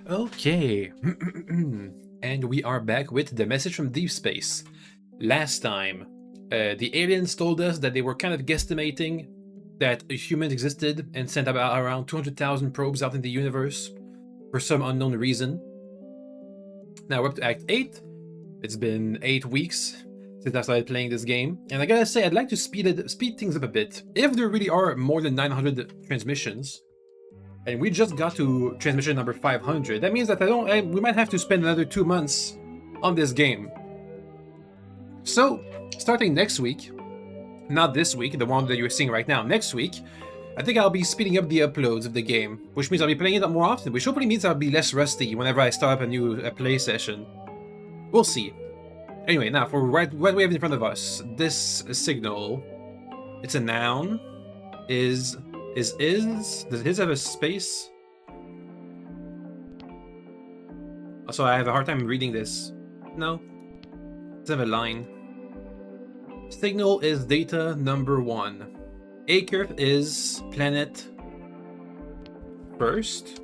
Okay. And we are back with the message from deep space. Last time, the aliens told us that they were kind of guesstimating that humans existed and sent about around 200,000 probes out in the universe for some unknown reason. Now we're up to Act 8. It's been 8 weeks since I started playing this game, and I gotta say, I'd like to speed things up a bit. If there really are more than 900 transmissions, and we just got to transmission number 500. That means that we might have to spend another 2 months on this game. So, starting next week, not this week, the one that you're seeing right now, next week, I think I'll be speeding up the uploads of the game, which means I'll be playing it more often, which hopefully means I'll be less rusty whenever I start up a new play session. We'll see. Anyway, now for what we have in front of us, this signal, it's a noun, does his have a space? Also, I have a hard time reading this. No. Does have a line. Signal is data number 1. Akerf is planet first.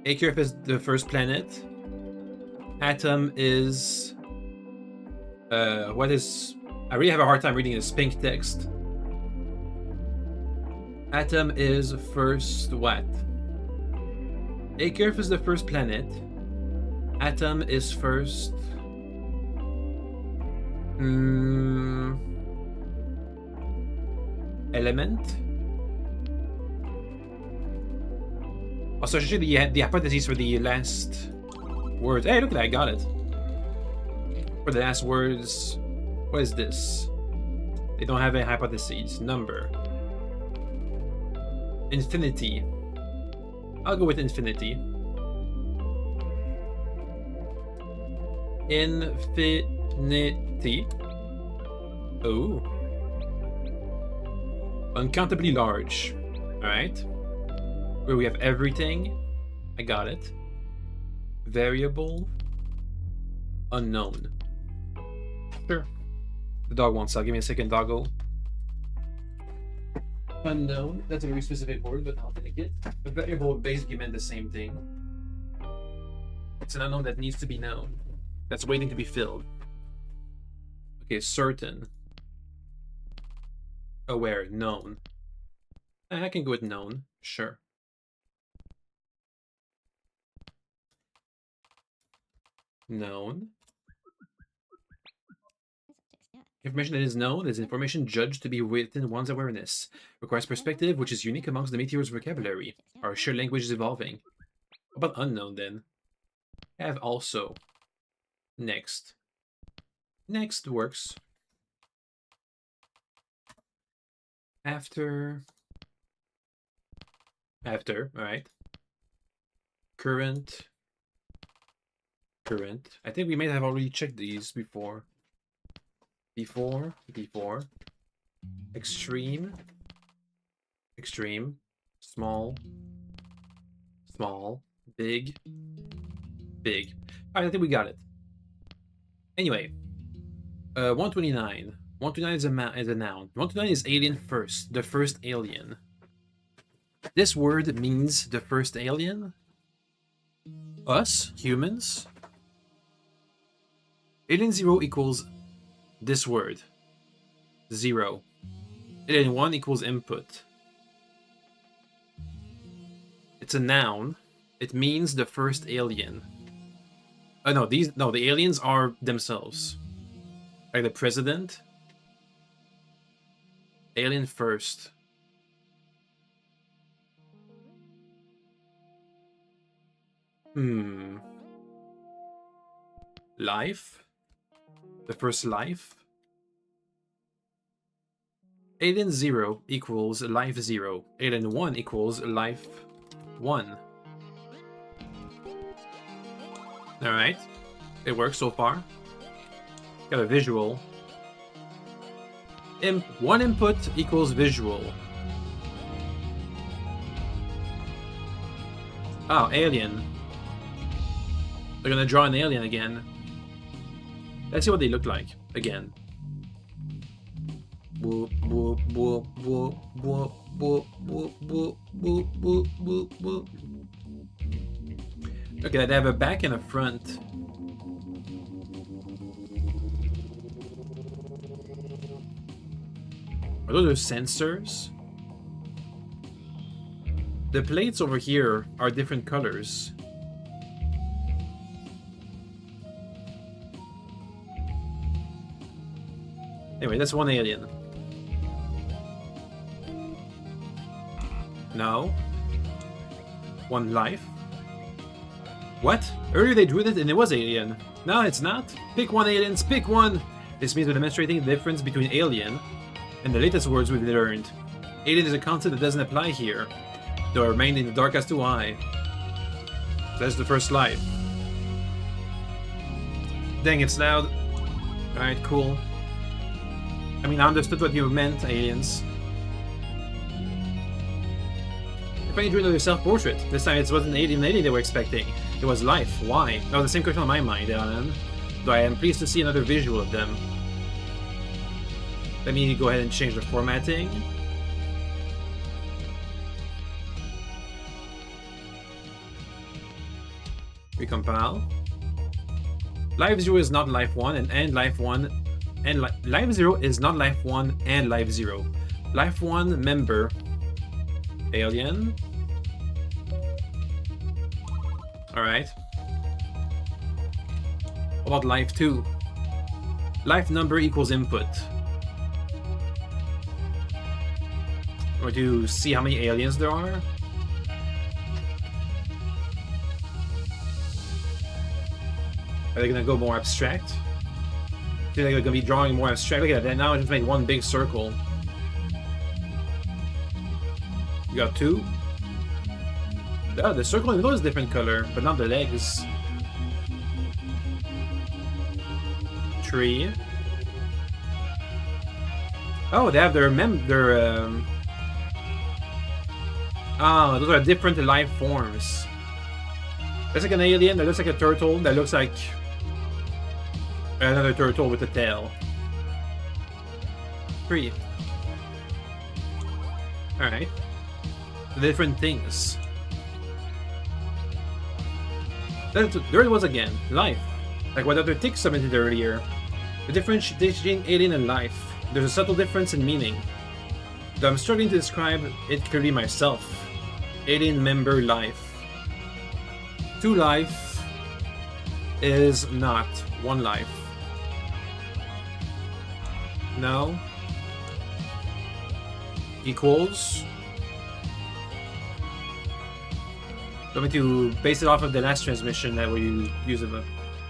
Akerf is the first planet. Atom is what is... I really have a hard time reading this pink text. Atom is first what? Akerf is the first planet. Atom is first... element? Also, actually, the hypotheses for the last words. Hey, look at that, I got it. For the last words, what is this? They don't have any hypotheses. Number. Infinity. I'll go with infinity. Infinity. Oh. Uncountably large. Alright. Where we have everything. I got it. Variable. Unknown. Sure. The dog wants out. Give me a second, doggo. Unknown. That's a very specific word, but I'll take it. A variable basically meant the same thing. It's an unknown that needs to be known. That's waiting to be filled. Okay, certain. Aware. Known. I can go with known. Sure. Known. Information that is known is information judged to be within one's awareness. Requires perspective, which is unique amongst the meteor's vocabulary. Our shared language is evolving. What about unknown, then? Have also. Next. Next works. After. Alright. Current. I think we may have already checked these before. Before. Extreme. Small. Big. Alright, I think we got it. Anyway. 129. 129 is a noun. 129 is alien first. The first alien. This word means the first alien. Us, humans. Alien 0 equals this word. 0. Alien 1 equals input. It's a noun. It means the first alien. No, the aliens are themselves. Like the president. Alien first. Life. The first life. Alien 0 equals life 0. Alien 1 equals life 1. Alright. It works so far. Got a visual. One input equals visual. Oh, alien. They're gonna draw an alien again. Let's see what they look like again. Whoop, whoop, whoop, whoop, whoop, Boop, boop, boop, boop, boop, boop, boop. Okay, they have a back and a front. Are those sensors? The plates over here are different colors. Anyway, that's one alien. No. One life. What? Earlier they drew it and it was alien. No, it's not. Pick one, aliens, pick one! This means we're demonstrating the difference between alien and the latest words we've learned. Alien is a concept that doesn't apply here. Though remain in the dark as to why. That's the first life. Dang, it's loud. Alright, cool. I mean, I understood what you meant, aliens. You're finally drew another self-portrait. This time it wasn't an alien lady they were expecting. It was life. Why? That was the same question on my mind, Alan. Though I am pleased to see another visual of them. Let me go ahead and change the formatting. Recompile. Life 0 is not Life 1 and Life 1 and Life 0 is not Life 1 and Life 0. Life 1 member alien. Alright. What about Life 2? Life number equals input. Or to see how many aliens there are? Are they gonna go more abstract? I think they're gonna be drawing more abstract. Look at that, now I just made one big circle. You got two? Oh, the circle in those is different color, but not the legs. Tree. Oh, they have their ah, those are different life forms. That's like an alien, that looks like a turtle, that looks like another turtle with a tail. Three. Alright. Different things. There it was again. Life. Like what other tick submitted earlier. The difference between alien and life. There's a subtle difference in meaning. Though I'm struggling to describe it clearly myself. Alien member life. Two life is not one life. No. Equals. I'm going to base it off of the last transmission that we use of it.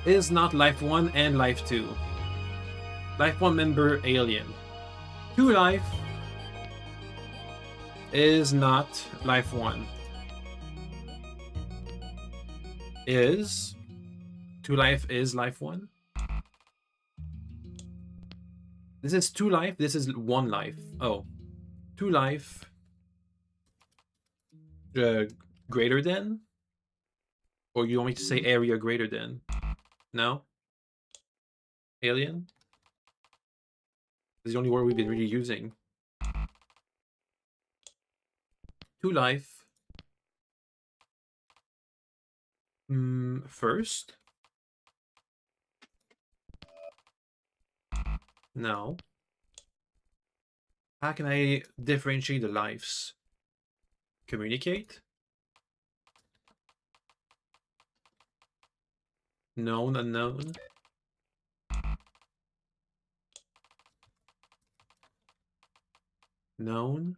Is not Life 1 and Life 2. Life 1 member alien. 2 life is not Life 1. Is 2 life is Life 1. This is 2 life, this is 1 life. Oh. 2 life greater than? Or you want me to say area greater than? No? Alien? This is the only word we've been really using. 2 life. First? No. How can I differentiate the lives? Communicate? Known, unknown? Known?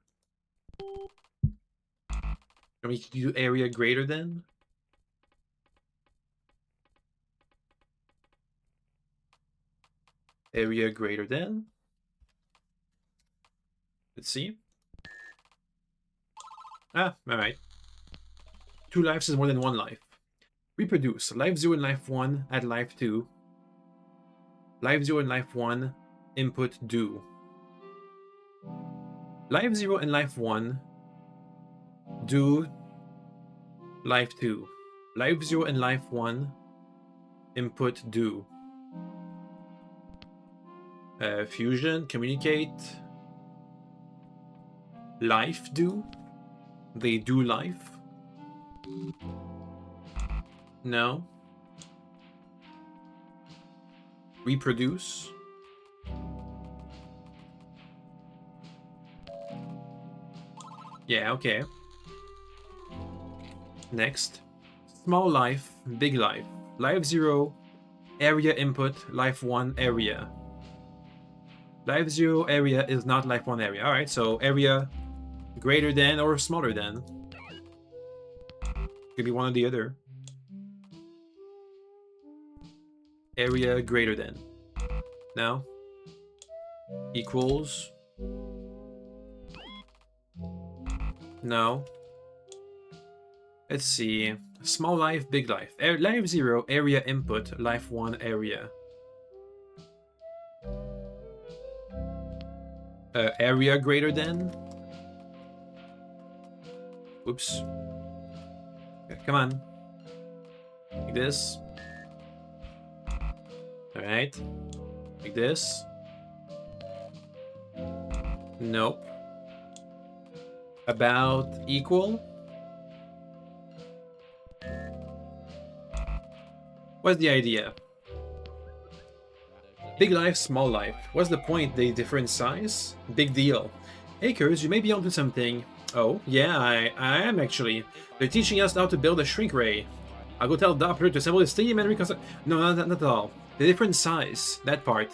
Can we do area greater than? Area greater than? Let's see. Ah, alright. 2 lives is more than 1 life. Reproduce. Life 0 and Life 1 at Life 2. Life 0 and Life 1 input do. Life 0 and Life 1 do Life 2. Life 0 and Life 1 input do. Fusion, communicate. Life do? They do life? No. Reproduce? Yeah, okay. Next. Small life, big life. Life 0, area input, life 1 area. Life 0 area is not life 1 area. Alright, so area greater than or smaller than. Could be one or the other. Area greater than. Now. Equals. No. Let's see. Small life, big life. Life 0, area input, life 1 area. Area greater than? Oops. Okay, come on. Like this. Alright. Like this. Nope. About equal? What's the idea? Big life, small life. What's the point? They differ in size? Big deal. Acres, you may be onto something. Oh, yeah, I am actually. They're teaching us how to build a shrink ray. I'll go tell Doppler to assemble a stadium and reconstruct. No, not at all. The different size. That part.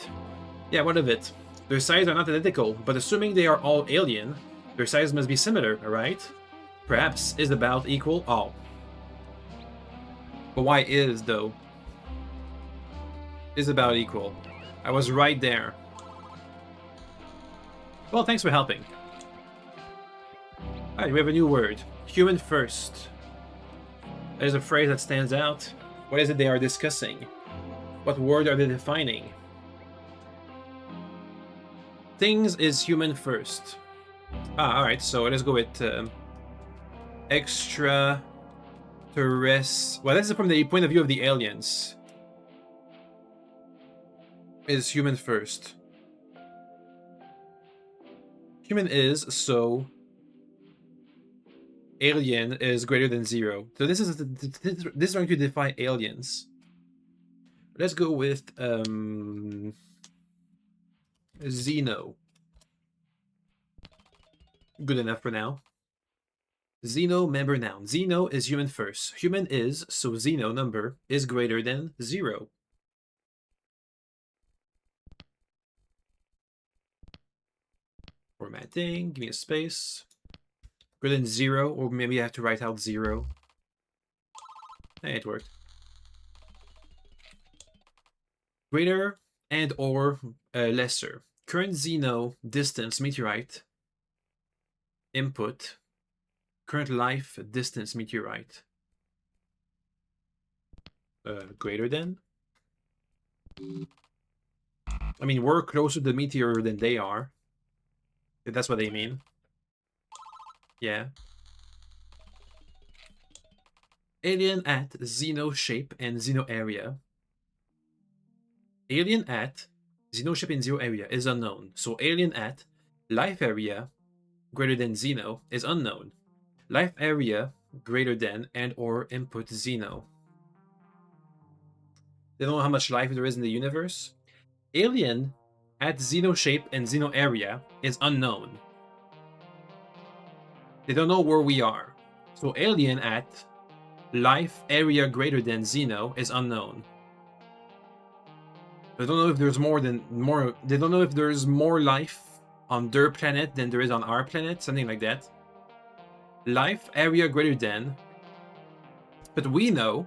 Yeah, what of it? Their size are not identical, but assuming they are all alien, their size must be similar, right? Perhaps is about equal all. But why is, though? Is about equal. I was right there. Well, thanks for helping. Alright, we have a new word. Human first. That is a phrase that stands out. What is it they are discussing? What word are they defining? Things is human first. Alright, so let's go with extra terrestrial. Well, that's from the point of view of the aliens. Is human first. Human is, so alien is greater than 0. So this is going to define aliens. Let's go with Xeno. Good enough for now. Xeno member noun. Xeno is human first. Human is, so Xeno number is greater than 0. Formatting, give me a space. Greater than 0, or maybe I have to write out 0. Hey, it worked. Greater and or lesser. Current Xeno distance meteorite. Input. Current life distance meteorite. Greater than? I mean, we're closer to the meteor than they are. If that's what they mean. Yeah. Alien at Xeno shape and Xeno area. Alien at Xeno shape and Xeno area is unknown. So alien at life area greater than Xeno is unknown. Life area greater than and or input Xeno. They don't know how much life there is in the universe. Alien at Xeno shape and Xeno area is unknown. They don't know where we are. So alien at life area greater than Xeno is unknown. They don't know if there's they don't know if there's more life on their planet than there is on our planet, something like that. Life area greater than. But we know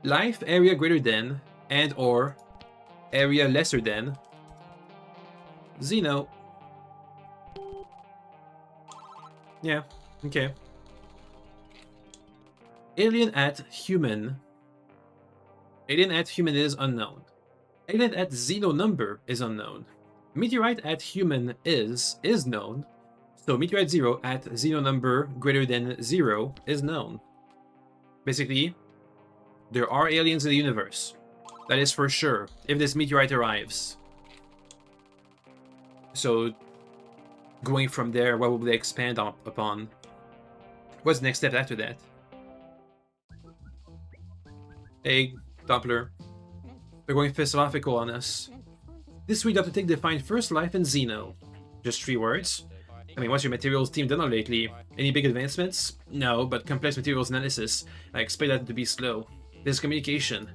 life area greater than and or area lesser than Xeno. Yeah, okay. Alien at human. Alien at human is unknown. Alien at Xeno number is unknown. Meteorite at human is known. So meteorite 0 at Xeno number greater than 0 is known. Basically, there are aliens in the universe. That is for sure, if this meteorite arrives. So, Going from there, what will they expand upon? What's the next step after that? Egg, Doppler. They're going philosophical on us. This week, Dr. Tick defined first life in Xeno. Just 3 words. I mean, what's your materials team done on lately? Any big advancements? No, but complex materials analysis. I expect that to be slow. There's communication.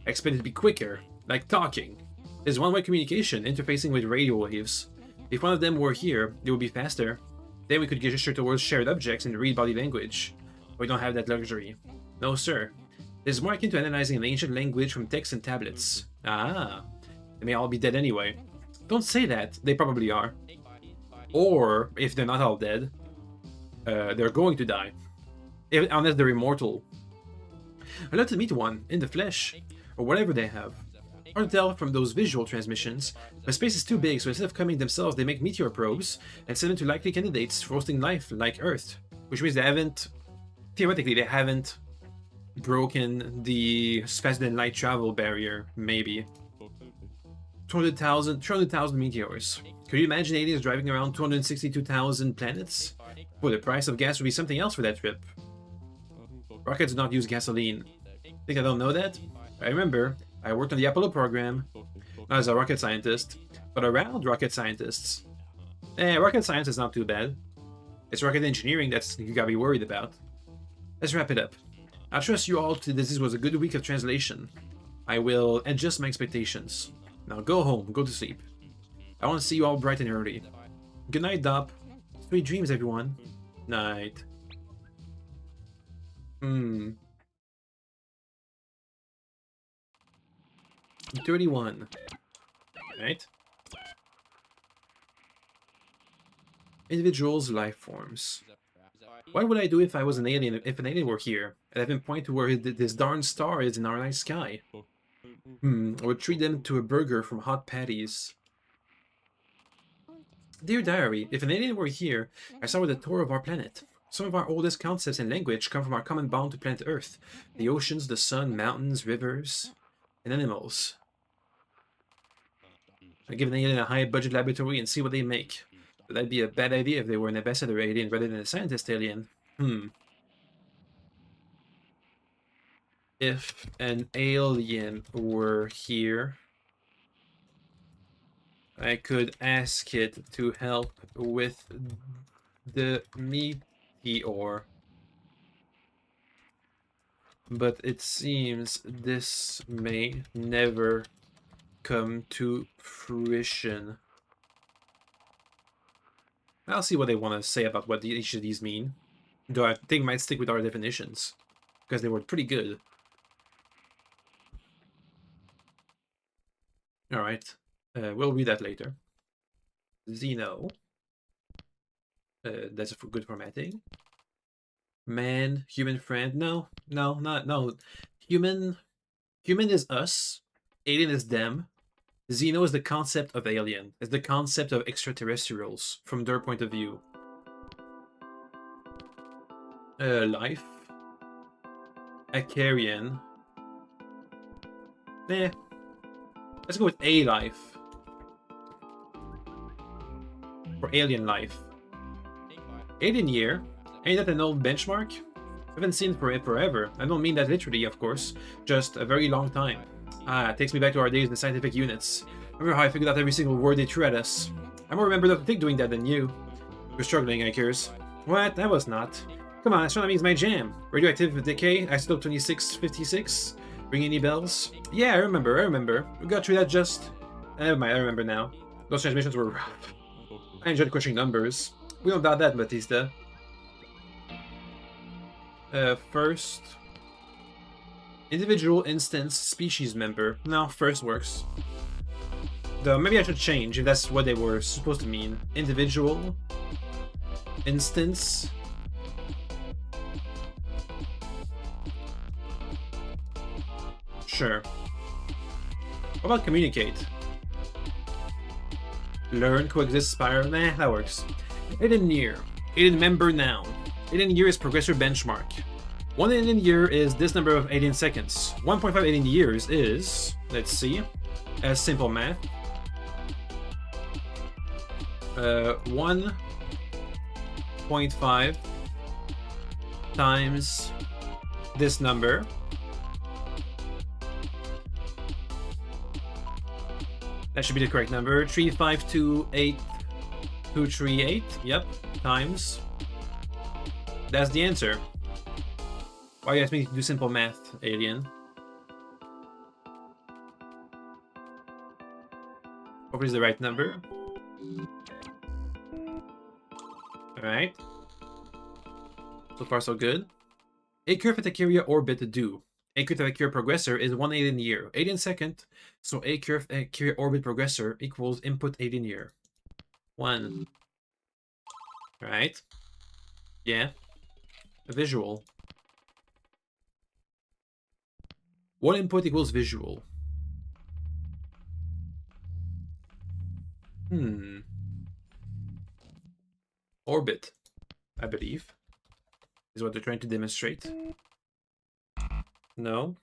I expect it to be quicker, like talking. There's one-way communication, interfacing with radio waves. If one of them were here, it would be faster. Then we could gesture towards shared objects and read body language. We don't have that luxury. No, sir. There's more akin to analyzing an ancient language from texts and tablets. Ah. They may all be dead anyway. Don't say that. They probably are. Or, if they're not all dead, they're going to die. Unless they're immortal. I'd love to meet one, in the flesh, or whatever they have. Hard to tell from those visual transmissions, but space is too big, so instead of coming themselves, they make meteor probes and send them to likely candidates for hosting life like Earth. Which means they haven't, theoretically, they haven't broken the faster than light travel barrier, maybe. 200,000 meteors. Could you imagine aliens driving around 262,000 planets? Well, the price of gas would be something else for that trip. Rockets do not use gasoline. Think I don't know that? I remember, I worked on the Apollo program, not as a rocket scientist, but around rocket scientists. Rocket science is not too bad. It's rocket engineering that's you gotta be worried about. Let's wrap it up. I trust you all to this was a good week of translation. I will adjust my expectations. Now go home, go to sleep. I want to see you all bright and early. Good night, Dop. Sweet dreams, everyone. Night. 31. Right? Individuals' life forms. What would I do if I was an alien, if an alien were here, and have him point to where this darn star is in our night sky? I would treat them to a burger from Hot Patties. Dear Diary, if an alien were here, I start with a tour of our planet. Some of our oldest concepts and language come from our common bond to planet Earth. The oceans, the sun, mountains, rivers, and animals. I give an alien a high-budget laboratory and see what they make. But that'd be a bad idea if they were an ambassador alien rather than a scientist alien. If an alien were here, I could ask it to help with the meteor. But it seems this may never come to fruition. I'll see what they want to say about what each of these mean. Though I think I might stick with our definitions, because they were pretty good. Alright, we'll read that later. Xeno. That's a good formatting. Man, human friend. No. Human is us. Alien is them. Xeno is the concept of alien. It's the concept of extraterrestrials from their point of view. Life. Acarian. Let's go with a life. For alien life. Alien year? Ain't that an old benchmark? I haven't seen it for forever. I don't mean that literally, of course. Just a very long time. It takes me back to our days in the scientific units. Remember how I figured out every single word they threw at us? I more remember Dr. Tick doing that than you. You're struggling, Akers. What? I was not. Come on, astronomy's my jam. Radioactive decay, isotope 2656. Ring any bells? Yeah, I remember. We got through that just... Never mind, I remember now. Those transmissions were rough. I enjoyed crushing numbers. We don't doubt that, Batista. First... Individual instance species member. No, first works. Though maybe I should change if that's what they were supposed to mean. Individual instance. Sure. What about communicate? Learn, coexist, spire. Nah, that works. Alien year. Alien member noun. Alien year is progressor benchmark. 1 alien year is this number of alien seconds. 1.5 alien years is, let's see, as simple math. 1 3.5 times this number. That should be the correct number. 3528238. Yep. Times. That's the answer. Why you ask me to do simple math, alien? Hopefully it's the right number. Alright. So far so good. A curve at a Kyria orbit do. A curve at a Kyria progressor is 1 alien year. Alien second. So a curve at a Kyria orbit progressor equals input alien year. 1. Alright. Yeah. A visual. 1 input equals visual. Orbit, I believe, is what they're trying to demonstrate. No.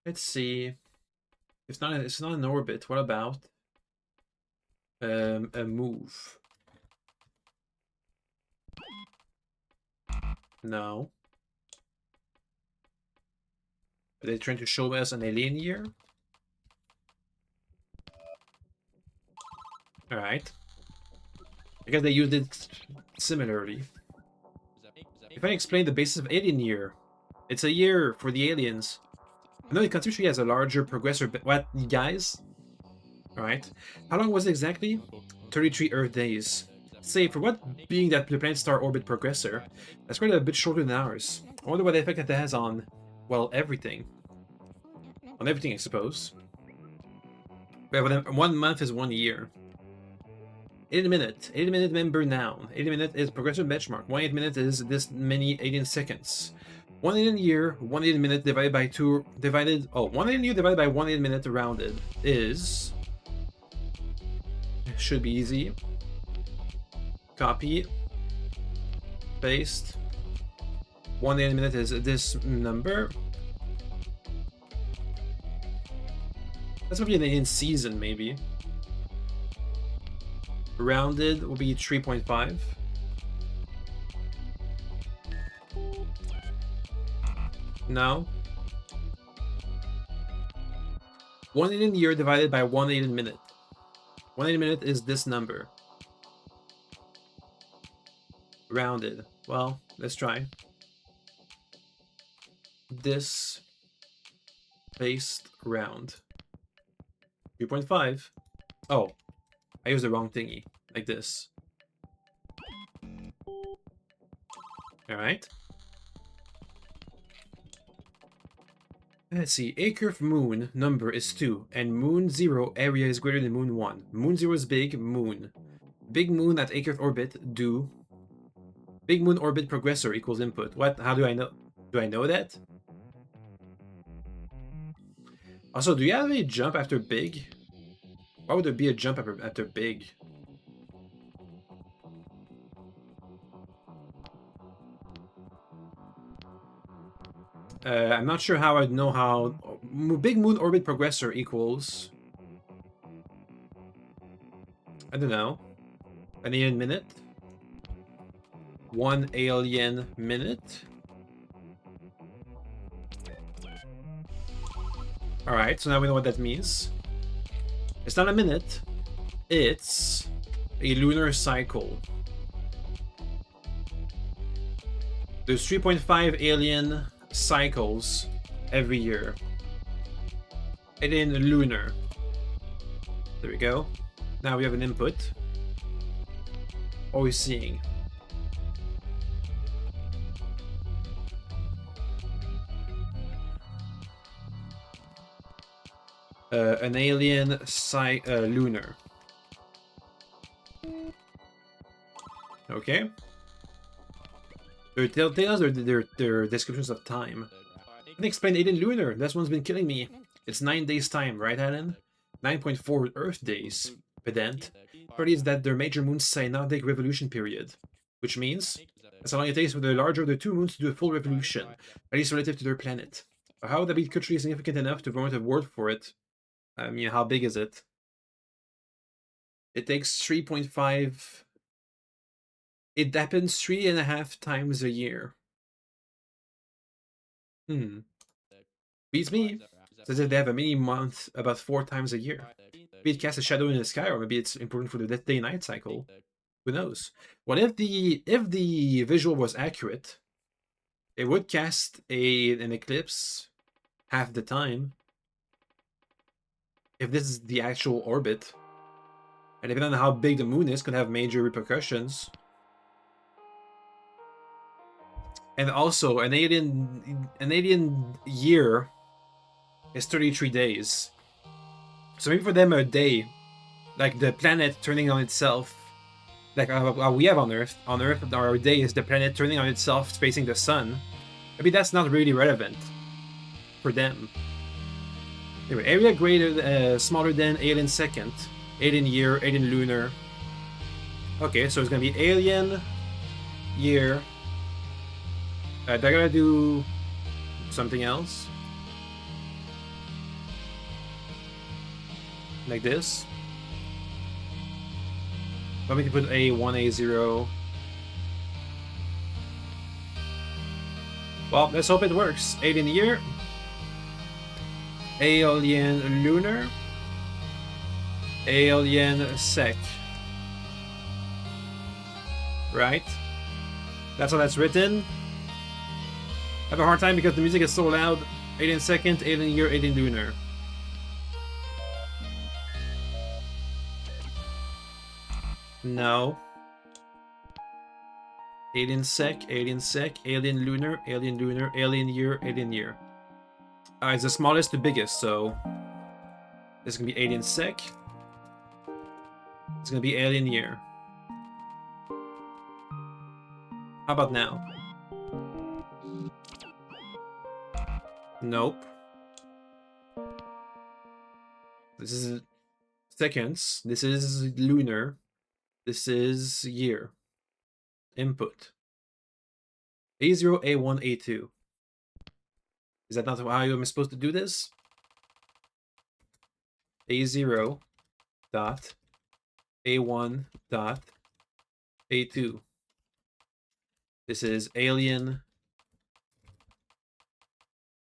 Let's see. It's not an orbit. What about a move? No. Are they trying to show us an alien year? Alright. I guess they used it similarly. If I explain the basis of alien year, it's a year for the aliens. I know it conceptually has a larger progressor, but what, guys? Alright. How long was it exactly? 33 Earth days. Say, for what being that the planet star orbit progressor, that's quite a bit shorter than ours. I wonder what the effect that has on, well, everything. On everything, I suppose. But 1 month is 1 year. 80 minute. 80 minute member noun. 80 minute is progressive benchmark. 1 minute is this many alien seconds. 1 alien year, 1 alien minute divided by 2 divided. Oh, 1 alien year divided by 1 alien minute rounded is. Should be easy. Copy. Paste. 1 alien minute is this number. That's probably an alien season, maybe. Rounded will be 3.5. No. 1 alien year divided by 1 alien minute. 1 alien minute is this number. Rounded. Well, let's try. This paste round. 3.5. Oh. I used the wrong thingy, like this. Alright. Let's see, a curve moon number is 2, and moon 0 area is greater than moon 1. Moon 0 is big, moon. Big moon at a curve orbit, do. Big moon orbit progressor equals input. What? How do I know? Do I know that? Also, do you have a jump after big? Why would there be a jump after big? I'm not sure how I'd know how... Big moon orbit progressor equals... I don't know. An alien minute? 1 alien minute? Alright, so now we know what that means. It's not a minute, it's a lunar cycle. There's 3.5 alien cycles every year. Alien lunar. There we go. Now we have an input. What are we seeing? An alien lunar. Okay. Their telltales or their descriptions of time. I can explain alien lunar. This one's been killing me. It's 9 days time, right, Alan? 9.4 Earth days. Pedant. Part is that their major moon's synodic revolution period, which means that's how long it takes for the larger of the two moons to do a full revolution, at least relative to their planet. How would that be culturally significant enough to warrant a word for it? I mean, how big is it? It takes 3.5. It happens 3.5 times a year. Beats me. Says that they have a mini month about 4 times a year. Maybe it casts a shadow in the sky, or maybe it's important for the day-night cycle. Who knows? What if the visual was accurate? It would cast an eclipse half the time. If this is the actual orbit. And depending on how big the moon is, could have major repercussions. And also, an alien year is 33 days. So maybe for them a day, like the planet turning on itself, like we have on Earth. On Earth, our day is the planet turning on itself, facing the sun. Maybe that's not really relevant for them. Anyway, area greater, smaller than alien second, alien year, alien lunar. Okay, so it's gonna be alien year. They're gonna do something else. Like this. Let me put A1, A0. Well, let's hope it works. Alien year. Alien lunar. Alien sec. Right? That's how that's written. I have a hard time because the music is so loud. Alien second, alien year, alien lunar. No. Alien sec, alien lunar, alien year, alien year. It's the smallest to biggest, so this is gonna be alien sec. It's gonna be alien year. How about now? Nope. This is seconds. This is lunar. This is year. Input. A0, A1, A2. Is that not how I'm supposed to do this? A0 dot A1 dot A2. This is alien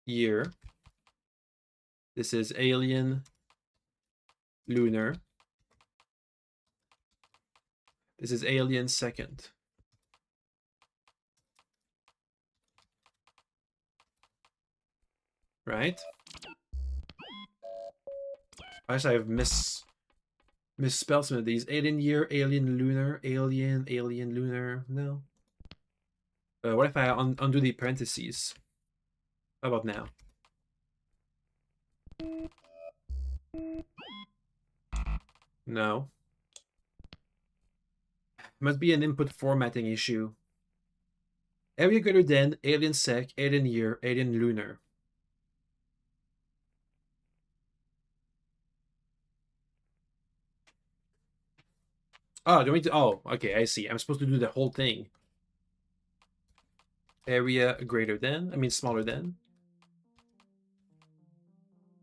year. This is alien lunar. This is alien second. Right? I guess I've misspelled some of these. Alien year, alien lunar, alien lunar. No. What if I undo the parentheses? How about now? No. Must be an input formatting issue. Area greater than, alien sec, alien year, alien lunar. Oh, do you want me to? Oh, okay, I see. I'm supposed to do the whole thing. Area greater than, I mean smaller than.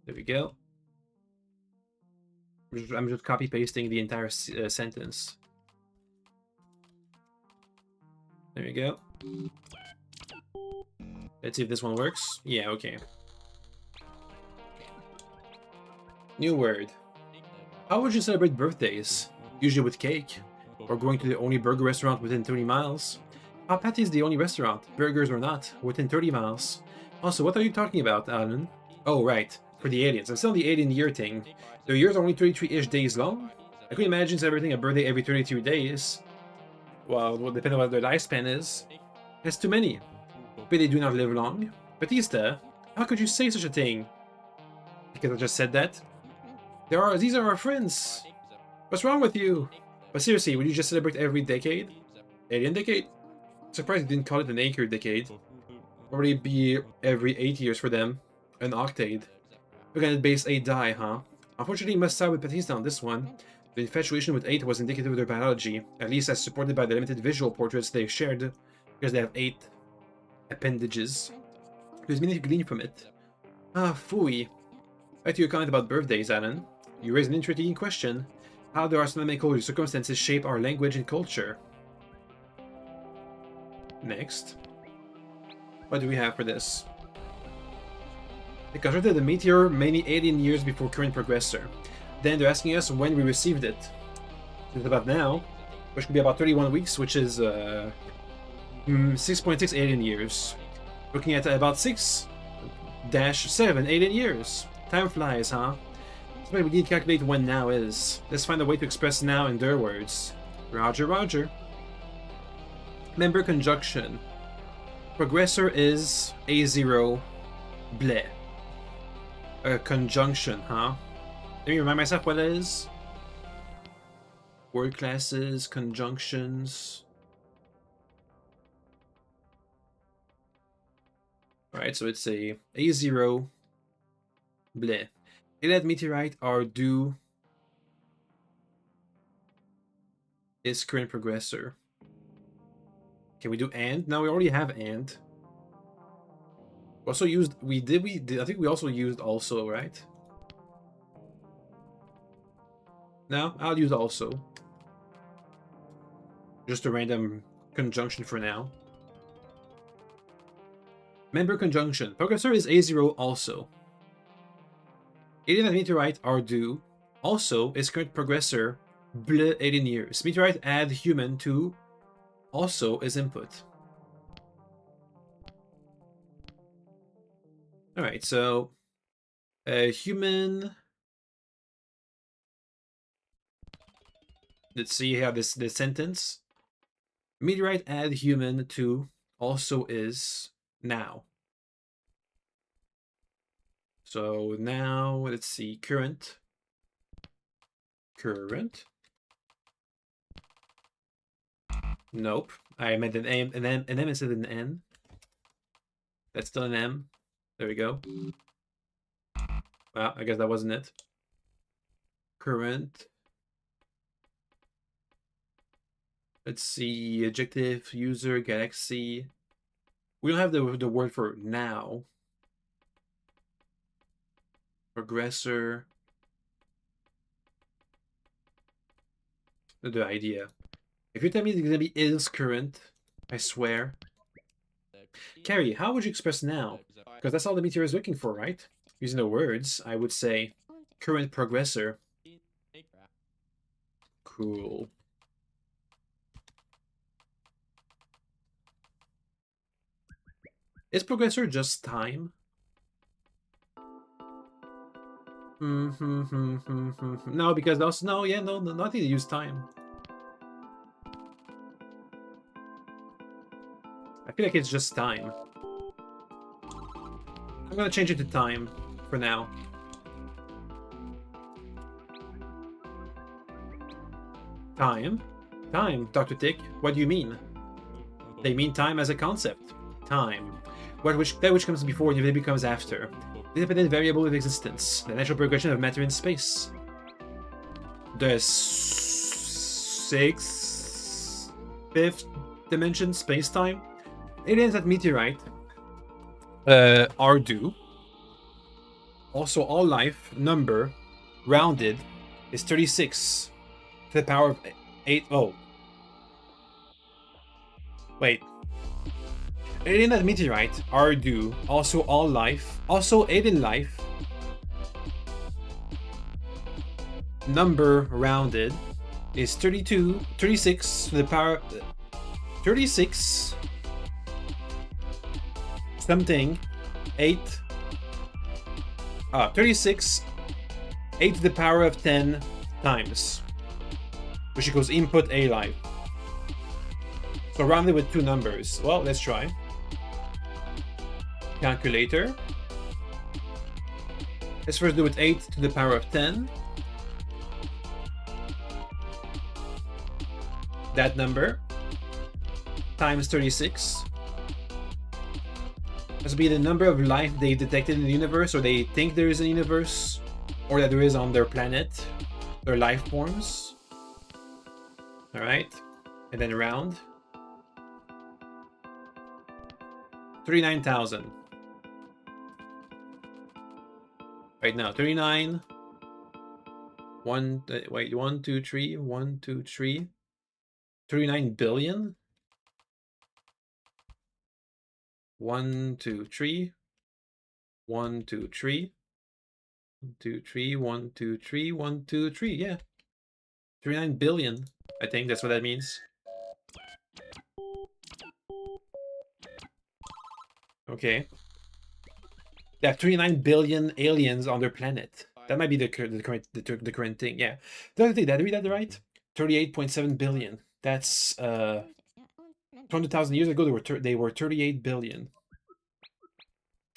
There we go. I'm just copy pasting the entire sentence. There you go. Let's see if this one works. Yeah, okay. New word. How would you celebrate birthdays? Usually with cake, or going to the only burger restaurant within 30 miles. Pop Patty is the only restaurant, burgers or not, within 30 miles. Also, what are you talking about, Alan? Oh, right, for the aliens. I'm still on the alien year thing. Their years are only 33-ish days long? I could imagine celebrating a birthday every 33 days. Well, depending on what their lifespan is. That's too many. But they do not live long. Batista, how could you say such a thing? Because I just said that? These are our friends. What's wrong with you? But seriously, would you just celebrate every decade? Alien decade? Surprised you didn't call it an acre decade. Probably be every 8 years for them. An octade. We're gonna base 8 die, huh? Unfortunately, you must side with Batista on this one. The infatuation with 8 was indicative of their biology, at least as supported by the limited visual portraits they shared, because they have 8 appendages. There's many to glean from it. Ah, phooey. Back to your comment about birthdays, Alan. You raise an interesting question. How do our astronomical circumstances shape our language and culture? Next. What do we have for this? They constructed the meteor many alien years before current progressor. Then they're asking us when we received it. It's about now, which could be about 31 weeks, which is 6.6 alien years. Looking at about 6-7 alien years. Time flies, huh? So we need to calculate when now is. Let's find a way to express now in their words. Roger, roger. Member conjunction. Progressor is A0 bleh. A conjunction, huh? Let me remind myself what it is. Word classes, conjunctions. Alright, so it's a A0 bleh. Alien meteorite are due is current progressor. Can we do and? No, we already have and. Also used we did I think we also used also, right? No, I'll use also. Just a random conjunction for now. Member conjunction. Progressor is A0 also. Alien and meteorite are due. Also is current progressor bleh 18 years. Meteorite add human to also is input. Alright, so human. Let's see how this sentence. Meteorite add human to also is now. So now let's see current. Nope. I meant an M, an M instead of an N. That's still an M. There we go. Well, I guess that wasn't it. Current. Let's see. Adjective, user, galaxy. We don't have the word for now. Progressor. The idea. If you tell me it's gonna be is current, I swear. Carrie, how would you express now? Because that's all the meteor is looking for, right? Using the words, I would say current progressor. Cool. Is progressor just time? No, because also no, yeah, no, nothing to use time. I feel like it's just time. I'm gonna change it to time for now. Time? Time, Dr. Tick. What do you mean? They mean time as a concept. Time. That which comes before and then becomes after. The independent variable of existence. The natural progression of matter in space. The fifth dimension space-time. Aliens at meteorite are due. Also, all life number rounded is 36 to the power of 8. Oh, wait. Alien at meteorite are due. Also, all life. Also, alien life number rounded is 36 to the power 36 something 8 36 8 to the power of 10 times, which equals input A life. So rounded with two numbers. Well, let's try. Calculator. Let's first do it 8 to the power of 10. That number times 36. This will be the number of life they detected in the universe, or they think there is a universe, or that there is on their planet, their life forms. Alright. And then round. 39,000. Right now, 39. Wait, 1, 2, 3, 1, 2, 3. 39 billion? 1, 2, 3. 1, 2, 3. 1, 2, 3, 1, 2, 3, 1, 2, 3. Yeah. 39 billion. I think that's what that means. Okay. They have 39 billion aliens on their planet. That might be the current thing. Yeah. Did I read that right? 38.7 billion. That's 200,000 years ago. They were 38 billion.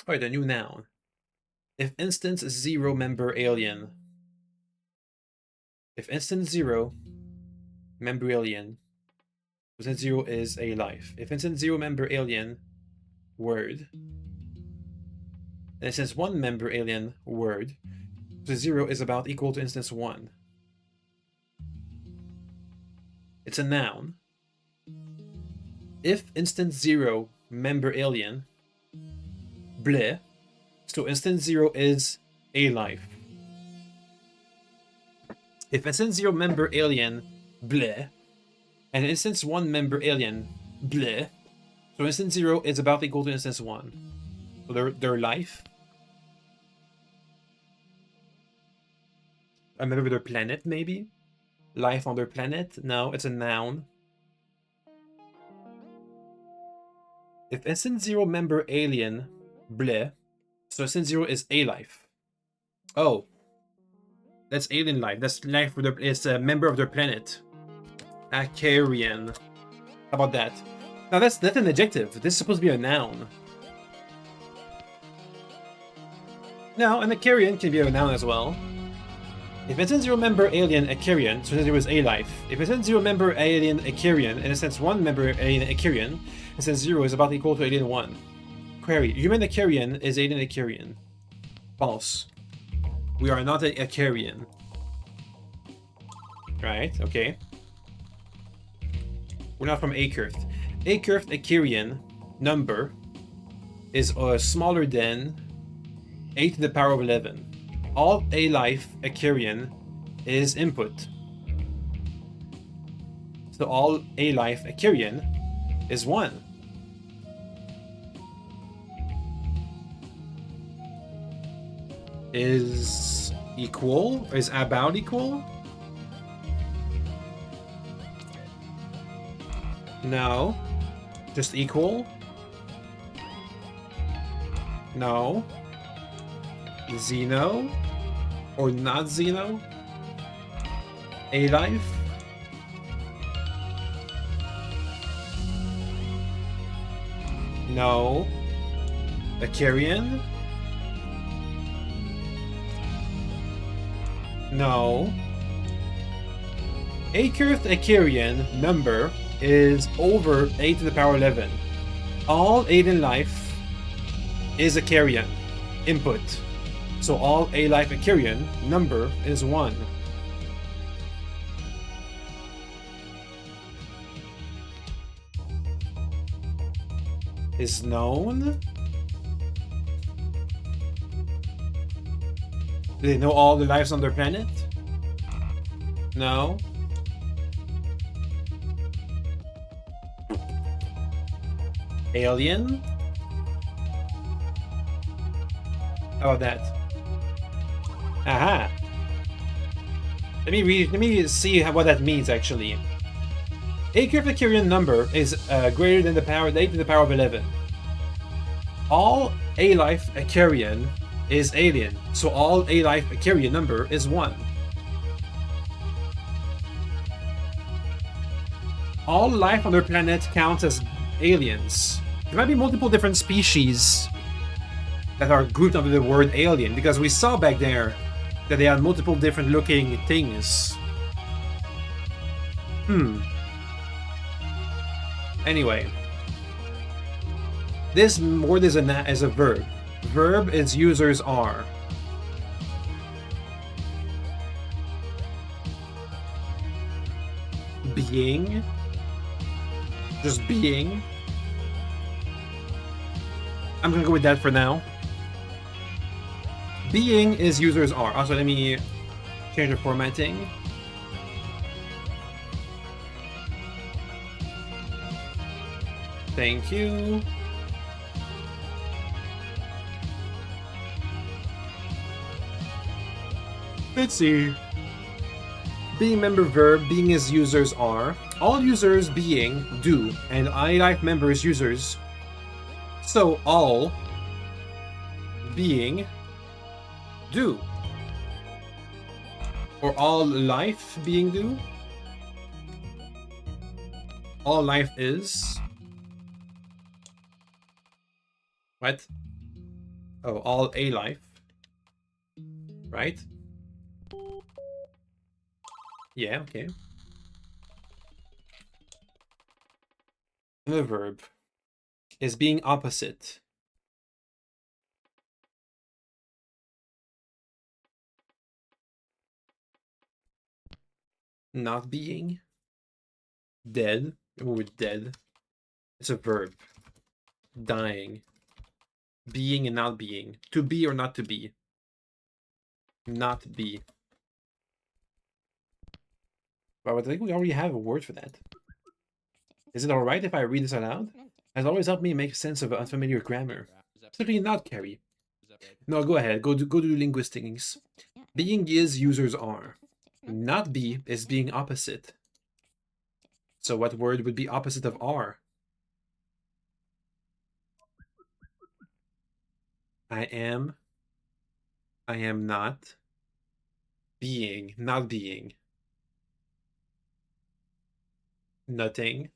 All right, the new noun. If instance 0 member alien. If instance 0 member alien. Instance 0 is a life. If instance 0 member alien word. And instance 1 member alien word. So 0 is about equal to instance 1. It's a noun. If instance 0 member alien bleh, so instance 0 is a life. If instance 0 member alien bleh, and instance 1 member alien bleh, so instance 0 is about equal to instance 1. So their life. A member of their planet, maybe? Life on their planet? No, it's a noun. If instance 0 member alien bleh, so instance 0 is a life. Oh. That's alien life. That's life for it's a member of their planet. Acarian. How about that? Now that's an adjective. This is supposed to be a noun. No, an Acarian can be a noun as well. If instance 0 member alien Acarian, so there was a life. If instance 0 member alien Acarian, and instance 1 member alien Acarian, instance 0 is about equal to alien 1. Query. Human Acarian is alien Acarian. False. We are not a Acarian. Right, okay. We're not from A-curved. A-curved Acarian number is smaller than 8 to the power of 11. All A-life Acarian is input. So all A-life Acarian is 1. Is equal? Is about equal? No. Just equal? No. Xeno? Or not Xeno? A-life? No. Acarian? No. A-curved Acarian number is over 8 to the power 11. All alien life is Acarian. Input. So all A-life Acarian number is 1. Is known? Do they know all the lives on their planet? No. Alien? How about that? Aha! Let me see what that means actually. A curved Acarian number is greater than the power 8 to the power of 11. All A-life Acarian is alien, so all A-life Acarian number is 1. All life on their planet counts as aliens. There might be multiple different species that are grouped under the word alien, because we saw back there that they had multiple different looking things. Anyway. This word is a verb. Verb is users are. Being. Just being. I'm gonna go with that for now. Being is users are. Also, let me Change the formatting. Thank you. Let's see. Being member verb, being as users are. All users being, do, and I life members users. So all being, do. Or all life being do. All life is. What? Oh, all a life. Right? Yeah, okay. The verb is being opposite. Not being. Dead. With dead. It's a verb. Dying. Being and not being. To be or not to be. Not be. Well, I think we already have a word for that. Is it alright if I read this aloud? Has always helped me make sense of unfamiliar grammar. Certainly not, Carrie. No, go ahead. Go do linguistics. Being is users are. Not be is being opposite. So what word would be opposite of are? I am not. Being, not being. Nothing.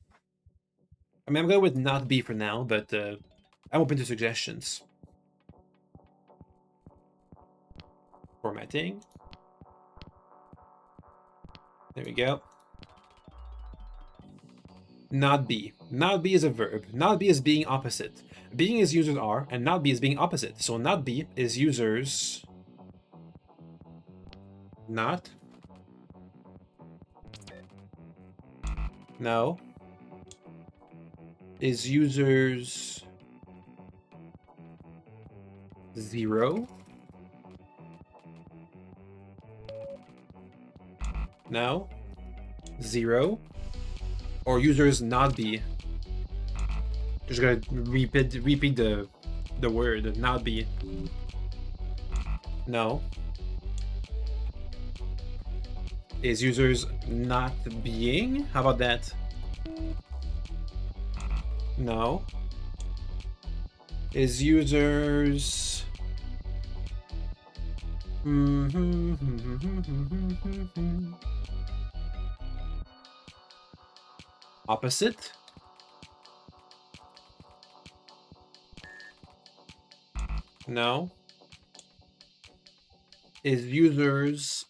I mean, I'm going with not be for now, but I'm open to suggestions. Formatting. There we go. Not be. Not be is a verb. Not be is being opposite. Being is users are, and not be is being opposite. So not be is users not. No. Is users 0? No. 0. Or users not be. Just gotta repeat the word not be. No. Is users not being? How about that? No. Is users opposite? No. Is users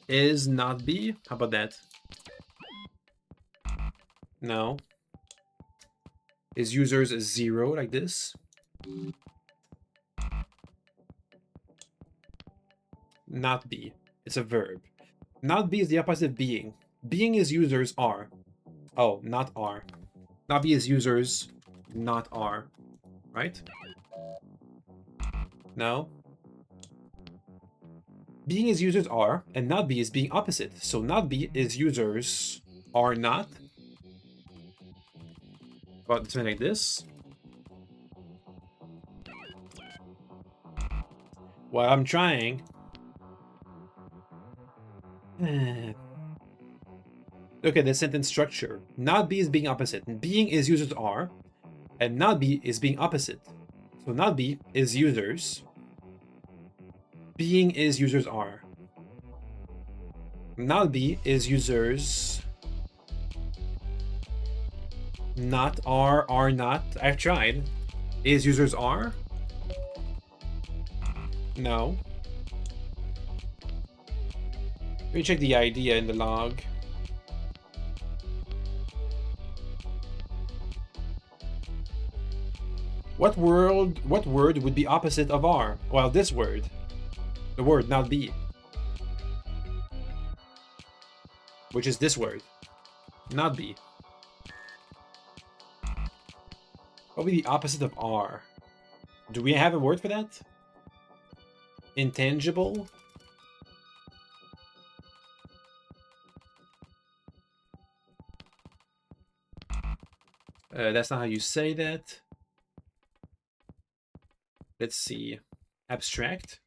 is not be? How about that? No. Is users 0 like this? Not be. It's a verb. Not be is the opposite of being. Being is users are. Oh, not are. Not be is users not are. Right? No. Being is users are, and not be is being opposite. So not be is users are not. About something like this. Well, I'm trying. Look at the sentence structure. Not be is being opposite. Being is users are, and not be is being opposite. So not be is users. Being is users are. Not be is users not are not. I've tried. Is users are? No. Let me check the idea in the log. What word would be opposite of are? Well, this word. The word not be. Which is this word. Not be. What would be the opposite of are? Do we have a word for that? Intangible? That's not how you say that. Let's see. Abstract.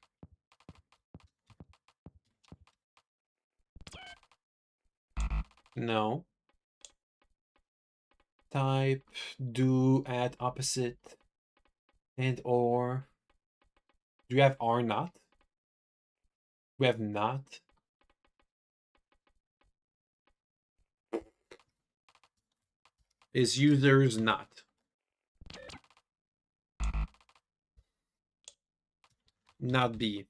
No. Type, do, add, opposite, and or. Do you have are not? We have not. Is users not. Not be.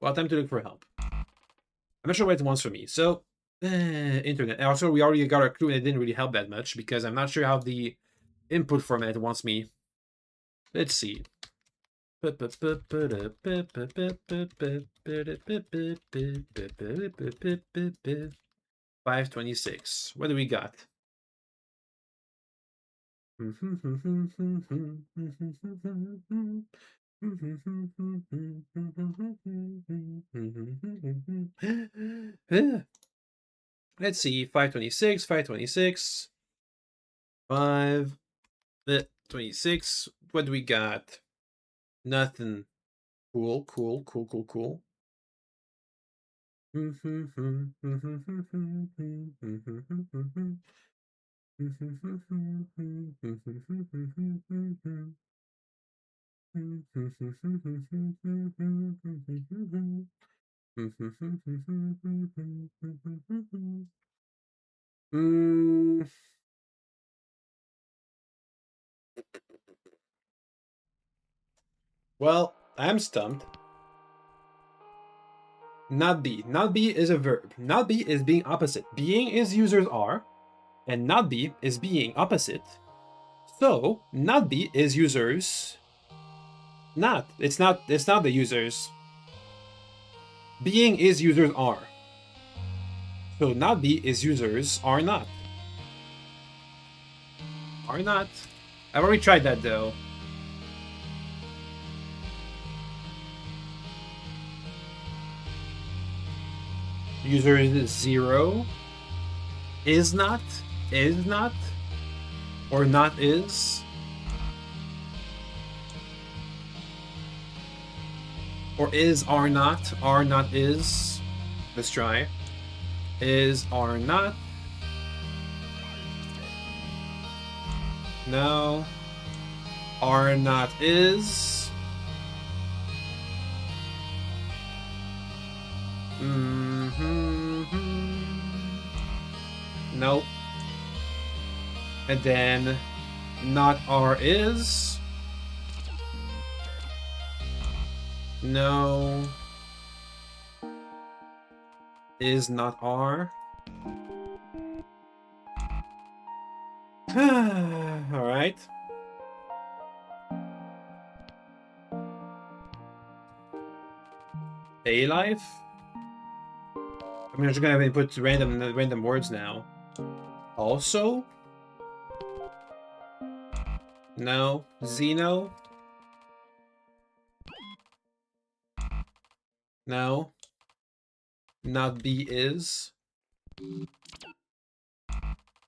Well, time to look for help. I'm not sure what it wants from me. So, internet. And also, we already got our clue, and it didn't really help that much because I'm not sure how the input format wants me. Let's see. 526. What do we got? Let's see. 526, 526, 526. What do we got? Nothing. Cool, cool, cool, cool, cool. Mm, well, I'm stumped. Not be. Not be is a verb. Not be is being opposite. Being is users are, and not be is being opposite. So not be is users not. It's not. It's not the users. Being is users are. So not be is users are not. Are not. I've already tried that though. User is 0. Is not. Is not. Or not is. Or is are not. Are not is. Let's try. Is are not. No. Are not is. Nope. And then not are is. No. Is not are. Alright. A life? I'm just gonna input random words now. Also? No. Xeno? No. Not be is?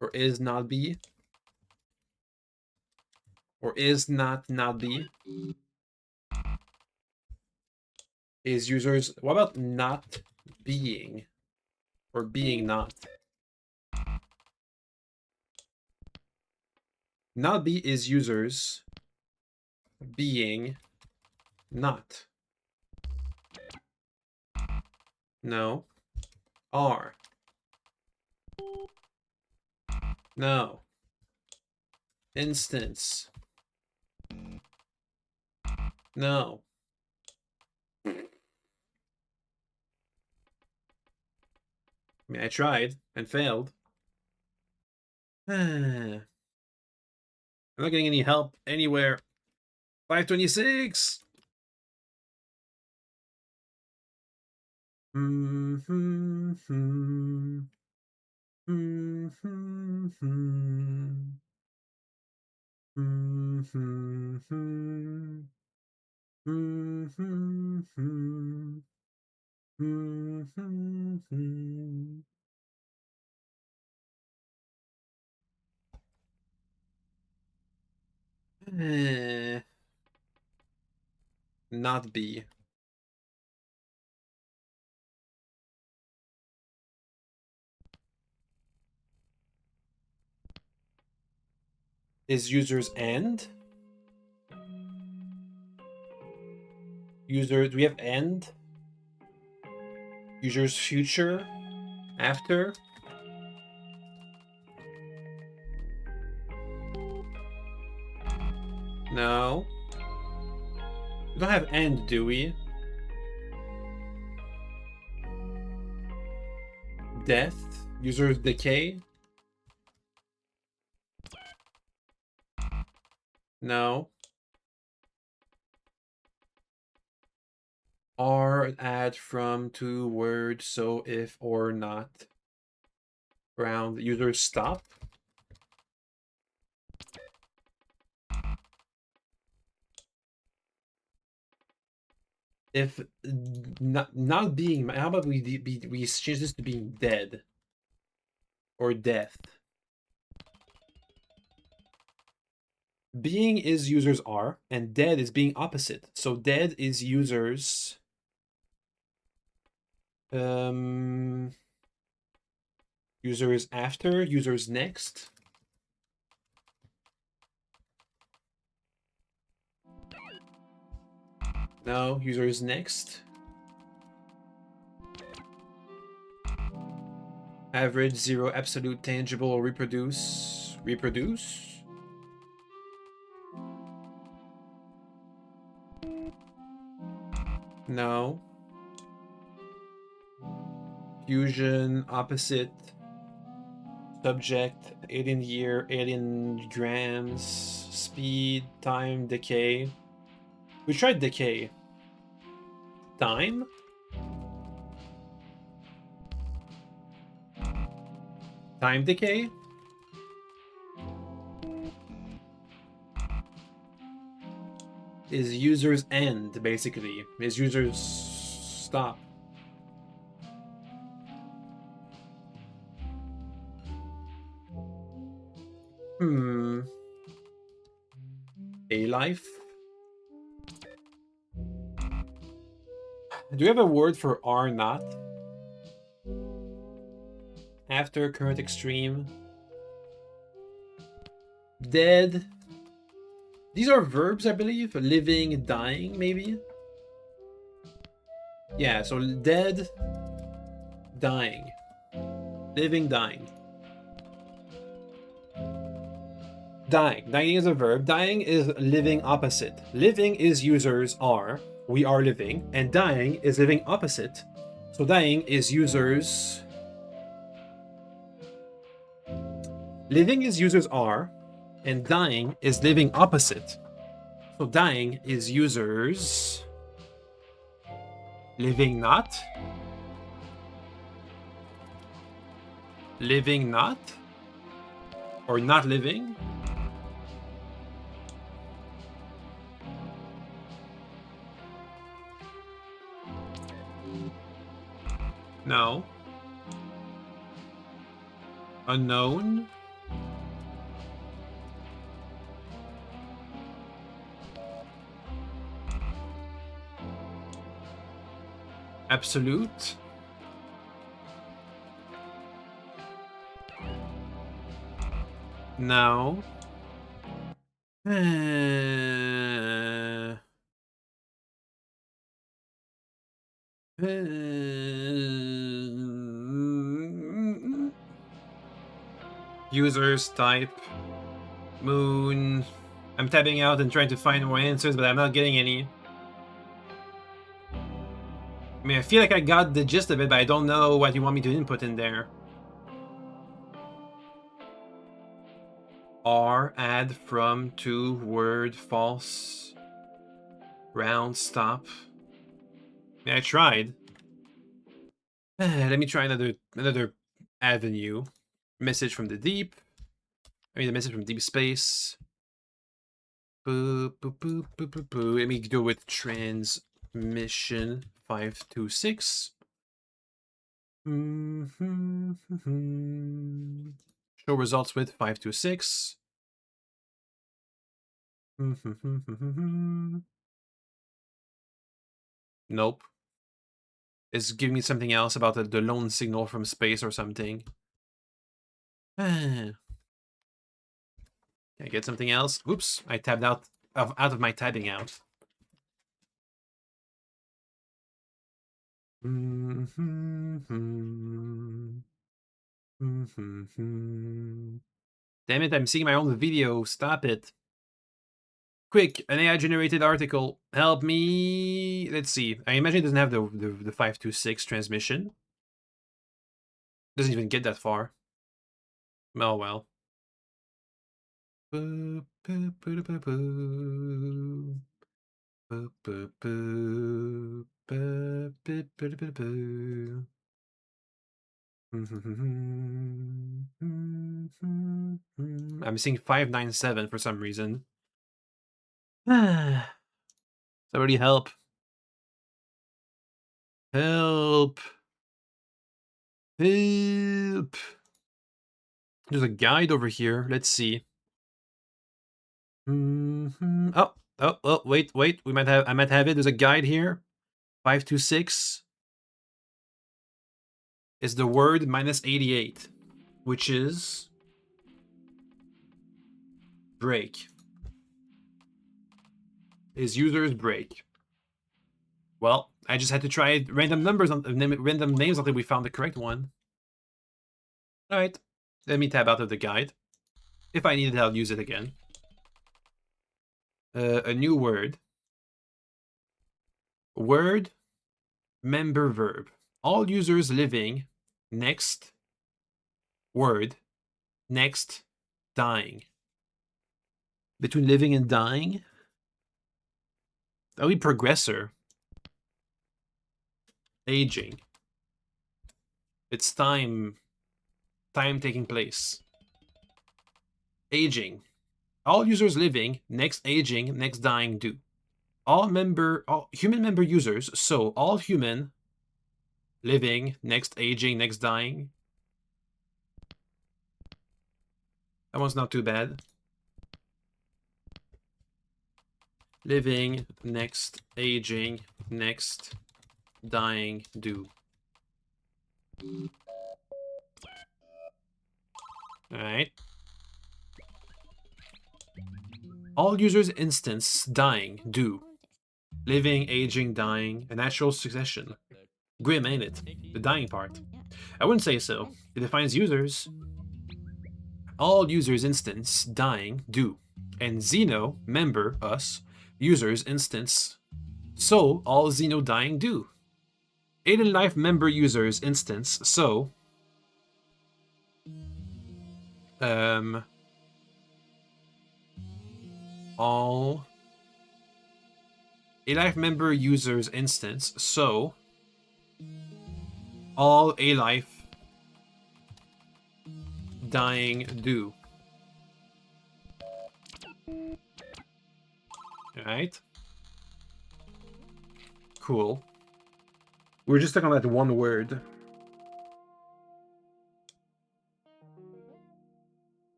Or is not be? Or is not be? Is users... What about not being? Or being not? Not be is users being not. No. Are. No. Instance. No. I mean, I tried and failed. I'm not getting any help anywhere. 526! Not B. Is users end? User, do we have end? Users future? After? No. We don't have end, do we? Death? Users decay? No. Are add from to word so if or not. Round users stop. If not being, how about we change this to being dead or death? Being is users are, and dead is being opposite. So dead is users. Users after, users next. No, users next. Average, zero, absolute, tangible, reproduce. Reproduce? No. Fusion, opposite. Subject, alien year, alien grams, speed, time, decay. We tried decay. Time? Time decay? Is users end, basically. Is users stop. A life? Do we have a word for are not? After, current, extreme. Dead. These are verbs, I believe. Living, dying, maybe? Yeah, so dead, dying. Living, dying. Dying. Dying is a verb. Dying is living opposite. Living is users are. We are living. And dying is living opposite. So dying is users. Living is users are. And dying is living opposite. So dying is users. Living not. Living not. Or not living. No. Unknown. Absolute. No. Users, type, moon. I'm tapping out and trying to find more answers, but I'm not getting any. I mean, I feel like I got the gist of it, but I don't know what you want me to input in there. Are, add, from, to, word, false, round, stop. I mean, I tried. Let me try another avenue. Message from the deep. I mean, the message from deep space. Boo, boo, boo, boo, boo, boo. Let me go with transmission 526. Show results with 526. Nope. It's giving me something else about the lone signal from space or something. Can I get something else? Oops, I tabbed out of my tabbing out. Damn it, I'm seeing my own video. Stop it. Quick, an AI-generated article. Help me. Let's see. I imagine it doesn't have the 526 transmission. Doesn't even get that far. Oh well. I'm seeing 597 for some reason. Somebody help. Help. Help. There's a guide over here. Let's see. Oh, wait. I might have it. There's a guide here. 526 is the word minus 88, which is break. Is users break. Well, I just had to try random numbers on random names until we found the correct one. All right, let me tab out of the guide. If I need it, I'll use it again. A new word. Word, member verb. All users living, next, word, next, dying. Between living and dying? That'll be progressor. Aging. It's time taking place. Aging. All users living, next aging, next dying do. All human member users, so all human living, next aging, next dying. That one's not too bad. Living, next aging, next dying do. Alright. All users instance dying do. Living, aging, dying, a natural succession. Grim, ain't it? The dying part. I wouldn't say so. It defines users. All users instance dying do. And Xeno, member, us, users instance. So all Xeno dying do. Alien life member users instance. So all A-Life member users instance, so all A-Life dying do. Alright. Cool. We're just talking about that one word.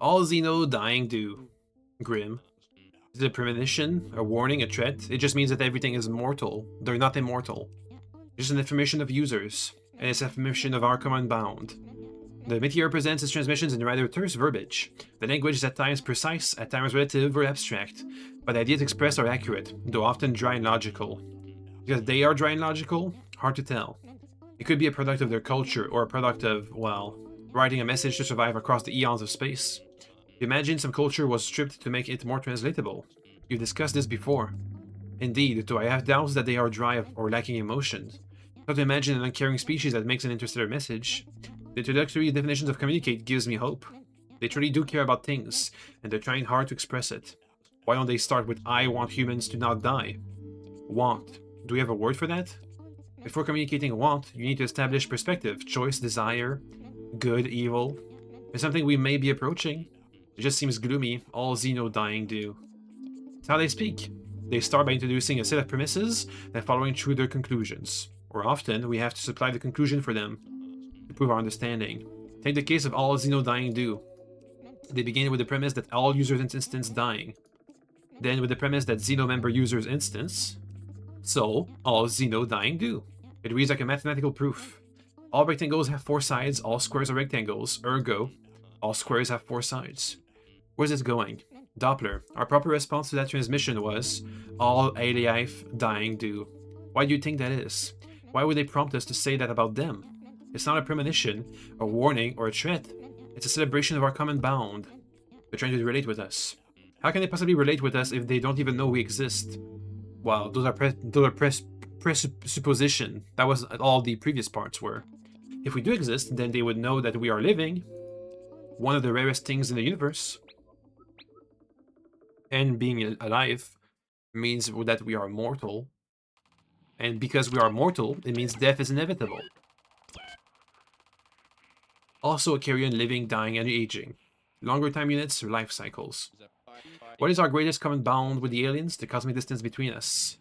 All Xeno dying do. Grim. Is it a premonition, a warning, a threat? It just means that everything is mortal. They're not immortal. Just an information of users, and it's an information of our common bound. The meteor presents its transmissions in rather terse verbiage. The language is at times precise, at times relative or abstract, but the ideas expressed are accurate, though often dry and logical. Because they are dry and logical? Hard to tell. It could be a product of their culture, or a product of, well, writing a message to survive across the eons of space. Imagine some culture was stripped to make it more translatable. You've discussed this before. Indeed, though I have doubts that they are dry or lacking emotions. Not to imagine an uncaring species that makes an interstellar message. The introductory definitions of communicate gives me hope. They truly do care about things, and they're trying hard to express it. Why don't they start with I want humans to not die? Want. Do we have a word for that? Before communicating want, you need to establish perspective, choice, desire, good, evil. It's something we may be approaching. It just seems gloomy, all Xeno dying do. It's how they speak. They start by introducing a set of premises, then following through their conclusions. Or often, we have to supply the conclusion for them to prove our understanding. Take the case of all Xeno dying do. They begin with the premise that all users instance dying. Then with the premise that Xeno member users instance. So, all Xeno dying do. It reads like a mathematical proof. All rectangles have 4 sides, all squares are rectangles, ergo, all squares have 4 sides. Where's this going? Doppler. Our proper response to that transmission was, all alive dying do. Why do you think that is? Why would they prompt us to say that about them? It's not a premonition, a warning, or a threat. It's a celebration of our common bound. They're trying to relate with us. How can they possibly relate with us if they don't even know we exist? Wow, those are presupposition. That was all the previous parts were. If we do exist, then they would know that we are living. One of the rarest things in the universe. And being alive means that we are mortal. And because we are mortal, it means death is inevitable. Also a carrion living, dying, and aging. Longer time units, life cycles. What is our greatest common bond with the aliens? The cosmic distance between us.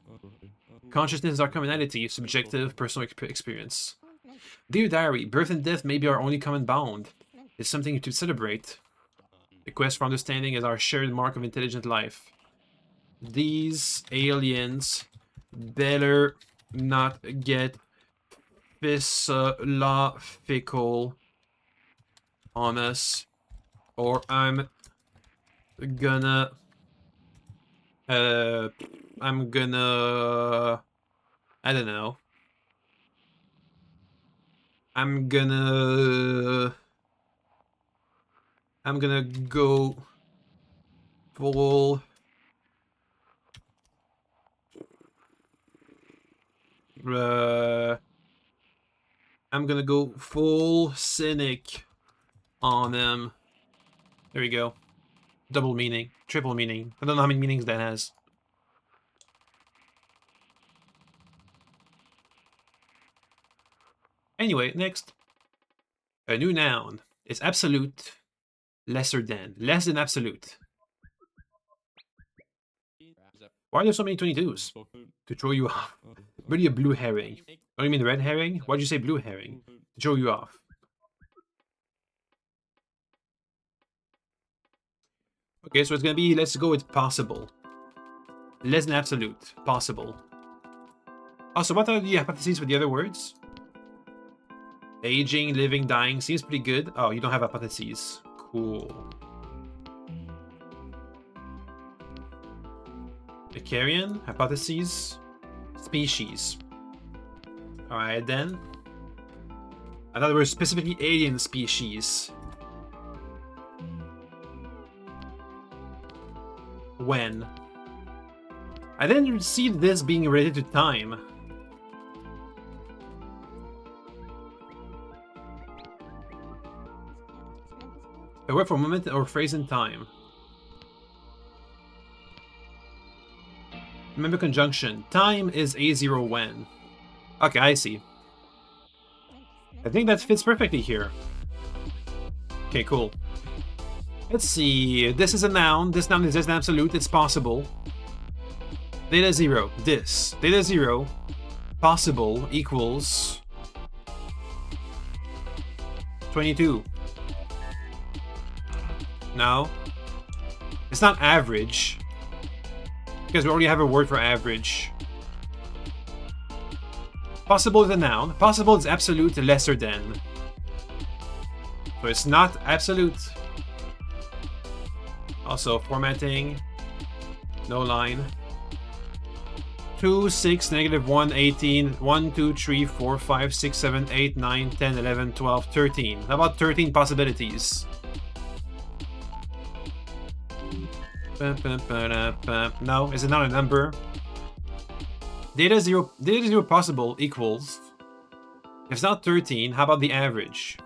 Consciousness is our commonality, subjective, personal experience. Dear Diary, birth and death may be our only common bond. It's something to celebrate. The quest for understanding is our shared mark of intelligent life. These aliens better not get philosophical on us, or I'm gonna I don't know. I'm gonna go full I'm gonna go full cynic on them. There we go. Double meaning, triple meaning. I don't know how many meanings that has. Anyway, next. A new noun is absolute, lesser than. Less than absolute. Why are there so many 22s? To throw you off. Really a blue herring. Oh, you mean red herring? Why'd you say blue herring? To throw you off. Okay, so it's gonna be, let's go with possible. Less than absolute. Possible. Also, what are the hypotheses for the other words? Aging, living, dying. Seems pretty good. Oh, you don't have hypotheses. Cool. A carrion. Hypotheses. Species. Alright, then. I thought they were specifically alien species. When? I didn't see this being related to time. A word for a moment or phrase in time. Remember conjunction. Time is A0 when. Okay, I see. I think that fits perfectly here. Okay, cool. Let's see. This is a noun. This noun is just an absolute. It's possible. Data 0. This. Data 0. Possible equals 22. No. It's not average. Because we already have a word for average. Possible is a noun. Possible is absolute lesser than. So it's not absolute. Also, formatting. No line. 2, 6, -1, 18, 1, 2, 3, 4, 5, 6, 7, 8, 9, 10, 11, 12, 13. How about 13 possibilities? No, is it not a number? Data 0 possible equals. If it's not 13, how about the average?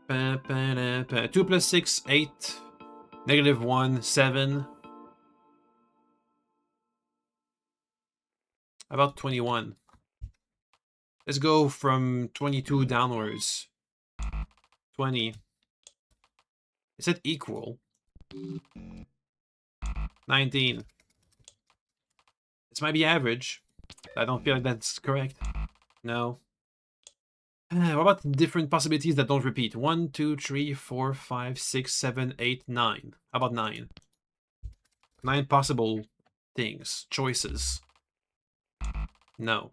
2 plus 6, 8. -1, 7. How about 21? Let's go from 22 downwards. 20. Is it equal? 19. This might be average. I don't feel like that's correct. No. What about different possibilities that don't repeat? 1, 2, 3, 4, 5, 6, 7, 8, 9. How about 9? 9 possible things, choices. No.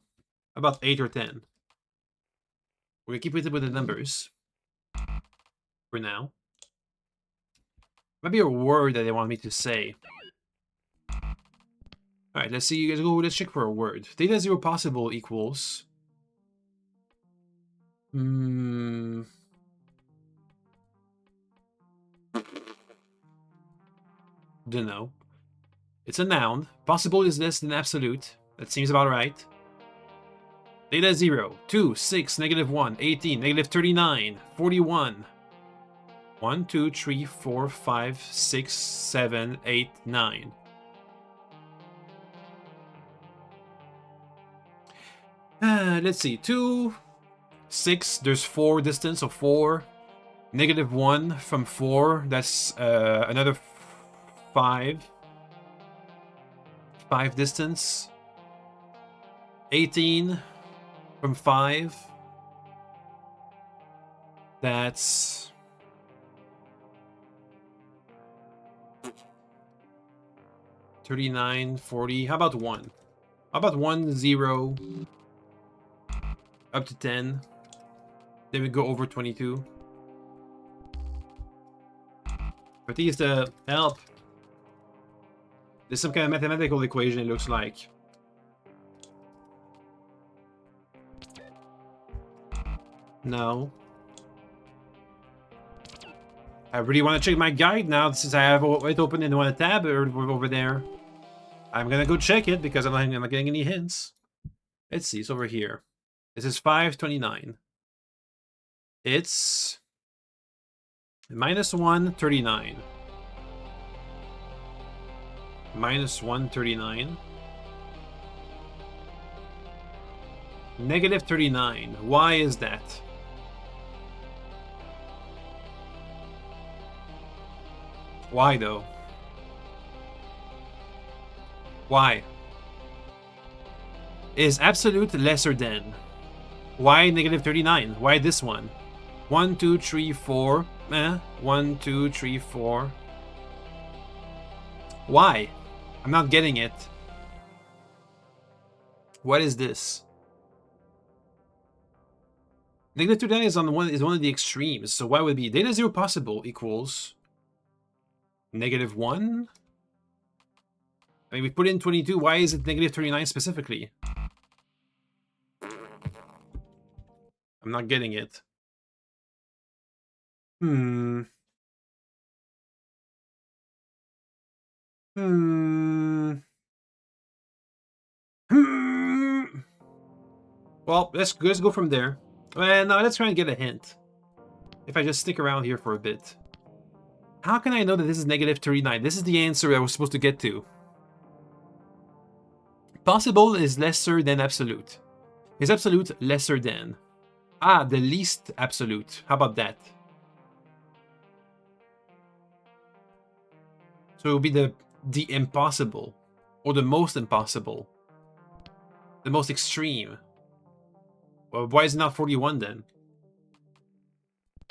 How about 8 or 10? We're gonna keep it with the numbers. For now. Maybe a word that they want me to say. Alright, let's see. Let's check for a word. Data 0 possible equals... Don't know. It's a noun. Possible is less than absolute. That seems about right. Data 0, 2, 6, -1, 18, -39, 41. 1, 2, 3, 4, 5, 6, 7, 8, 9. Let's see. 2, 6, there's 4 distance, so 4. -1 from 4, that's another 5. 5 distance. 18 from 5. That's... 39, 40. How about 1? How about 1, 0, up to 10? Then we go over 22. But these help. There's some kind of mathematical equation, it looks like. No. I really want to check my guide now, since I have it open in one tab over there. I'm gonna go check it, because I'm not getting any hints. Let's see, it's over here. This is 529. It's... -139. -139. -39. Why is that? Why, though? Why? Is absolute lesser than? Why -39? Why this one? 1, 2, 3, 4. 1, 2, 3, 4. Why? I'm not getting it. What is this? -39 is one of the extremes, so why would it be data 0 possible equals -1? I mean, we put in 22. Why is it -39 specifically? I'm not getting it. Well, let's go from there. Well, now let's try and get a hint. If I just stick around here for a bit. How can I know that this is -39? This is the answer I was supposed to get to. Possible is lesser than absolute. Is absolute lesser than? Ah, the least absolute. How about that? So it would be the impossible. Or the most impossible. The most extreme. Well, why is it not 41 then?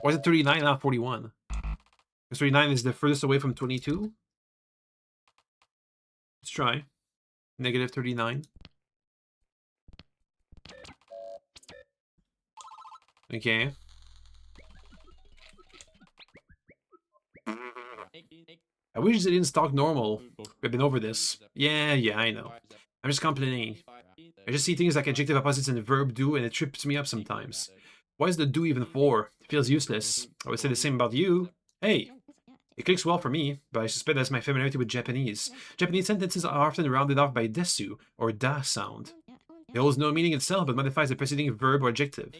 Why is it 39 not 41? Because 39 is the furthest away from 22? Let's try. -39. Okay. I wish they didn't talk normal. We've been over this. Yeah, I know. I'm just complaining. I just see things like adjective opposites in the verb do, and it trips me up sometimes. Why is the do even for? It feels useless. I would say the same about you. Hey, it clicks well for me, but I suspect that's my familiarity with Japanese. Japanese sentences are often rounded off by desu, or da sound. It holds no meaning itself, but modifies the preceding verb or adjective.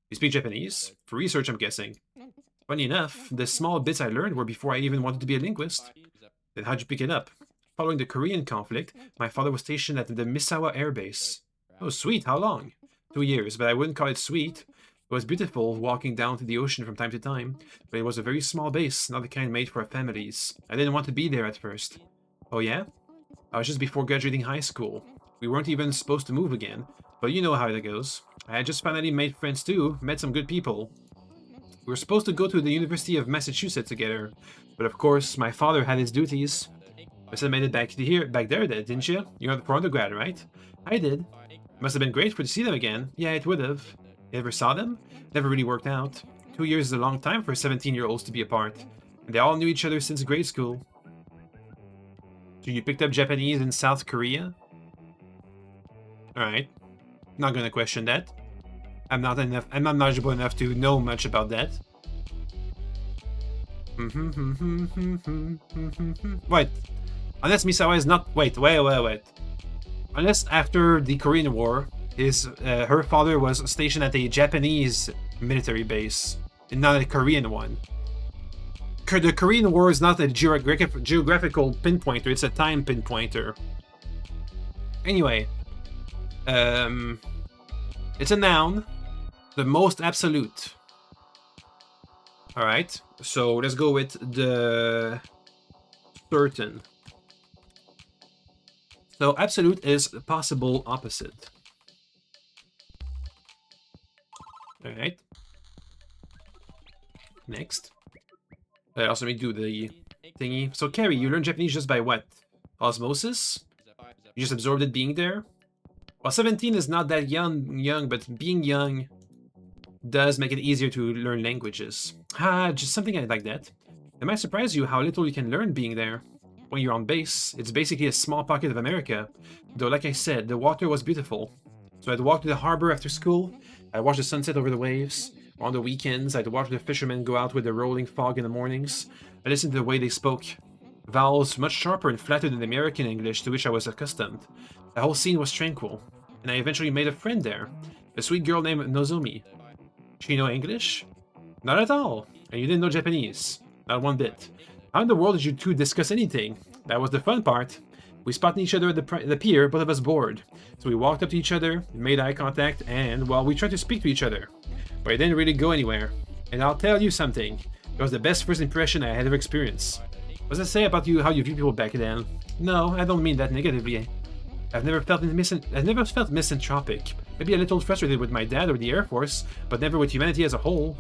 You speak Japanese? For research, I'm guessing. Funny enough, the small bits I learned were before I even wanted to be a linguist. Then how'd you pick it up? Following the Korean conflict, my father was stationed at the Misawa Air Base. Oh, sweet. How long? 2 years, but I wouldn't call it sweet. It was beautiful walking down to the ocean from time to time, but it was a very small base, not the kind made for families. I didn't want to be there at first. Oh yeah? I was just before graduating high school. We weren't even supposed to move again, but you know how it goes. I just finally made friends too, met some good people. We were supposed to go to the University of Massachusetts together, but of course, my father had his duties. Must have made it back there, didn't you? You're for undergrad, right? I did. Must have been great to see them again. Yeah, it would have. You ever saw them? Never really worked out. 2 years is a long time for 17-year-olds to be apart. And they all knew each other since grade school. So you picked up Japanese in South Korea? Alright. Not gonna question that. I'm not knowledgeable enough to know much about that. Wait. Unless Misawa is not... Wait. Unless after the Korean War, her father was stationed at a Japanese military base, and not a Korean one. The Korean War is not a geographical pinpointer, it's a time pinpointer. Anyway. It's a noun. The most absolute. Alright, so let's go with the certain. So absolute is possible opposite. Alright. Next. Also, let me do the thingy. So, Carrie, you learned Japanese just by what? Osmosis? You just absorbed it being there? Well, 17 is not that young, but being young does make it easier to learn languages. Just something like that. It might surprise you how little you can learn being there. When you're on base, it's basically a small pocket of America. Though, like I said, the water was beautiful. So I'd walk to the harbor after school, I'd watch the sunset over the waves. On the weekends, I'd watch the fishermen go out with the rolling fog in the mornings. I listened to the way they spoke. Vowels much sharper and flatter than the American English to which I was accustomed. The whole scene was tranquil, and I eventually made a friend there. A sweet girl named Nozomi. She know English? Not at all. And you didn't know Japanese? Not one bit. How in the world did you two discuss anything? That was the fun part. We spotted each other at the pier, both of us bored. So we walked up to each other, made eye contact, and, well, we tried to speak to each other. But it didn't really go anywhere. And I'll tell you something. It was the best first impression I had ever experienced. What does it say about you, how you view people back then? No, I don't mean that negatively. I've never felt misanthropic. Maybe a little frustrated with my dad or the Air Force, but never with humanity as a whole.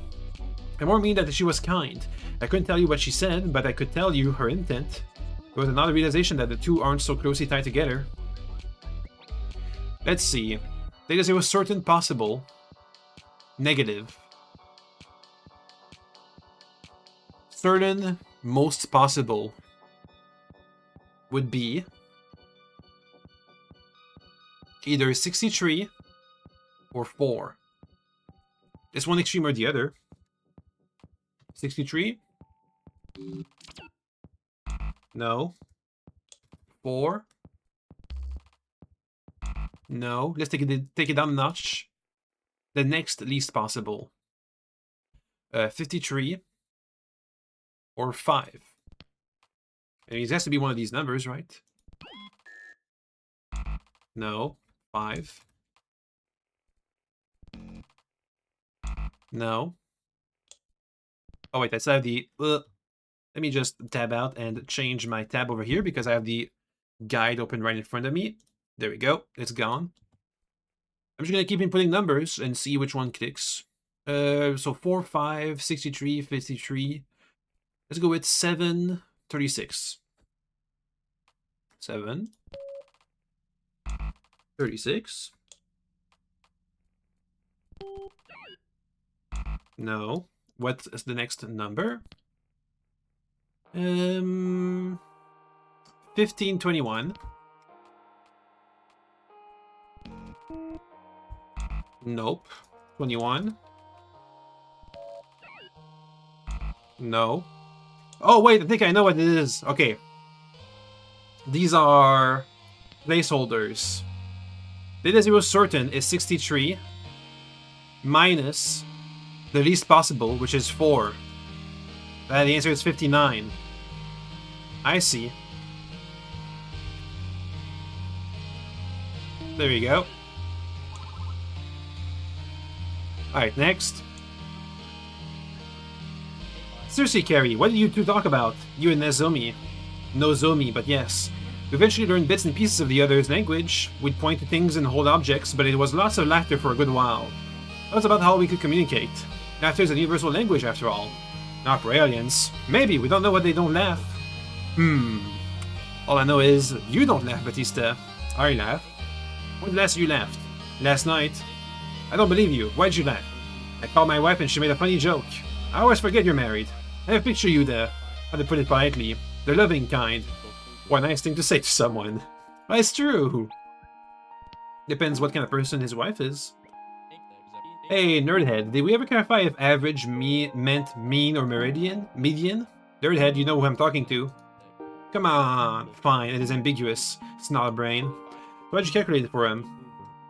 I more mean that she was kind. I couldn't tell you what she said, but I could tell you her intent. It was another realization that the two aren't so closely tied together. Let's see. Because it was certain possible. Negative. Certain most possible would be either 63 or 4. It's one extreme or the other. 63? No. 4? No. Let's take it down a notch. The next least possible. 53 or 5. I mean, it has to be one of these numbers, right? No. 5. No. Oh wait, I still have the... let me just tab out and change my tab over here because I have the guide open right in front of me. There we go. It's gone. I'm just going to keep inputting numbers and see which one clicks. So 4, 5, 63, 53. Let's go with 7, 36. 7, 36. No. What is the next number? 1521. Nope. 21. No. Oh, wait, I think I know what it is. Okay. These are placeholders. Data zero certain is 63 minus the least possible, which is 4. The answer is 59. I see. There you go. Alright, next. Seriously, Carrie, what did you two talk about? You and Nozomi. Nozomi, but yes. We eventually learned bits and pieces of the other's language. We'd point to things and hold objects, but it was lots of laughter for a good while. That was about how we could communicate. Laughter is a universal language, after all. Not for aliens. Maybe, we don't know what they don't laugh. All I know is, you don't laugh, Batista. I laugh. When last you laughed? Last night? I don't believe you. Why'd you laugh? I called my wife and she made a funny joke. I always forget you're married. I picture you there. How to put it politely. The loving kind. What a nice thing to say to someone. But it's true. Depends what kind of person his wife is. Hey, Nerdhead, did we ever clarify if average meant mean or meridian? Median? Nerdhead, you know who I'm talking to. Come on. Fine, it is ambiguous. It's not a brain. Why'd you calculate it for him?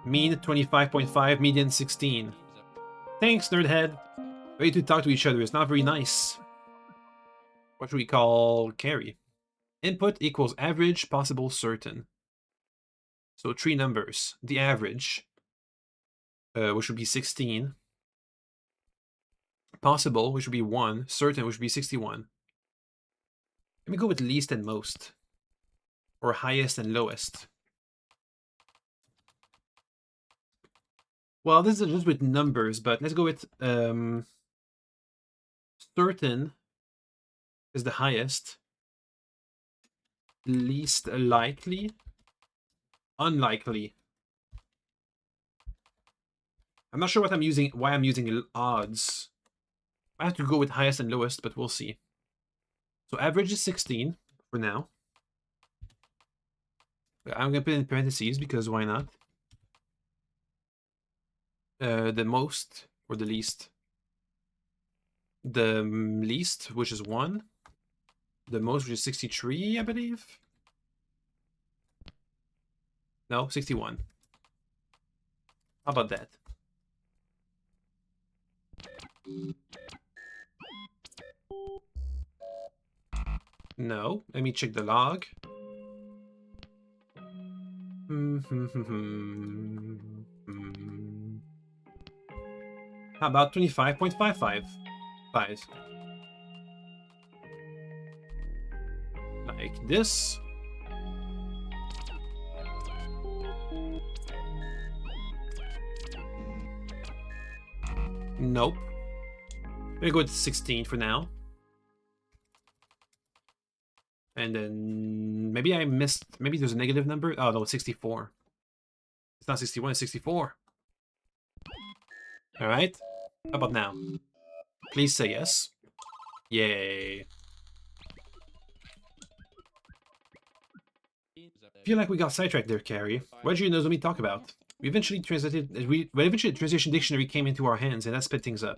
Mean 25.5, median 16. Thanks, Nerdhead. The way to talk to each other is not very nice. What should we call carry? Input equals average, possible, certain. So 3 numbers. The average, which would be 16. Possible, which would be 1. Certain, which would be 61. Let me go with least and most. Or highest and lowest. Well, this is just with numbers, but let's go with certain is the highest. Least likely. Unlikely. I'm not sure what I'm using, why I'm using odds. I have to go with highest and lowest, but we'll see. So average is 16 for now. I'm gonna put it in parentheses because why not? The most or the least? The least, which is 1. The most, which is 63, I believe. No, 61. How about that? No, let me check the log. How about 25.55? 5. Like this. Nope. I'm gonna go with 16 for now. And then maybe I missed, maybe there's a negative number. Oh no, it's 64. It's not 61, it's 64. Alright. How about now? Please say yes. Yay. I feel like we got sidetracked there, Carrie. What did you and Nozomi talk about? Eventually the translation dictionary came into our hands, and that sped things up.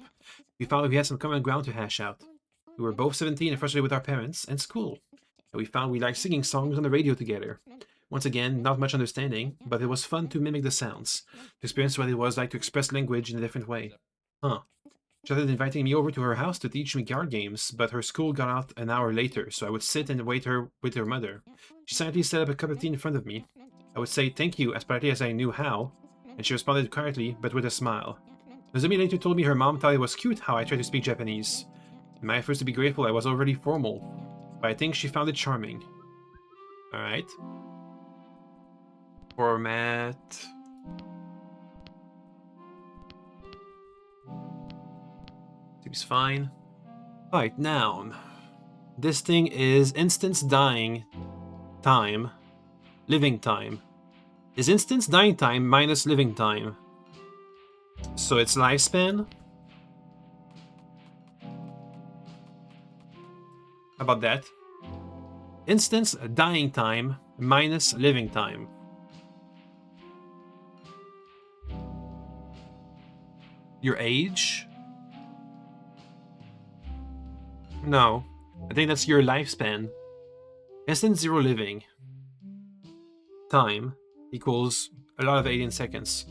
We found we had some common ground to hash out. We were both 17 and frustrated with our parents and school. And we found we liked singing songs on the radio together. Once again, not much understanding, but it was fun to mimic the sounds, to experience what it was like to express language in a different way. Huh. She started inviting me over to her house to teach me card games, but her school got out an hour later, so I would sit and wait with her mother. She silently set up a cup of tea in front of me. I would say thank you as politely as I knew how, and she responded quietly, but with a smile. Nozomi later told me her mom thought it was cute how I tried to speak Japanese. In my efforts to be grateful, I was already formal, but I think she found it charming. Alright. Format. Seems fine. Alright, noun. This thing is instance dying time, living time. Is instance dying time minus living time? So it's lifespan? How about that? Instance dying time minus living time. Your age? No. I think that's your lifespan. Instance 0 living time equals a lot of alien seconds.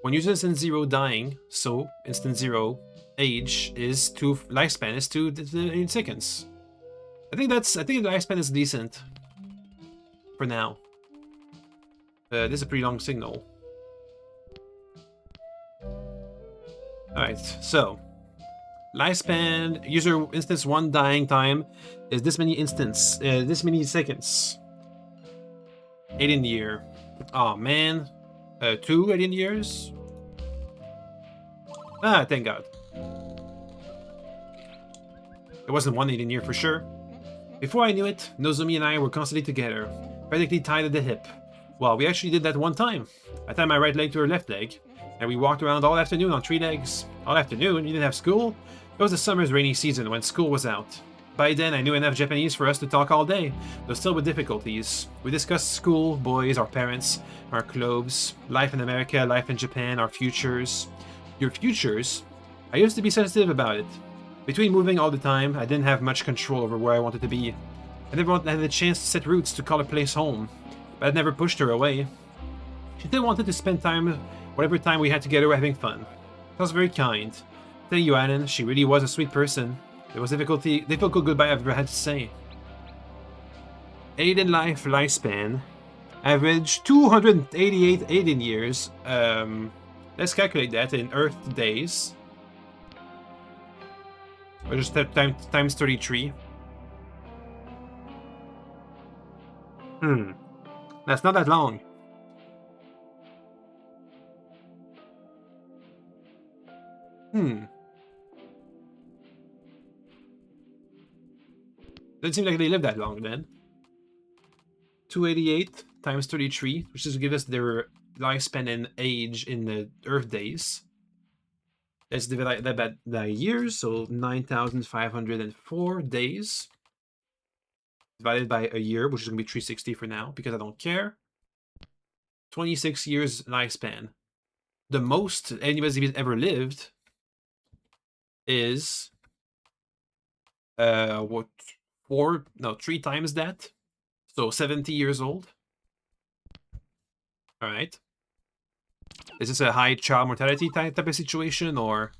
When you use instance 0 dying, so instance 0 age is 2, lifespan is 2 alien seconds. I think the lifespan is decent for now. This is a pretty long signal. Alright, so lifespan, user instance 1 dying time is this many seconds. Alien year. Oh man. 2 alien years? Ah, thank God. It wasn't 1 alien year for sure. Before I knew it, Nozomi and I were constantly together, practically tied at the hip. Well, we actually did that one time. I tied my right leg to her left leg, and we walked around all afternoon on 3 legs. All afternoon? You didn't have school? It was the summer's rainy season when school was out. By then, I knew enough Japanese for us to talk all day, though still with difficulties. We discussed school, boys, our parents, our clothes, life in America, life in Japan, our futures. Your futures? I used to be sensitive about it. Between moving all the time, I didn't have much control over where I wanted to be. I never had the chance to set roots to call a place home, but I'd never pushed her away. She still wanted to spend time, whatever time we had together, having fun. That was very kind. Tell you, Alan, she really was a sweet person. It was difficult goodbye I've ever had to say. Alien life lifespan. Average 288 alien years. Let's calculate that in Earth days. Or just times 33. That's not that long. Doesn't seem like they live that long then. 288 times 33, which is give us their lifespan and age in the Earth days. Let's divide that by years, so 9,504 days. Divided by a year, which is going to be 360 for now, because I don't care. 26 years lifespan. The most anybody's ever lived is... 3 times that. So 70 years old. Alright. Is this a high child mortality type of situation, or...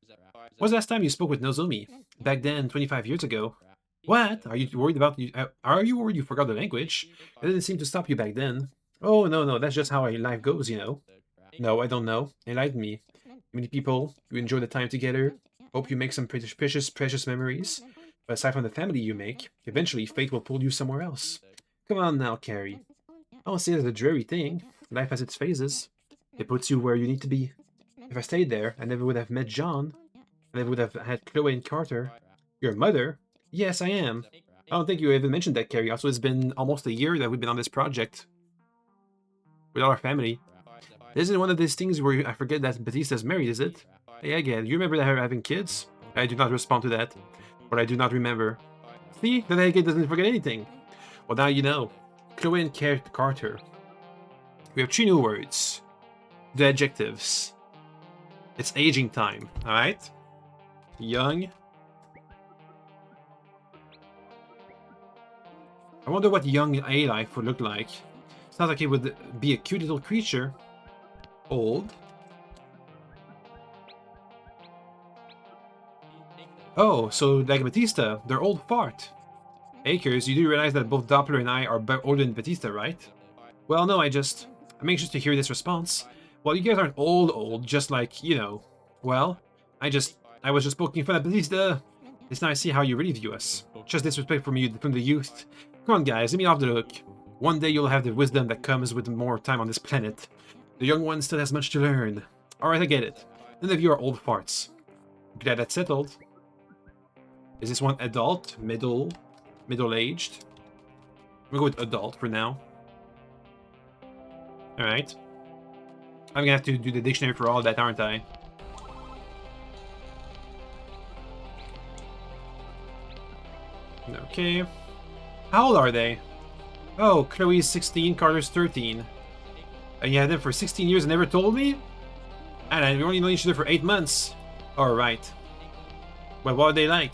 When was the last time you spoke with Nozomi? Back then, 25 years ago. What? Are you worried about... Are you worried you forgot the language? It didn't seem to stop you back then. Oh, no, that's just how life goes, you know. No, I don't know. Enlighten me. Many people, you enjoy the time together. Hope you make some precious memories. But aside from the family you make, eventually fate will pull you somewhere else. Come on now, Carrie. I don't see it as a dreary thing. Life has its phases. It puts you where you need to be. If I stayed there, I never would have met John. I never would have had Chloe and Carter. Your mother? Yes, I am. I don't think you even mentioned that, Carrie. Also, it's been almost a year that we've been on this project. With all our family. This isn't one of these things where I forget that Batista's married, is it? Hey, again, you remember her having kids? I do not respond to that. But I do not remember. See? The Renegade doesn't forget anything. Well, now you know. Chloe and Carter. We have 3 new words. The adjectives. It's aging time, alright? Young. I wonder what young A-Life would look like. Sounds like it would be a cute little creature. Old. Oh, so like Batista, they're old fart. Akers, you do realize that both Doppler and I are older than Batista, right? Well, no, I'm anxious to hear this response. Well, you guys aren't old, just like, you know. Well, I was just poking fun at Batista. It's now I see how you really view us. Just disrespect from the youth. Come on, guys, let me off the hook. One day you'll have the wisdom that comes with more time on this planet. The young one still has much to learn. Alright, I get it. None of you are old farts. Glad that's settled. Is this one adult? Middle-aged? We'll go with adult for now. Alright. I'm gonna have to do the dictionary for all that, aren't I? Okay. How old are they? Oh, Chloe's 16, Carter's 13. And you had them for 16 years and never told me? And we only know each other for 8 months. Alright. Well, what are they like?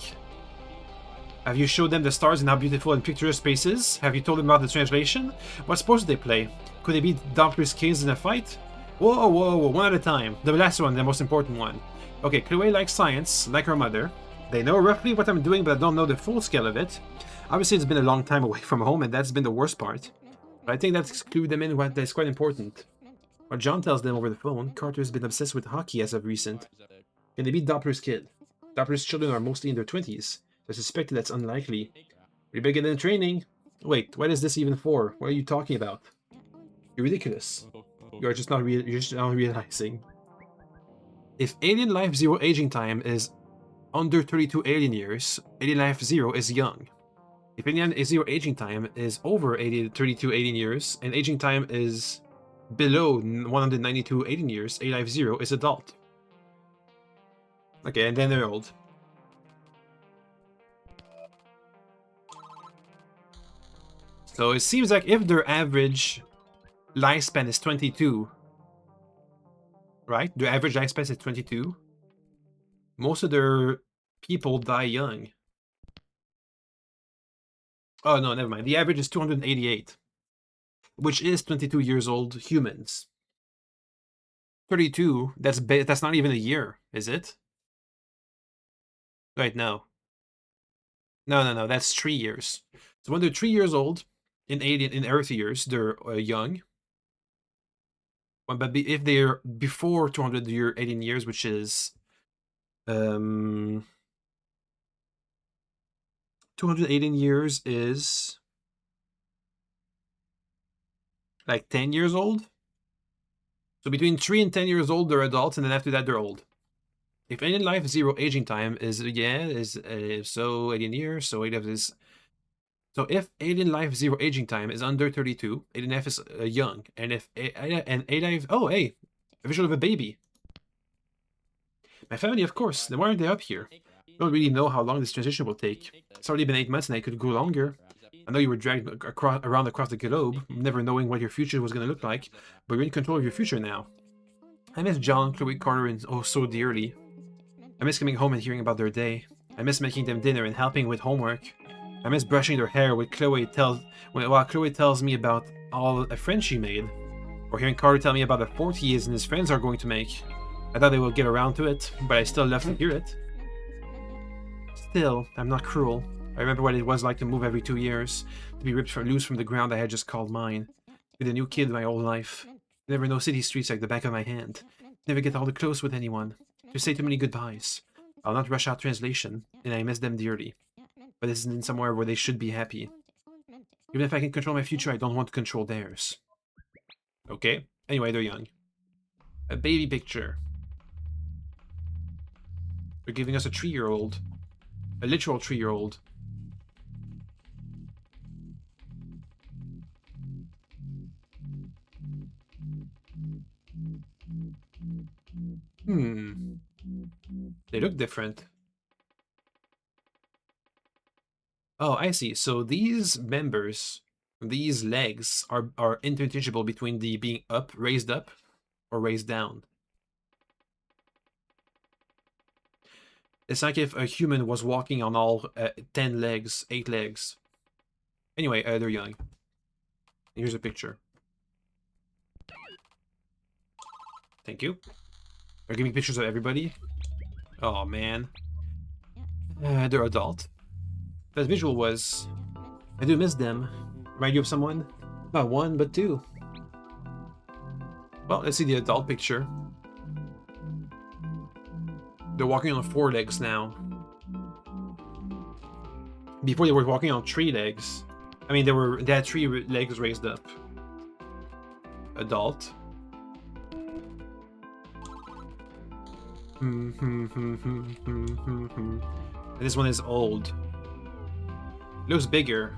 Have you showed them the stars and how beautiful and picturesque space is? Have you told them about the translation? What sports do they play? Could they beat Doppler's kids in a fight? Whoa, one at a time. The last one, the most important one. Okay, Chloe likes science, like her mother. They know roughly what I'm doing, but I don't know the full scale of it. Obviously, it's been a long time away from home, and that's been the worst part. But I think that's clued them in what that's quite important. What John tells them over the phone, Carter's been obsessed with hockey as of recent. Can they beat Doppler's kid? Doppler's children are mostly in their 20s. I suspect that's unlikely. We begin in training. Wait, what is this even for? What are you talking about? You're ridiculous. You're just not realizing. If Alien Life 0 aging time is under 32 alien years, Alien Life 0 is young. If Alien 0 aging time is over 32 alien years, and aging time is below 192 alien years, Alien Life 0 is adult. Okay, and then they're old. So it seems like if their average lifespan is 22, right? The average lifespan is 22. Most of their people die young. Oh, no, never mind. The average is 288, which is 22 years old humans. 32, that's not even a year, is it? Right, no. No, that's 3 years. So when they're 3 years old, in Earth years, they're young. But if they're before 200 alien years, which is 218 years is like 10 years old. So between 3 and 10 years old, they're adults, and then after that, they're old. If Alien Life 0 aging time is so alien years, so Alien Life is. So if Alien Life 0 aging time is under 32, Alien Life is young, and if Alien Life, oh hey, a visual of a baby. My family, of course. Then why aren't they up here? I don't really know how long this transition will take. It's already been 8 months, and I could go longer. I know you were dragged around across the globe, never knowing what your future was going to look like, but you're in control of your future now. I miss John, Chloe, Carter, and oh so dearly. I miss coming home and hearing about their day. I miss making them dinner and helping with homework. I miss brushing their hair while Chloe tells me about all the friends she made, or hearing Carter tell me about the fort he is and his friends are going to make. I thought they would get around to it, but I still love to hear it. Still, I'm not cruel. I remember what it was like to move every 2 years, to be ripped loose from the ground I had just called mine. Be the new kid my whole life. Never know city streets like the back of my hand. Never get all too close with anyone. To say too many goodbyes. I'll not rush out translation, and I miss them dearly. But this isn't somewhere where they should be happy. Even if I can control my future, I don't want to control theirs. Okay. Anyway, they're young. A baby picture. They're giving us a 3-year-old. A literal 3-year-old. They look different. Oh, I see. So these members, these legs are interchangeable between the being raised up, or raised down. It's like if a human was walking on all 10 legs, 8 legs. Anyway, they're young. Here's a picture. Thank you. They're giving pictures of everybody. Oh, man. They're adult. That visual was... I do miss them. Remind you of someone? Not one, but 2. Well, let's see the adult picture. They're walking on 4 legs now. Before they were walking on 3 legs. I mean, they had 3 legs raised up. Adult. And this one is old. Looks bigger.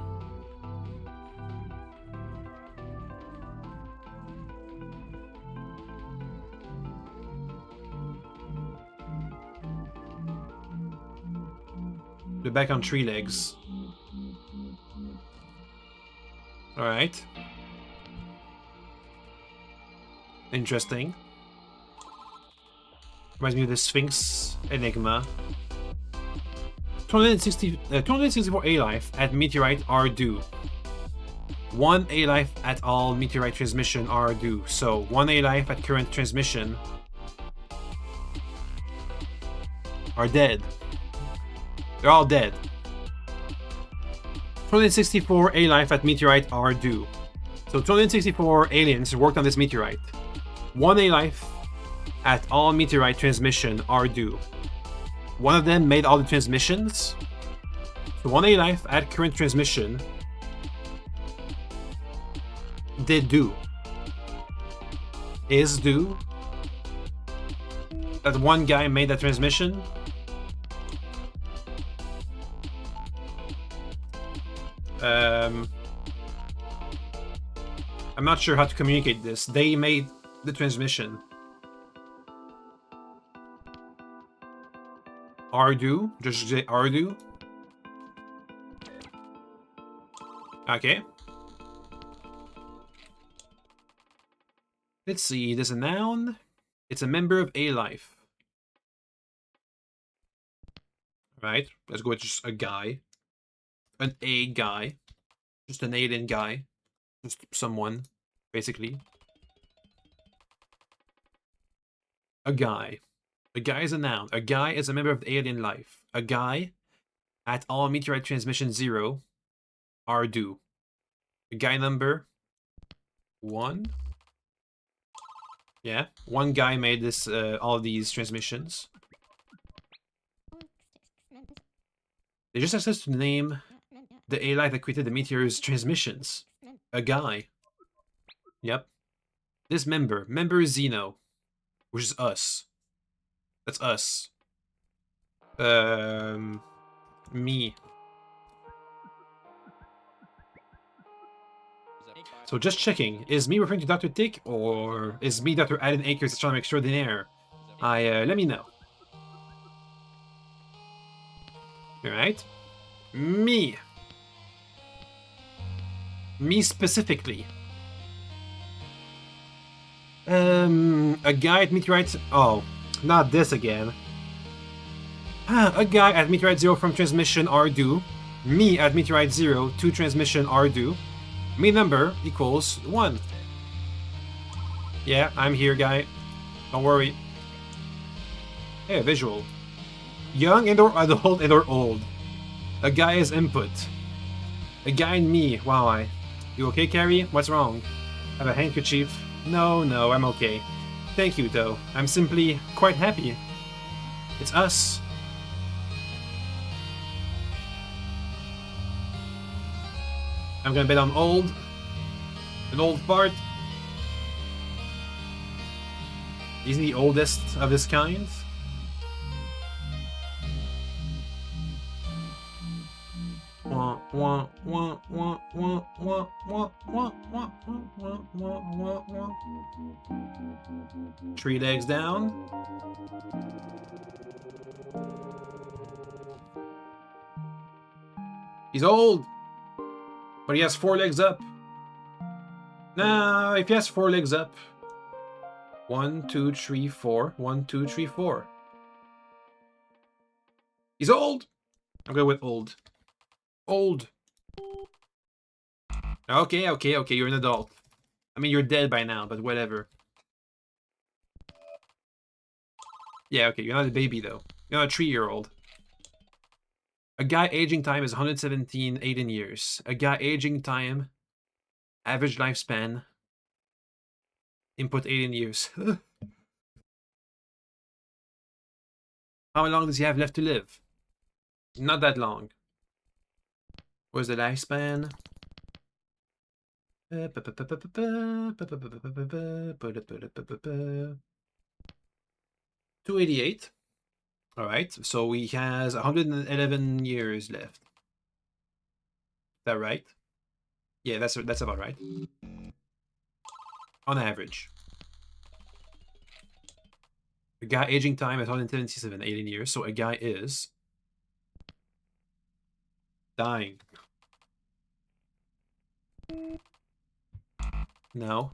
They're back on 3 legs. Alright. Interesting. Reminds me of the Sphinx Enigma. 264 A-Life at Meteorite are due. 1 A-Life at all Meteorite transmission are due. So 1 A-Life at current transmission are dead. They're all dead. 264 A-Life at Meteorite are due. So 264 aliens worked on this meteorite. 1 A-Life at all Meteorite transmission are due. One of them made all the transmissions. So 1A life at current transmission did do. Is do. That one guy made that transmission. I'm not sure how to communicate this. They made the transmission. Ardu. Just say Ardu. Okay. Let's see. There's a noun. It's a member of A life. Right. Let's go with just a guy. An A guy. Just an alien guy. Just someone, basically. A guy. A guy is a noun. A guy is a member of the alien life. A guy at all meteorite transmission 0 are due. A guy number 1. Yeah, one guy made this all these transmissions. They just asked us to name the A life that created the meteor's transmissions. A guy. Yep. This member is Zeno, which is us. That's us. Me. So just checking, is me referring to Dr. Tick, or is me Dr. Alan Akers that's trying to make extraordinaire? Let me know. Alright. Me. Me specifically. A guy at Meteorite... Oh, not this again. A guy at Meteorite 0 from transmission are due. Me at Meteorite 0 to transmission are due. Me number equals 1. Yeah, I'm here, guy. Don't worry. Hey, visual. Young and or adult and or old. A guy is input. A guy and me. Wow, You okay, Carrie? What's wrong? Have a handkerchief? No, I'm okay. Thank you, though. I'm simply quite happy. It's us. I'm gonna bet on old. An old fart. He's the oldest of his kind. Three legs down. He's old, but he has 4 legs up. Nah, if he has 4 legs up. 1, 2, 3, 4. 1, 2, 3, 4. He's old. I'm going with old. Old. Okay, you're an adult. I mean, you're dead by now, but whatever. Yeah, okay, you're not a baby, though. You're not a 3-year-old. A guy aging time is 117 18 years. A guy aging time, average lifespan, input 18 years. How long does he have left to live? Not that long. Where's the lifespan? 288. Alright, so he has 111 years left. Is that right? Yeah, that's about right. On average. A guy aging time is 177, 18 years, so a guy is dying. No.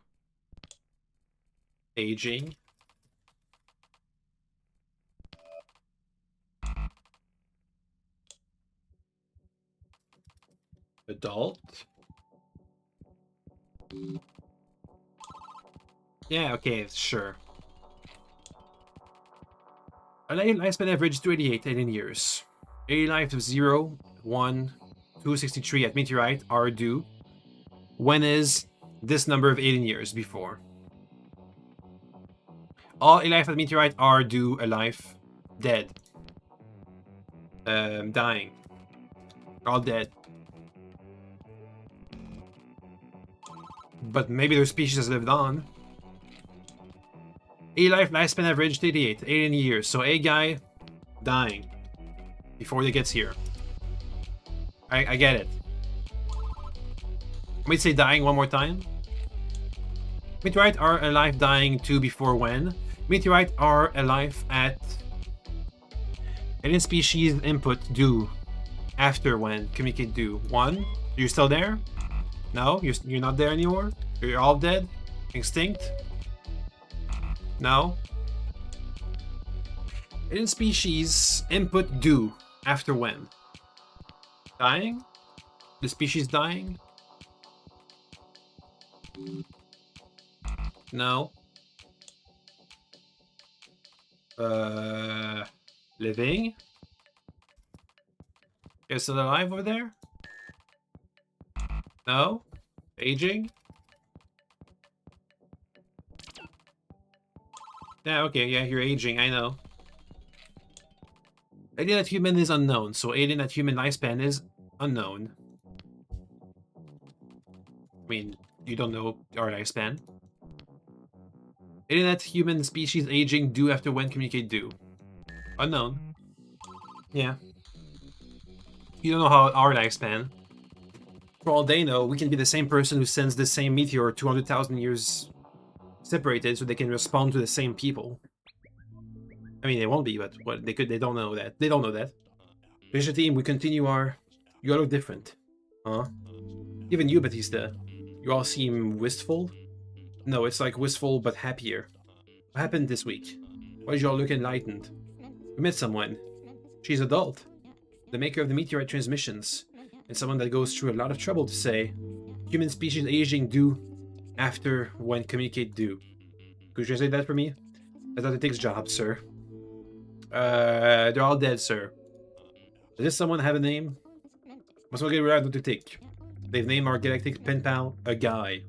Aging. Adult. Yeah, okay, sure. A lifespan average 288, 18 years. A life of 0, 1, 263 at meteorite are due. When is this number of 18 years before? All alive at meteorite are due, alive, dead. Dying. All dead. But maybe their species has lived on. A life lifespan averaged 88, 80 years. So a guy dying before he gets here. I get it. Let me say dying one more time. Meteorite are alive dying to before when? Meteorite are alive at alien species input do after when communicate do. One, you're still there? No, you're not there anymore? You're all dead? Extinct? No? Alien species input do after when? Dying? The species dying? No. Living? You're still alive over there? No? Aging? Yeah, okay, yeah, you're aging, I know. Alien at human is unknown, so alien at human lifespan is unknown. I mean, you don't know our lifespan. Alien at human species aging do after when communicate do. Unknown. Yeah. You don't know how our lifespan. For all they know, we can be the same person who sends the same meteor 200,000 years separated so they can respond to the same people. I mean, they won't be, but what they could, they don't know that. They don't know that. Vision team, we continue our... You all look different. Huh? Even you, Batista. You all seem wistful? No, it's like wistful but happier. What happened this week? Why did you all look enlightened? We met someone. She's adult. The maker of the meteorite transmissions. And someone that goes through a lot of trouble to say, human species aging do after when communicate do. Could you translate that for me? I thought it takes jobs, sir. They're all dead, sir. Does this someone have a name? Must not get around to take. They've named our galactic pen pal a guy.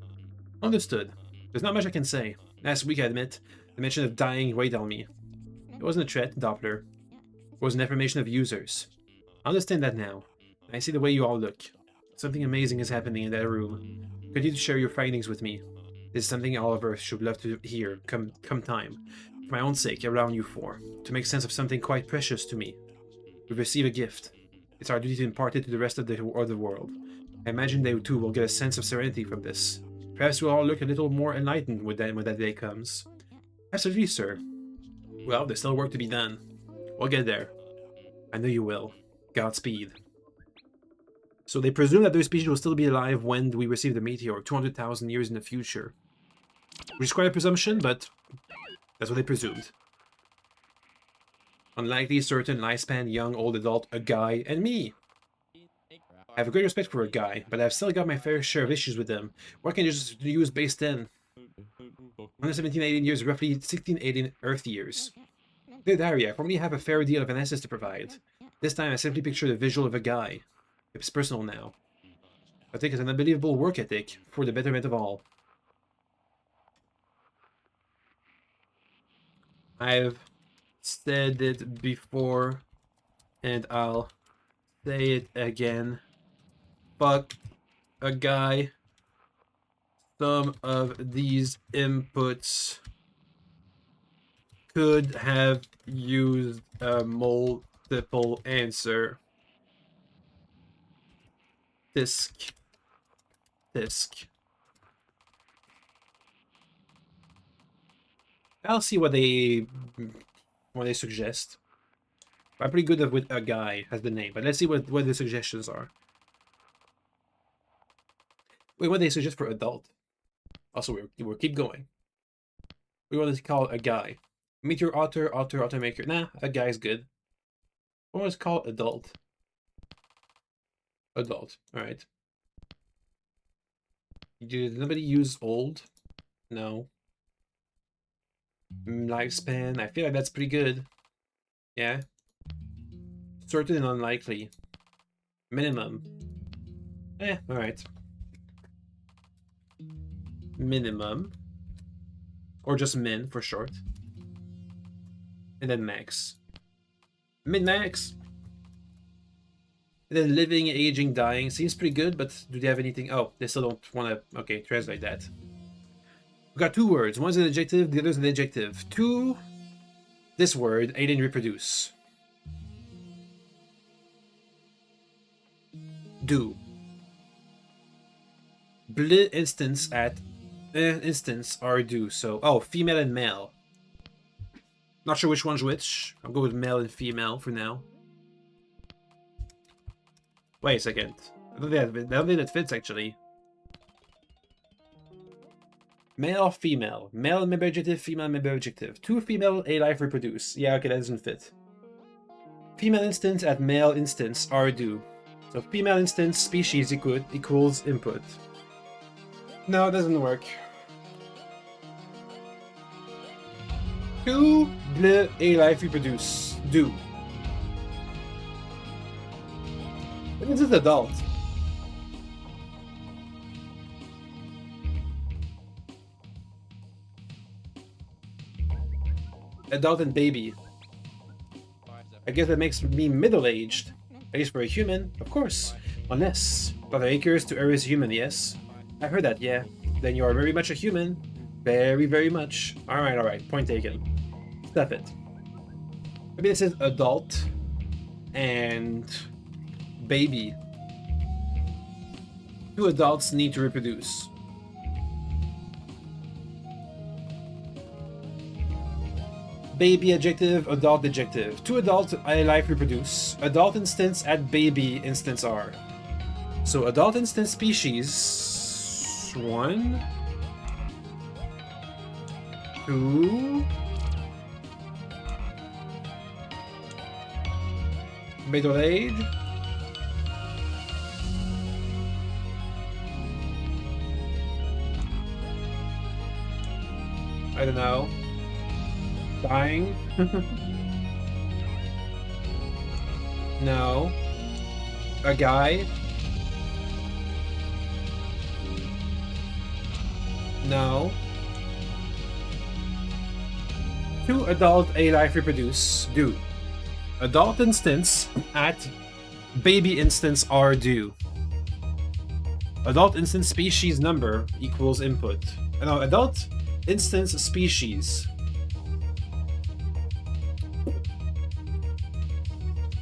Understood. There's not much I can say. Last week, I admit, the mention of dying weighed on me. It wasn't a threat, Doppler. It was an affirmation of users. I understand that now. I see the way you all look. Something amazing is happening in that room. Continue to share your findings with me. This is something all of Earth should love to hear come time. For my own sake, I rely on you for. To make sense of something quite precious to me. We receive a gift. It's our duty to impart it to the rest of the world. I imagine they too will get a sense of serenity from this. Perhaps we'll all look a little more enlightened when that day comes. Absolutely, sir. Well, there's still work to be done. We'll get there. I know you will. Godspeed. So they presume that their species will still be alive when we receive the meteor, 200,000 years in the future. Which is quite a presumption, but that's what they presumed. Unlikely, certain, lifespan, young, old, adult, a guy, and me. I have a great respect for a guy, but I've still got my fair share of issues with them. What can you just use base 10? 117 alien years, roughly 16 alien Earth years. Dear Diary, I formerly have a fair deal of analysis to provide. This time I simply picture the visual of a guy. It's personal now. I think it's an unbelievable work ethic for the betterment of all. I've said it before, and I'll say it again. Fuck a guy. Some of these inputs could have used a multiple answer. Disc. I'll see what they suggest. I'm pretty good with a guy as the name, but let's see what the suggestions are. Wait, what they suggest for adult? Also, we'll keep going. We want to call it a guy. Meteor author maker. Nah, a guy's good. What was called adult? Adult. All right. Did nobody use old? No. Lifespan. I feel like that's pretty good. Yeah. Certain and unlikely. Minimum. Alright. Minimum. Or just min for short. And then max. Min-max. And then living, aging, dying seems pretty good, but do they have anything? Oh, they still don't want to. Okay, translate that. We got two words. One's an adjective, the other's an adjective. To this word, alien reproduce. Do. Bl instance at instance are do. So, oh, female and male. Not sure which one's which. I'll go with male and female for now. Wait a second. I don't think that fits actually. Male, female. Male member adjective, female member adjective. Two female, a life reproduce. Yeah, okay, that doesn't fit. Female instance at male instance are do. So female instance species equals input. No, it doesn't work. Two bleu a life reproduce. Do. When is it adult? Adult and baby. I guess that makes me middle-aged. At least for a human, of course. Unless Brother Acres to err is human, yes. I heard that, yeah. Then you are very much a human. Very, very much. Alright. Point taken. Step it. Maybe this is adult and baby. Two adults need to reproduce. Baby adjective, adult adjective. Two adults a life reproduce. Adult instance at baby instance are. So adult instance species. 1, 2. Middle age. I don't know. Dying? No. A guy? No. Two adult a life reproduce. Do. Adult instance at baby instance are do. Adult instance species number equals input. No, adult instance species.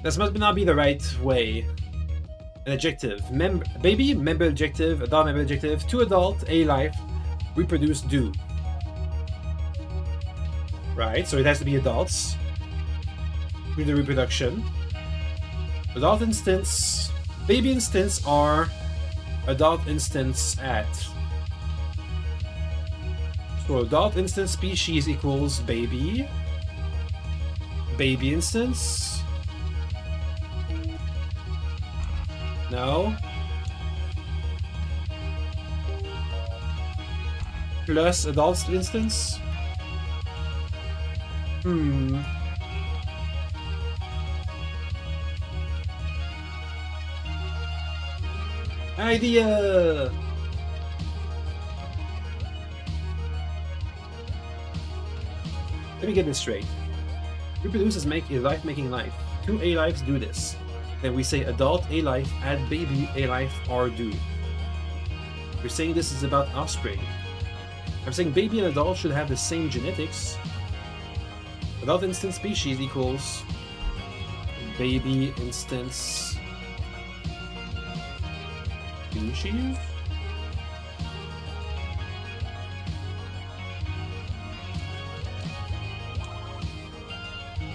This must not be the right way. An adjective. Baby, member adjective, adult member adjective, two adult, a life, reproduce, do. Right, so it has to be adults. Do the reproduction. Adult instance, baby instance are adult instance at. So adult instance species equals baby. Baby instance. No. Plus adult instance. Idea! Let me get this straight. Reproduces make a life making life. Two A lives do this. Then we say adult a life add baby a life are do. We're saying this is about offspring. I'm saying baby and adult should have the same genetics. Adult instance species equals baby instance species?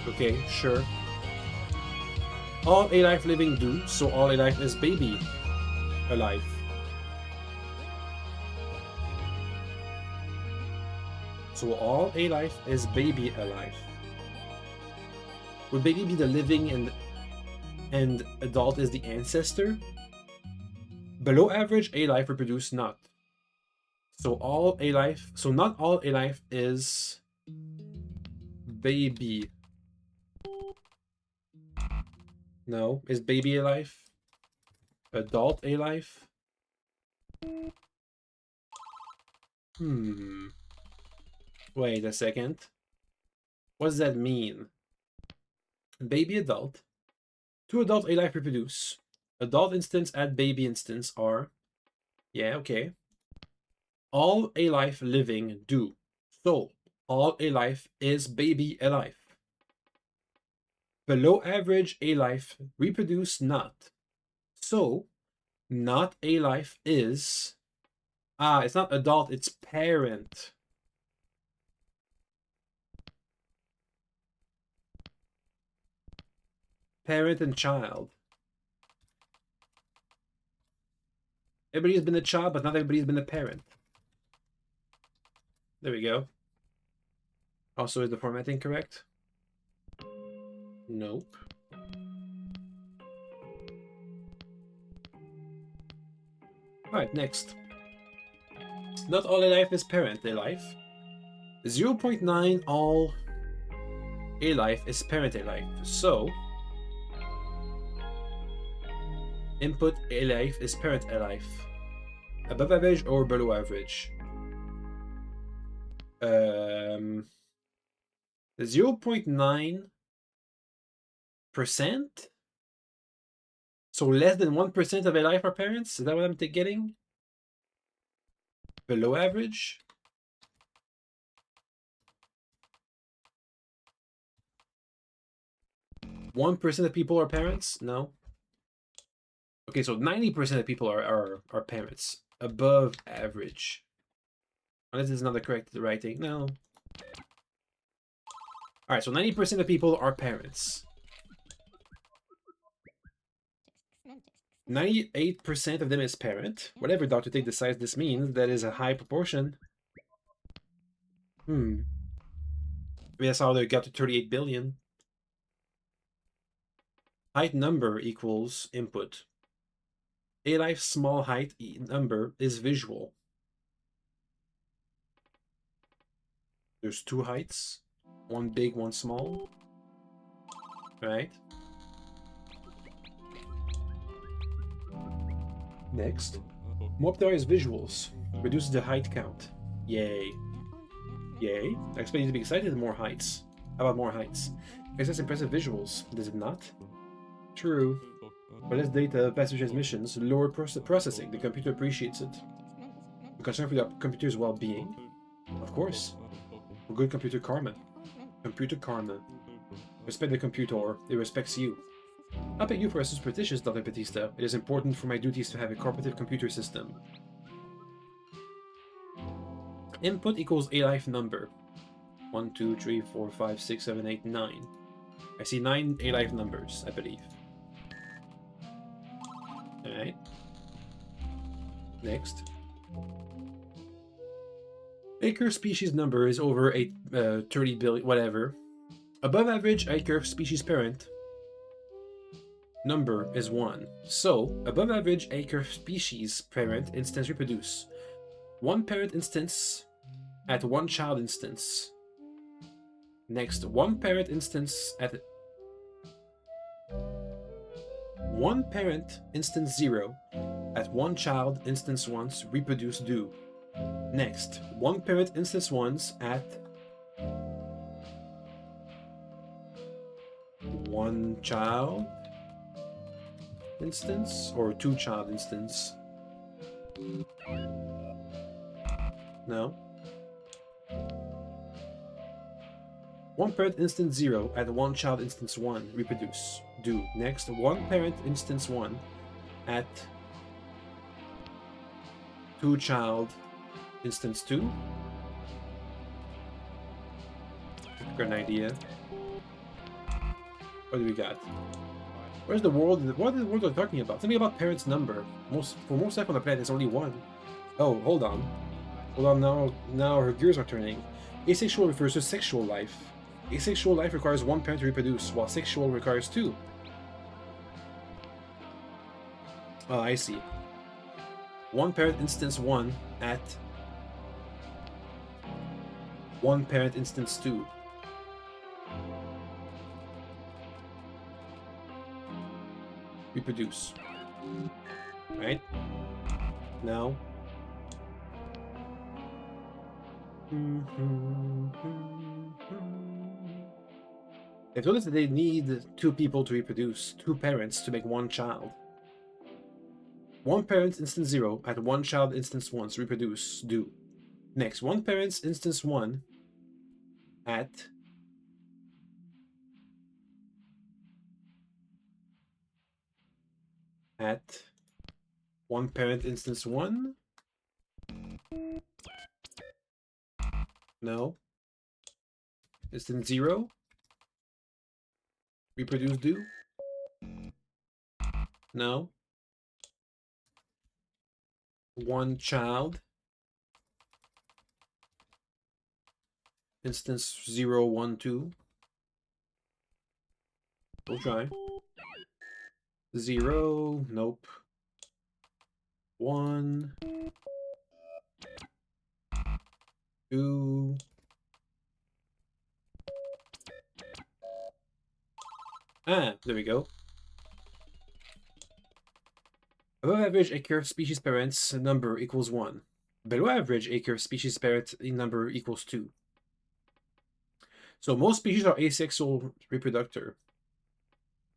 Okay, sure. All a life living do, so all a life is baby alive. So all a life is baby alive. Would baby be the living and adult is the ancestor? Below average a life reproduce not. So all a life, so not all a life is baby. No, is baby a life? Adult a life? Wait a second. What does that mean? Baby adult. Two adult a life reproduce. Adult instance at baby instance are, yeah, okay. All a life living do. So, all a life is baby a life. Below average a life reproduce not. So, not a life is, it's not adult, it's parent. Parent and child. Everybody's been a child, but not everybody's been a parent. There we go. Also, is the formatting correct? Nope. Alright, next. Not all a life is parent a life. 0.9 all a life is parent a life. So, input a life is parent a life. Above average or below average? 0.9%? So less than 1% of a life are parents? Is that what I'm getting? Below average? %1 of people are parents? No. Okay, so 90% of people are parents. Above average. Unless this is not the correct writing. No. Alright, so 90% of people are parents. 98% of them is parent. Whatever Dr. Tick decides this means, that is a high proportion. That's how they got to 38 billion. Height number equals input. A life small height number is visual. There's two heights. One big, one small. Right? Next. Optimize visuals. Reduces the height count. Yay. Yay. I expect you to be excited with more heights. How about more heights? It says impressive visuals, does it not? True. But less data, faster transmissions, lower processing. The computer appreciates it. The concern for the computer's well-being? Of course. For good computer karma. Computer karma. Respect the computer, it respects you. I bet you for a superstitious, Dr. Batista. It is important for my duties to have a cooperative computer system. Input equals a life number. 1, 2, 3, 4, 5, 6, 7, 8, 9. I see 9 a life numbers, I believe. Alright. Next. A-curve species number is over 30 billion, whatever. Above average A-curve species parent number is 1. So, above average A-curve species parent instance reproduce. One parent instance at one child instance. Next, one parent instance at one parent instance 0 at one child instance once reproduce do. Next, one parent instance once at one child instance or two child instance. No. One parent instance 0 at one child instance 1 reproduce do. Next, one parent instance 1 at two child instance 2. Got an idea. What do we got? Where's the world? What is the world are talking about? Something about parents' number. For most life on the planet, there's only one. Oh, hold on. Hold on, now her gears are turning. Asexual refers to sexual life. Asexual life requires one parent to reproduce, while sexual requires two. Oh, I see. One parent instance 1 at one parent instance 2. Reproduce. Right? Now. They've told us that they need two people to reproduce, two parents to make one child. One parent instance 0 at one child instance 1, so reproduce, do. Next, one parent instance 1 at one parent instance 1. No. Instance 0. Reproduce, do. No. One child. Instance 0, 1, 2. We'll try. 0. Nope. 1. 2. Ah, there we go. Above average acre species parents number equals 1. Below average acre species parent number equals 2. So most species are asexual reproductor.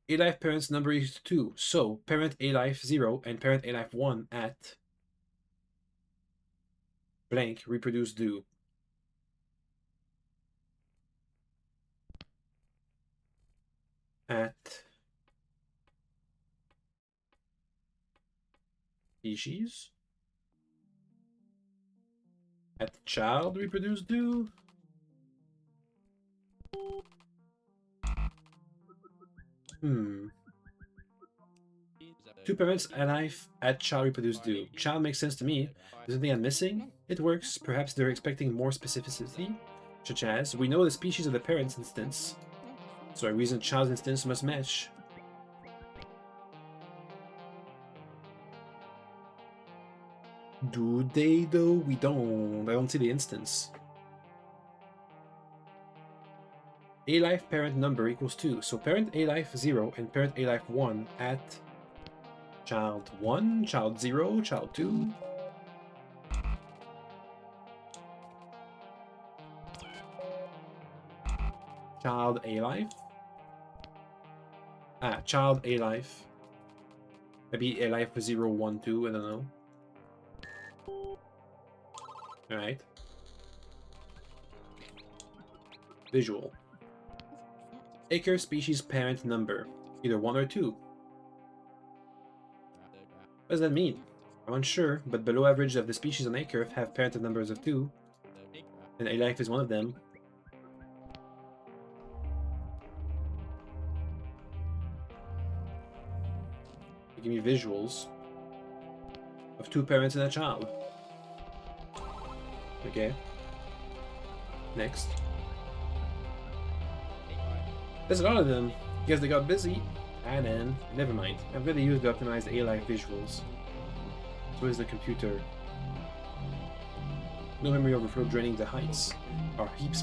A-life parents number is 2. So parent A-life 0 and parent A-life 1 at blank reproduce do. At species. At child reproduce do. Two parents alive at child reproduce do. Child makes sense to me. Is something I'm missing? It works. Perhaps they're expecting more specificity, such as we know the species of the parent's instance, so a reason child's instance must match. Do they though? We don't. I don't see the instance. A-life parent number equals 2. So parent A-life 0 and parent A-life 1 at child 1, child 0, child 2. Child A-life. Ah, child A-life. Maybe A-life 0, 1, 2, I don't know. Alright. Visual. Acre species parent number. Either 1 or 2. What does that mean? I'm unsure, but below average of the species on acre have parent numbers of 2. And A-life is one of them. Give me visuals of 2 parents and a child. Okay. Next. There's a lot of them. Because they got busy. And then, never mind. I'm going to use the optimized A-life visuals. So is the computer. No memory overflow draining the heights. Our heap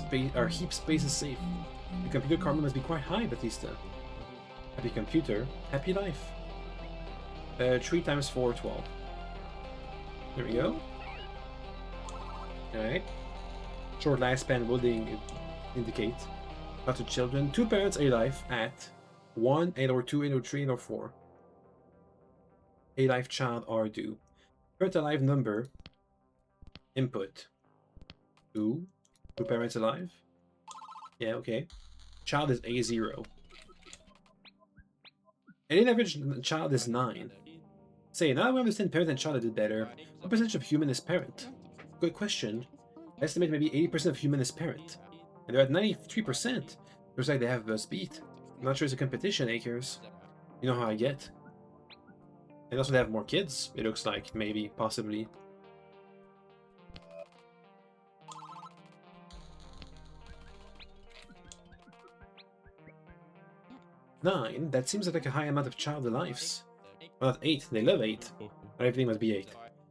space is safe. The computer karma must be quite high, Batista. Happy computer, happy life. 3 times 4, 12. There we go. Alright. Short lifespan will indicate. Not to children. 2 parents A-life at 1, 8 or 2, 8 or 3, 8 or 4. A-life child are due. Parent alive number. Input. 2. 2 parents alive. Yeah, okay. Child is A0. And average child is 9. Say, now that we understand parent and child, I did better. What percentage of human is parent? Good question. I estimate maybe 80% of human is parent. And they're at 93%. Looks like they have a beat. I'm not sure it's a competition, Acres. You know how I get. And also they have more kids, it looks like. Maybe, possibly. Nine? That seems like a high amount of child lives. Well, not 8. They love 8. But everything must be 8.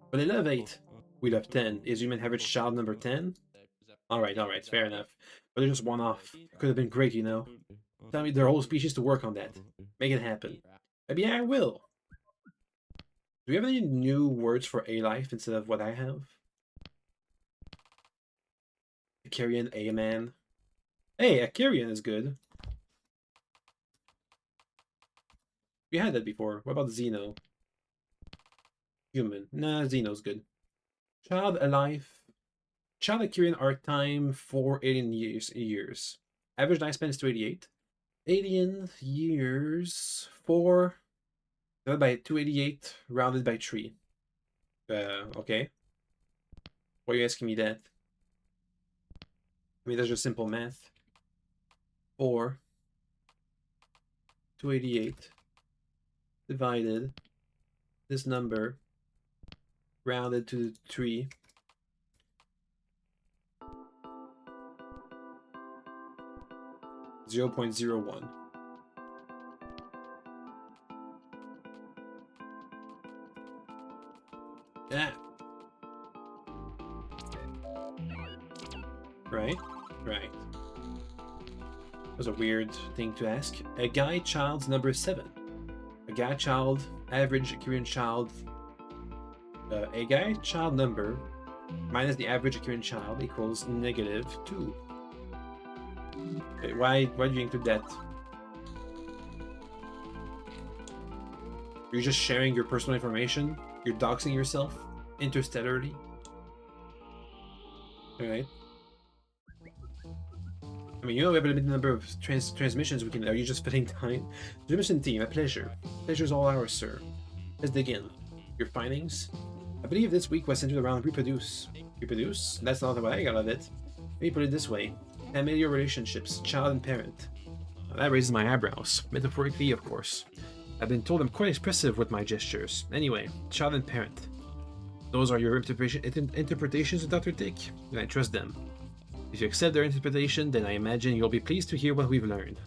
But they love 8. We love 10. Is human average child number 10? Alright, fair enough. But they're just one off. It could have been great, you know. Tell me their whole species to work on that. Make it happen. Maybe I will. Do we have any new words for A-life instead of what I have? Acarian, A-man. Hey, Acarian is good. We had that before. What about Xeno? Human. Nah, Xeno's good. Child alive. Child accurate art time for alien years. Average lifespan is 288. Alien years 4 divided by 288 rounded by 3. Okay. Why are you asking me that? I mean, that's just simple math. 4 288 divided this number rounded to 3. 0.01. Yeah. Right? Right. That was a weird thing to ask. A guy child's number is 7. A guy child, average Korean child. A guy child number minus the average Korean child equals -2. Why do you include that? You're just sharing your personal information? You're doxing yourself interstellarly? Alright. I mean, you know we have a limited number of transmissions we can... Are you just filling time? Transmission team, a pleasure. Pleasure's all ours, sir. Let's dig in. Your findings? I believe this week was centered around reproduce. Reproduce? That's not what I got of it. Let me put it this way. Familiar relationships, child and parent. Now, that raises my eyebrows. Metaphorically, of course. I've been told I'm quite expressive with my gestures. Anyway, child and parent. Those are your interpretations of Dr. Dick, and I trust them. If you accept their interpretation, then I imagine you'll be pleased to hear what we've learned.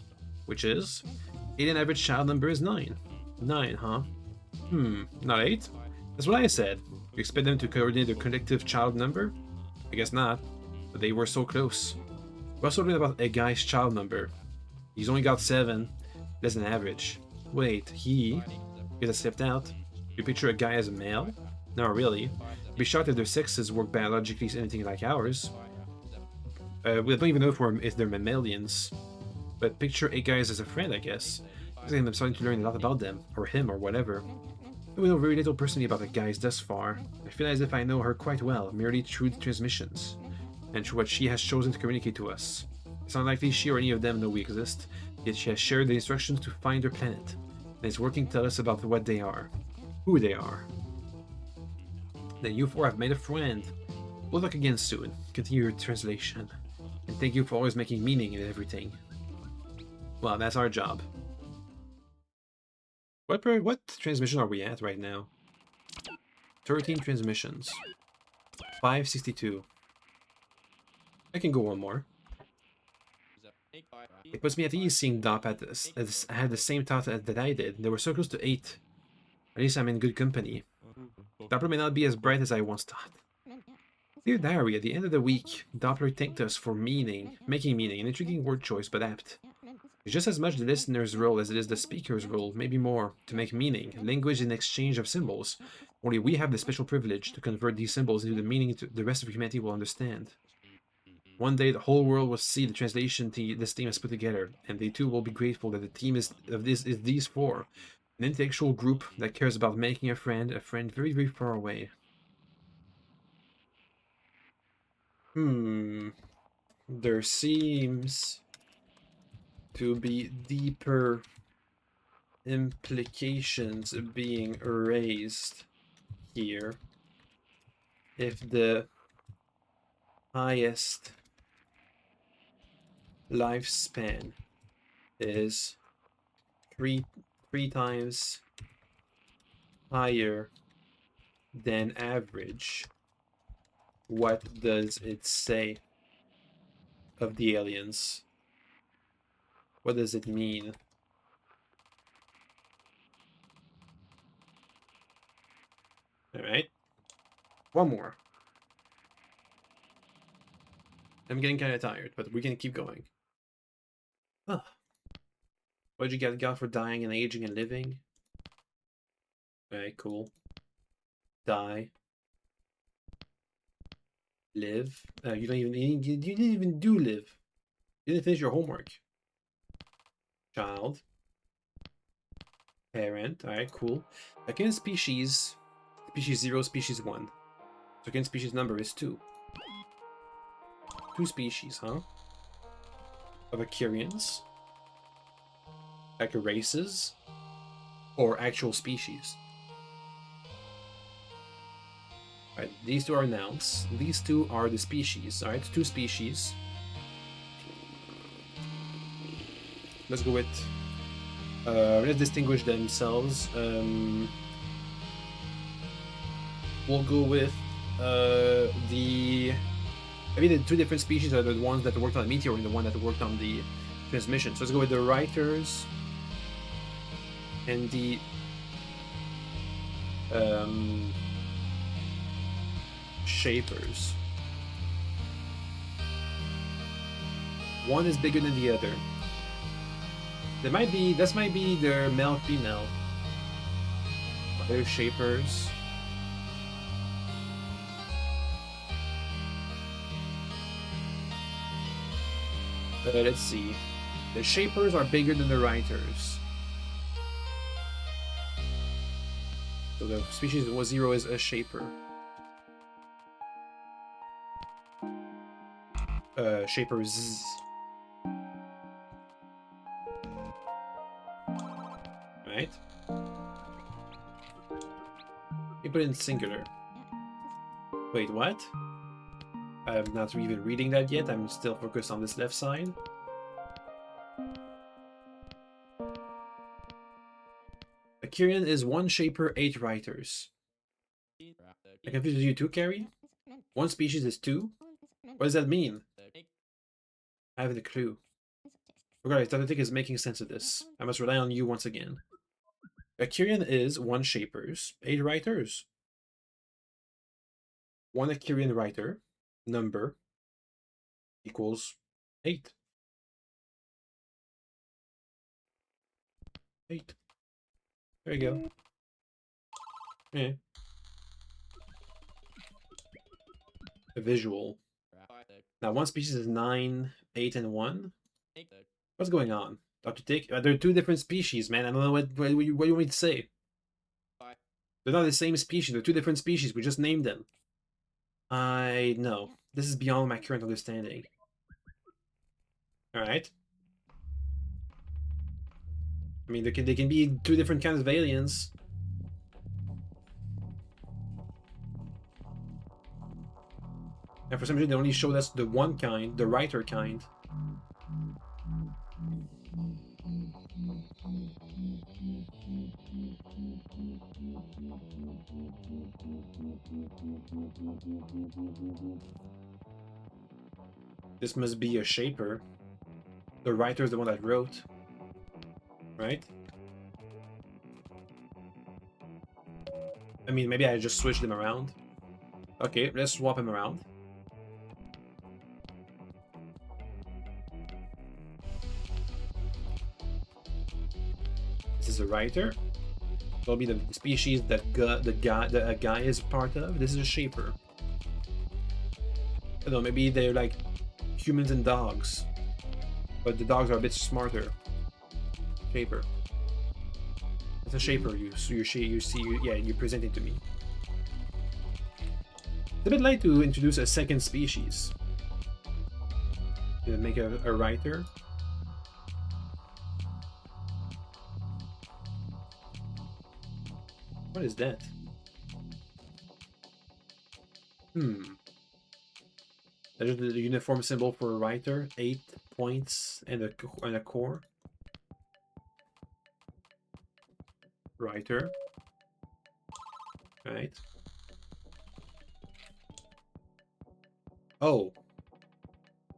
Which is? Alien average child number is 9. 9, huh? Not 8? That's what I said. You expect them to coordinate their collective child number? I guess not, but they were so close. We also learned about a guy's child number. He's only got 7, less than average. Wait, he has stepped out. You picture a guy as a male? No, really. I'd be shocked if their sexes work biologically anything like ours. We don't even know if they're mammalians. But picture a guy as a friend, I guess. I'm starting to learn a lot about them, or him, or whatever. We know very little personally about the guys thus far. I feel as if I know her quite well, merely through the transmissions, and through what she has chosen to communicate to us. It's unlikely she or any of them know we exist, yet she has shared the instructions to find their planet, and is working to tell us about what they are, who they are. Then you four have made a friend. We'll talk again soon. Continue your translation. And thank you for always making meaning in everything. Well, that's our job. What transmission are we at right now? 13 transmissions. 562. I can go one more. It puts me at ease seeing Dop had the same thought that I did. They were so close to 8. At least I'm in good company. Doppler may not be as bright as I once thought. Dear Diary, at the end of the week, Doppler thanked us for making meaning, an intriguing word choice, but apt. It's just as much the listener's role as it is the speaker's role, maybe more, to make meaning, language in exchange of symbols. Only we have the special privilege to convert these symbols into the meaning the rest of humanity will understand. One day the whole world will see the translation this team has put together, and they too will be grateful that the team is these four, an intellectual group that cares about making a friend very, very far away. There seems to be deeper implications being raised here. If the highest lifespan is three times higher than average, what does it say of the aliens? What does it mean? Alright. One more. I'm getting kind of tired, but we can keep going. Huh. What did you get for dying and aging and living? Alright, cool. Die. Live. You didn't even do live. You didn't finish your homework. Child. Parent. Alright, cool. Second species. Species 0, species 1. So again, species number is 2. 2 species, huh? Of Acurians. Like races. Or actual species. Alright, these two are nouns. These two are the species. Alright, 2 species. Let's go with... let's distinguish themselves. We'll go with maybe the 2 different species are the ones that worked on the meteor and the one that worked on the transmission. So let's go with the writers and the shapers. One is bigger than the other. This might be their male female. Other shapers. Let's see. The shapers are bigger than the writers. So the species 0 is a shaper. Shapers. Right? You put it in singular. Wait, what? I'm not even reading that yet. I'm still focused on this left side. Acurian is 1 shaper, 8 writers. I confused you too, Carrie? 1 species is 2? What does that mean? I haven't a clue. Regardless, Tatetic is making sense of this. I must rely on you once again. Acurian is 1 shapers, 8 writers. 1 Acurian writer. Number equals 8. 8. There you go. Yeah. A visual. Now 1 species is 9, 8, and 1. What's going on? Dr. Tick? They're 2 different species, man. I don't know what you want me to say. They're not the same species. They're 2 different species. We just named them. I know. This is beyond my current understanding. Alright. I mean, they can be 2 different kinds of aliens. And for some reason, they only showed us the one kind, the writer kind. This must be a shaper. The writer is the one that wrote. Right? I mean, maybe I just switched them around. Okay, let's swap them around. This is a writer. That'll be the species that a guy is part of. This is a shaper. I don't know, maybe they're like humans and dogs, but the dogs are a bit smarter. Shaper. It's a shaper. You present it to me. It's a bit late to introduce a second species. To make a writer. What is that? That is the uniform symbol for a writer. 8 points and a core. Writer. Right. Oh.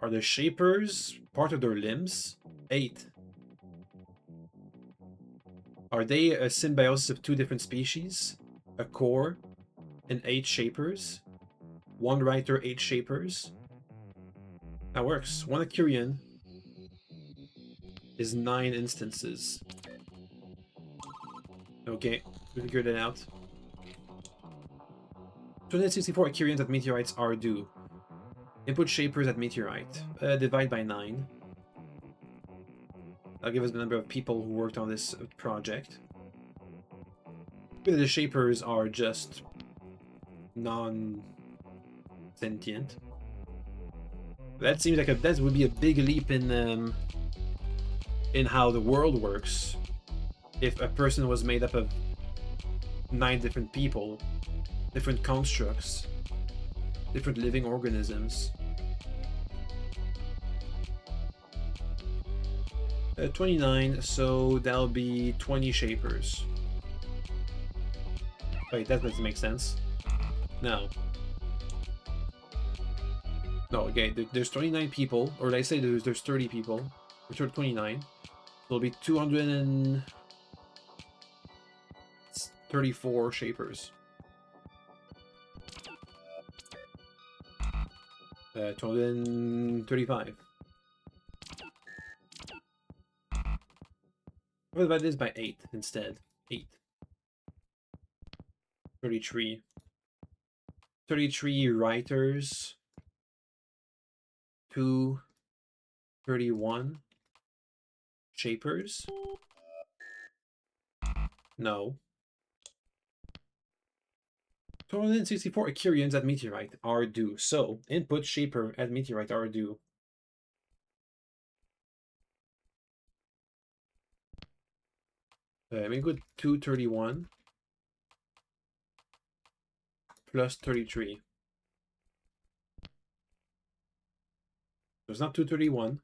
Are the shapers part of their limbs? 8. Are they a symbiosis of 2 different species? A core and 8 shapers? 1 writer, 8 shapers? That works. 1 Acurian is 9 instances. Okay, we figured it out. 264 Acurians at meteorites are due. Input shapers at meteorite. Divide by 9. That'll give us the number of people who worked on this project. The shapers are just non-sentient. That seems like that would be a big leap in how the world works. If a person was made up of 9 different people, different constructs, different living organisms. 29, so that'll be 20 shapers. Wait, that doesn't make sense. No. No, okay, there's 29 people, or they say there's 30 people. Which are 29. So it'll be 234 shapers. 235. What about this by 8 instead? 8. 33. 33 writers. 231 shapers. No. 264 Acurians at Meteorite are due. So, input shaper at Meteorite are due. Let me go 231 plus 33. So it's not 231.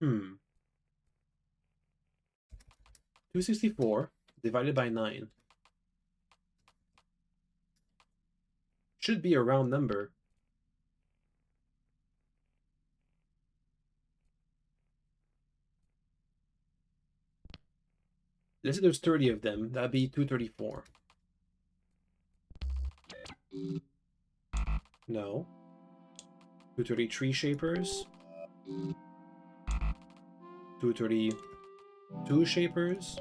Hmm. 264 divided by 9. Should be a round number. Let's say there's 30 of them. That'd be 234. No. 233 shapers. 232 shapers.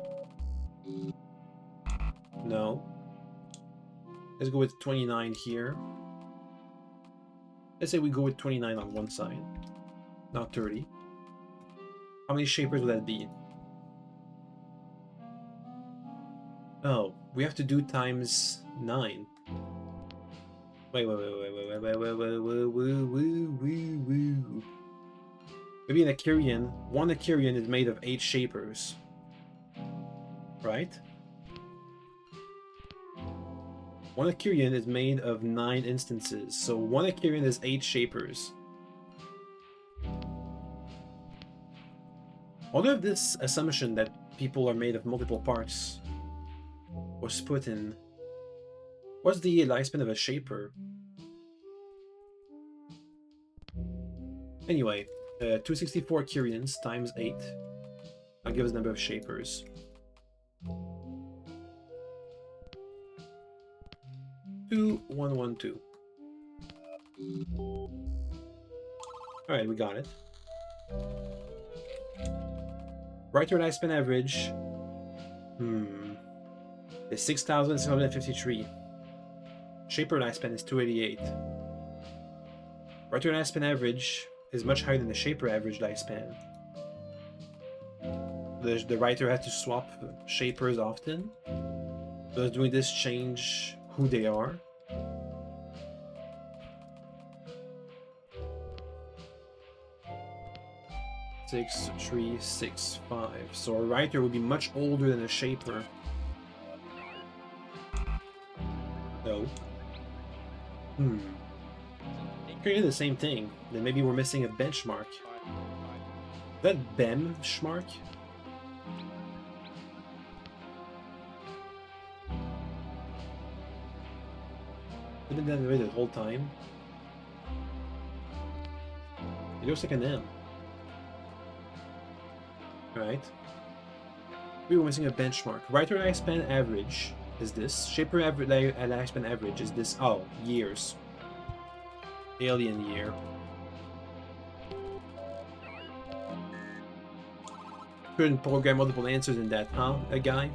No. Let's go with 29 here. Let's say we go with 29 on one side. Not 30. How many shapers would that be? Oh, we have to do times 9. Wait. Maybe an Acurian. One Acurian is made of 8 shapers. Right? One Acurian is made of 9 instances. So one Acurian is 8 shapers. Although if this assumption that people are made of multiple parts was put in, what's the lifespan of a shaper? Anyway, 264 Curians times 8. That'll give us the number of shapers. Two, 1, 1, 2. Alright, we got it. Writer lifespan average is 6,653. Shaper lifespan is 288. Writer lifespan average is much higher than the shaper average lifespan. The writer has to swap shapers often. Does doing this change who they are? Six, 3, 6, 5. So a writer would be much older than a shaper. No. Creating the same thing. Then maybe we're missing a benchmark. Is that benchmark? I've been that way the whole time. It looks like an M. Right. We were missing a benchmark. Writer lifespan average is this. Shaper average lifespan average is this. Oh, years. Alien year. Couldn't program multiple answers in that, huh? A guy?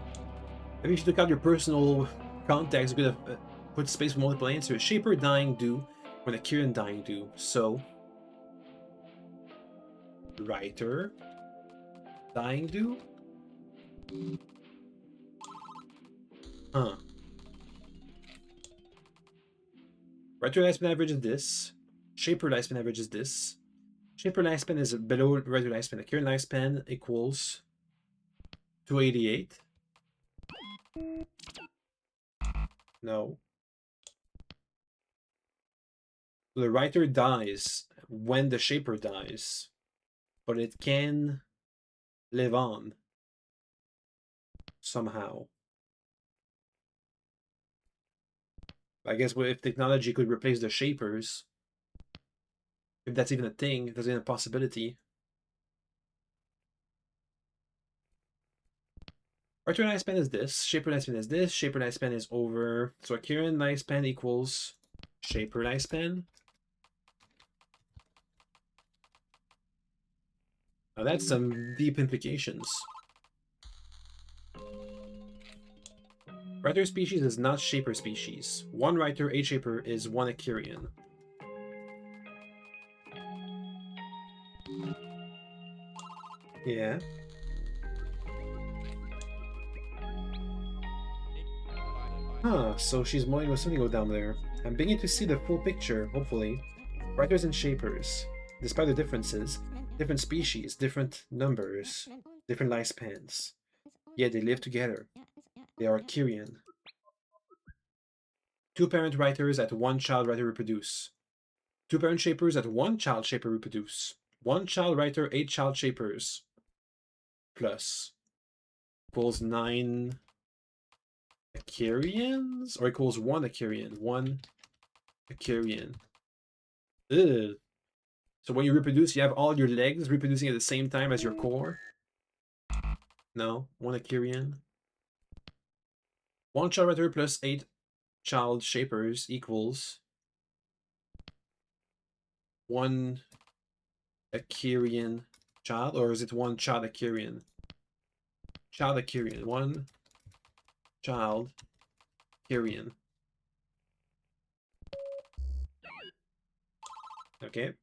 Maybe if you took out your personal context, you could have put space for multiple answers. Shaper dying due when Acurian dying due. So, writer dying due. Huh. Writer lifespan average is this. Shaper lifespan average is this. Shaper lifespan is below writer lifespan. The current lifespan equals 288. No. The writer dies when the shaper dies, but it can live on somehow. I guess if technology could replace the shapers, if that's even a thing, if that's even a possibility. Writer lifespan is this, shaper lifespan is this, shaper lifespan is over. So current lifespan equals shaper lifespan. Now that's some deep implications. Writer species is not shaper species. One writer, a shaper is one Akirian. Yeah. Huh, so she's mulling with something down there. I'm beginning to see the full picture, hopefully. Writers and shapers, despite the differences, different species, different numbers, different lifespans. Yet they live together. They are Akirian. Two parent writers at one child writer reproduce. Two parent shapers at one child shaper reproduce. One child writer, 8 child shapers. Plus equals 9 Akirians? Or equals 1 Akirian. 1 Akirian. Ugh. So when you reproduce, you have all your legs reproducing at the same time as your core? No. 1 Akirian. 1 child writer plus 8 child shapers equals 1 Akirian child? Or is it 1 child Akirian? Child Akirian. 1 child Akirian. Okay.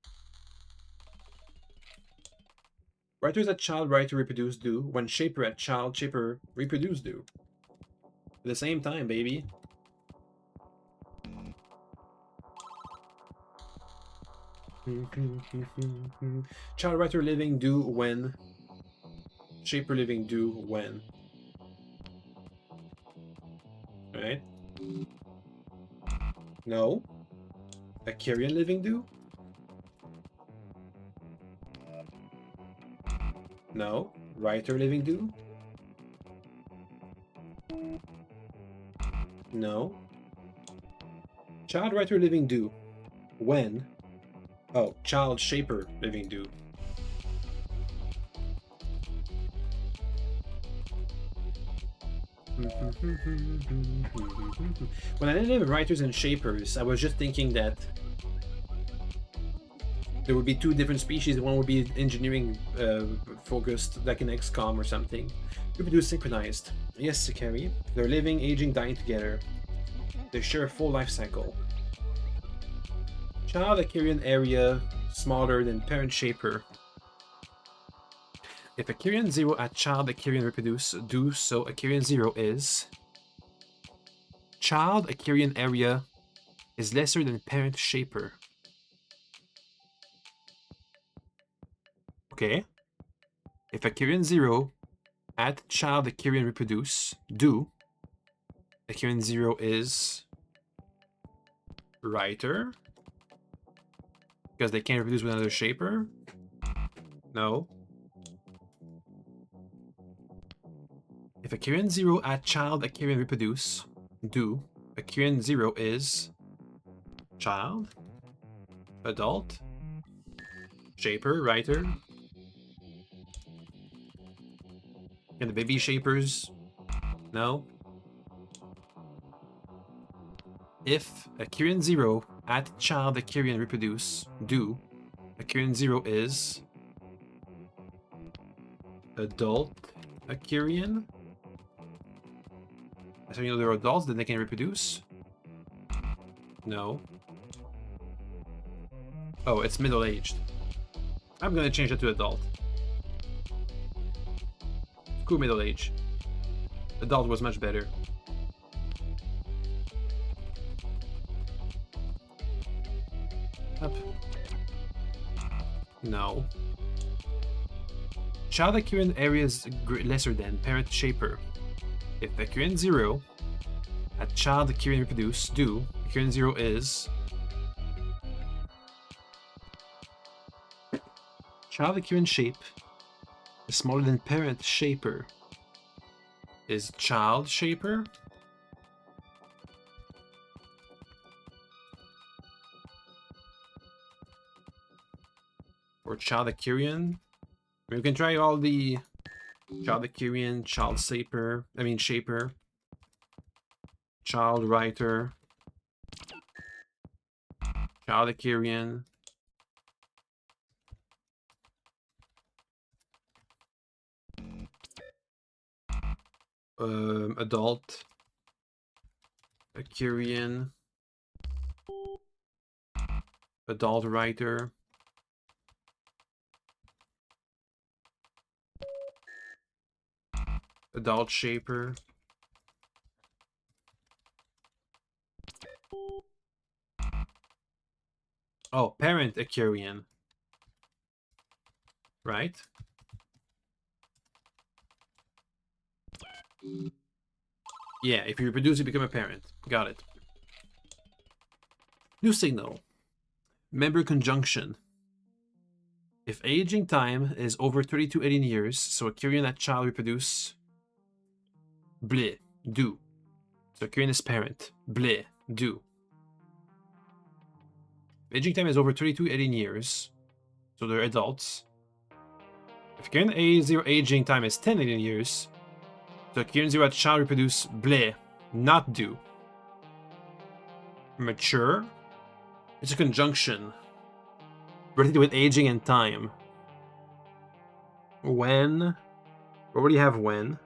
Writers at child writer reproduce do when shaper at child shaper reproduce do. At the same time, baby. Child writer living do when. Shaper living do when. Right? No. Akirian living do? No. Writer living do? No. Child writer living do. When? Oh, child shaper living do. When I named writers and shapers, I was just thinking that there would be two different species. One would be engineering focused, like an XCOM or something. Reproduce synchronized. Yes, Sakari. They're living, aging, dying together. They share a full life cycle. Child Akirian area smaller than parent shaper. If Akirian 0 at child Akirian reproduce, do so Akirian 0 is. Child Akirian area is lesser than parent shaper. Okay. If Akirian 0 at child Akirian reproduce, do Akirian 0 is writer. Because they can't reproduce with another shaper? No. If Akirian 0 at child Akirian reproduce, do Akirian 0 is child, adult, shaper, writer. And the baby shapers? No. If Akirian 0 at child Akirian reproduce, do Akirian 0 is adult Akirian. So you know they're adults, then they can reproduce? No. Oh, it's middle-aged. I'm gonna change that to adult. Cool middle age. Adult was much better. Up. No. Child occurrence area is lesser than parent shaper. If occurrence 0, at child occurrence reproduce, do. Occurrence 0 is... Child occurrence shape is smaller than parent shaper. Is child shaper? Or child occurrence? We can try all the child occurrence, child shaper, child writer, child occurrence. Adult occurrence, adult writer. Adult shaper. Oh, parent occurrence. Right? Yeah, if you reproduce, you become a parent. Got it. New signal. Member conjunction. If aging time is over 32 18 years, so occurrence that child reproduce. Bleh, do. So occurrence is parent. Bleh, do. Aging time is over 32 18 years, so they're adults. If occurrence A0 aging time is 10 18 years, so occurrence 0 at child reproduce. Bleh, not do. Mature. It's a conjunction related with aging and time. When. We already have when.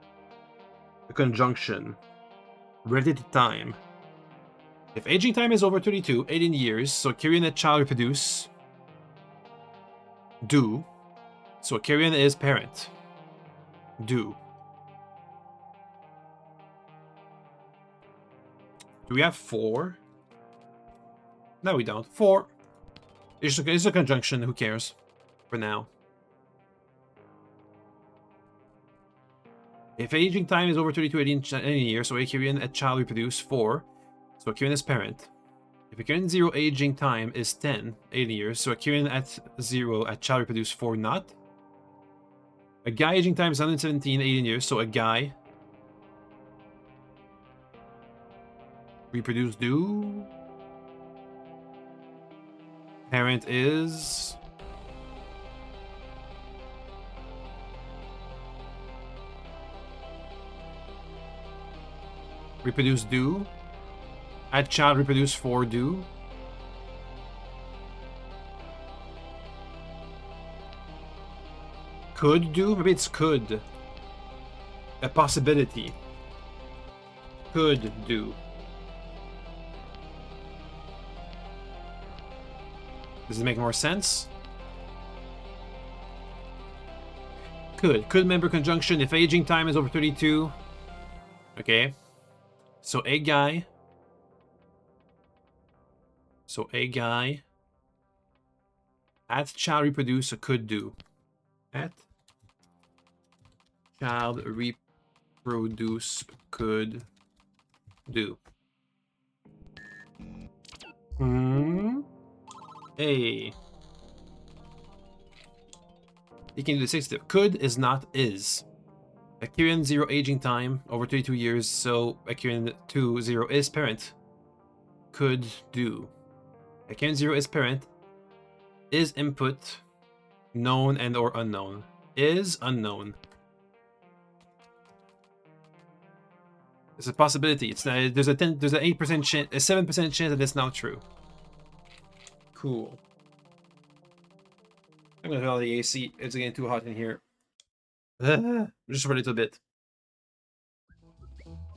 A conjunction related to time. If aging time is over 32, 18 years, so occurrence that child reproduce. Do. So occurrence is parent. Do. Do we have 4? No, we don't. 4. It's a conjunction. Who cares? For now. If aging time is over 32 18 years, so occurrence at child reproduce 4. So occurrence is parent. If occurrence 0 aging time is 10 18 years, so occurrence at 0 at child reproduce 4 not. A guy aging time is 117 18 years, so a guy reproduce do. Parent is reproduce do. At child reproduce 4 do. Could do? Maybe it's could. A possibility. Could do. Does it make more sense? Could. Could member conjunction if aging time is over 32. Okay. So a guy. So a guy. At child reproduce, could do. At child reproduce, could do. A. You can do the 60. Could is not is. Occurrence 0 aging time over 32 years, so occurrence 2 0 is parent. Could do. Occurrence 0 is parent. Is input. Known and or unknown. Is unknown. It's a possibility. It's not, there's an 8% chance, a 7% chance that it's not true. Cool. I'm gonna turn on the AC. It's getting too hot in here. Just for a little bit.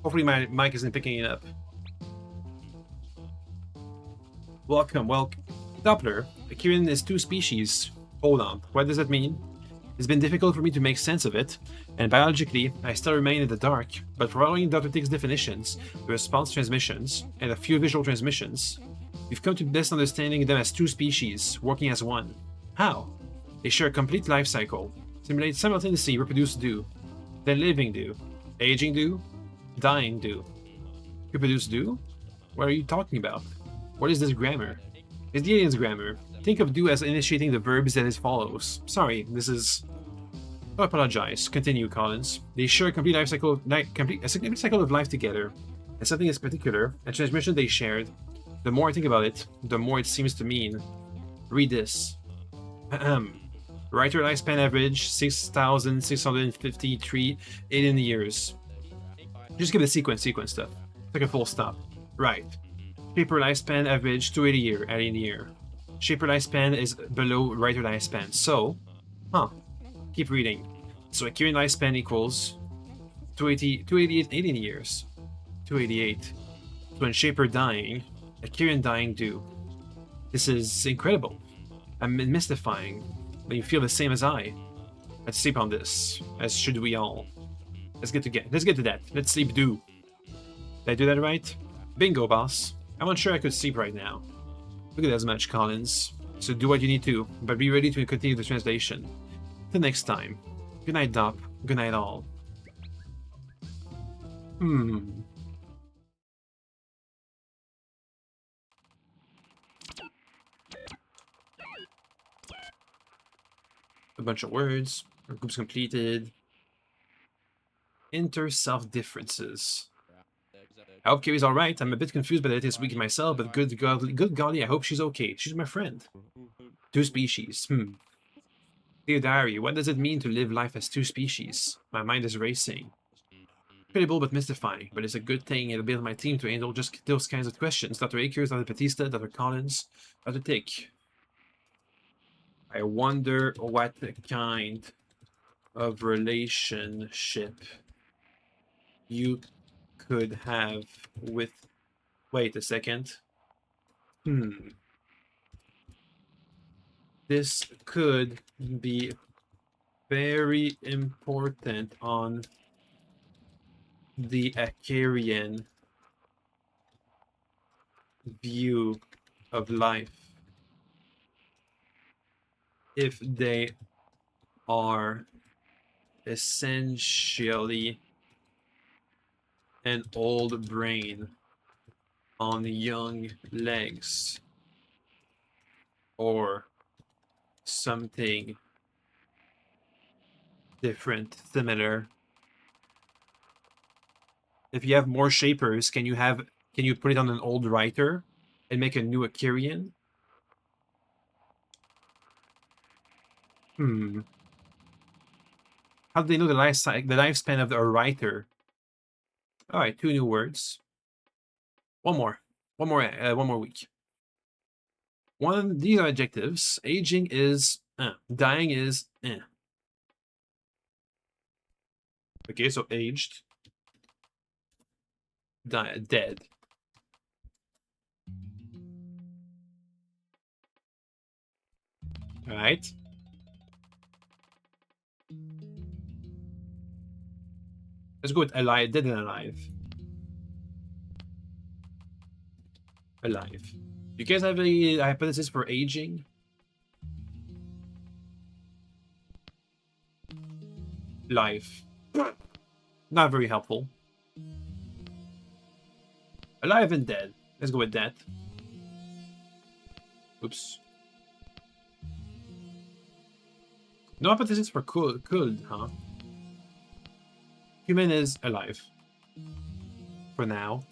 Hopefully my mic isn't picking it up. Welcome. Doppler. Occurrence is 2 species. Hold on. What does that mean? It's been difficult for me to make sense of it, and biologically, I still remain in the dark, but following Dr. Tick's definitions, the response transmissions, and a few visual transmissions, We've come to best understanding them as two species, working as one. How? They share a complete life cycle. Simultaneously reproduce do. Then living do. Aging do. Dying do. Reproduce do? What are you talking about? What is this grammar? It's the alien's grammar. Think of do as initiating the verbs that it follows. Sorry, this is... I apologize. Continue, Collins. They share a complete life cycle, a complete cycle of life together. And something is particular, a transmission they shared. The more I think about it, the more it seems to mean. Read this. Writer lifespan average 6,653 alien years. Just give the sequence stuff. Like a full stop. Right. Shaper lifespan average 280 alien year. Shaper lifespan is below writer lifespan. So, keep reading. So Akirian lifespan equals 288 alien years. 288. So when Shaper dying, Akirian dying do. This is incredible. I'm mystifying. But you feel the same as I. Let's sleep on this, as should we all. Let's get to that. Let's sleep do. Did I do that right? Bingo, boss. I'm unsure I could sleep right now. Look at as much, Collins. So do what you need to, but be ready to continue the translation. Till next time. Good night, Doc. Good night, all. A bunch of words. Our group's completed. Inter-self differences. I hope Carrie's alright. I'm a bit confused by the latest week myself, but good golly, I hope she's okay. She's my friend. Two species. Dear Diary, what does it mean to live life as two species? My mind is racing. Incredible but mystifying, but it's a good thing it'll build my team to handle just those kinds of questions. Dr. Akers, Dr. Batista, Dr. Collins, Dr. Tick. I wonder what kind of relationship you could have with... Wait a second. This could be very important on the Akarian view of life. If they are essentially an old brain on young legs, or something different, similar. If you have more shapers, can you put it on an old writer and make a new Akarian? How do they know the lifespan of a writer? All right, 2 new words. One more week. These are adjectives. Aging is dying is Okay, so aged, dead. All right. Let's go with alive, dead and alive. Alive. You guys have a hypothesis for aging? Life. Not very helpful. Alive and dead. Let's go with that. Oops. No hypothesis for could, huh? Human is alive. For now.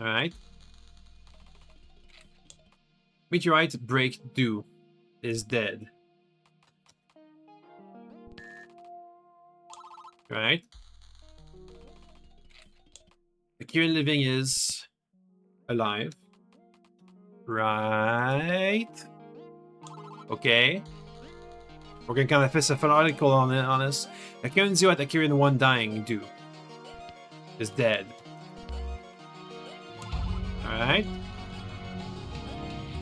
Alright. Meteorite break do is dead. Right. Akirian living is alive. Right. Okay. We're gonna kind of fix a fanatical on this. Akirian 0 at Akirian 1 dying do is dead. Alright.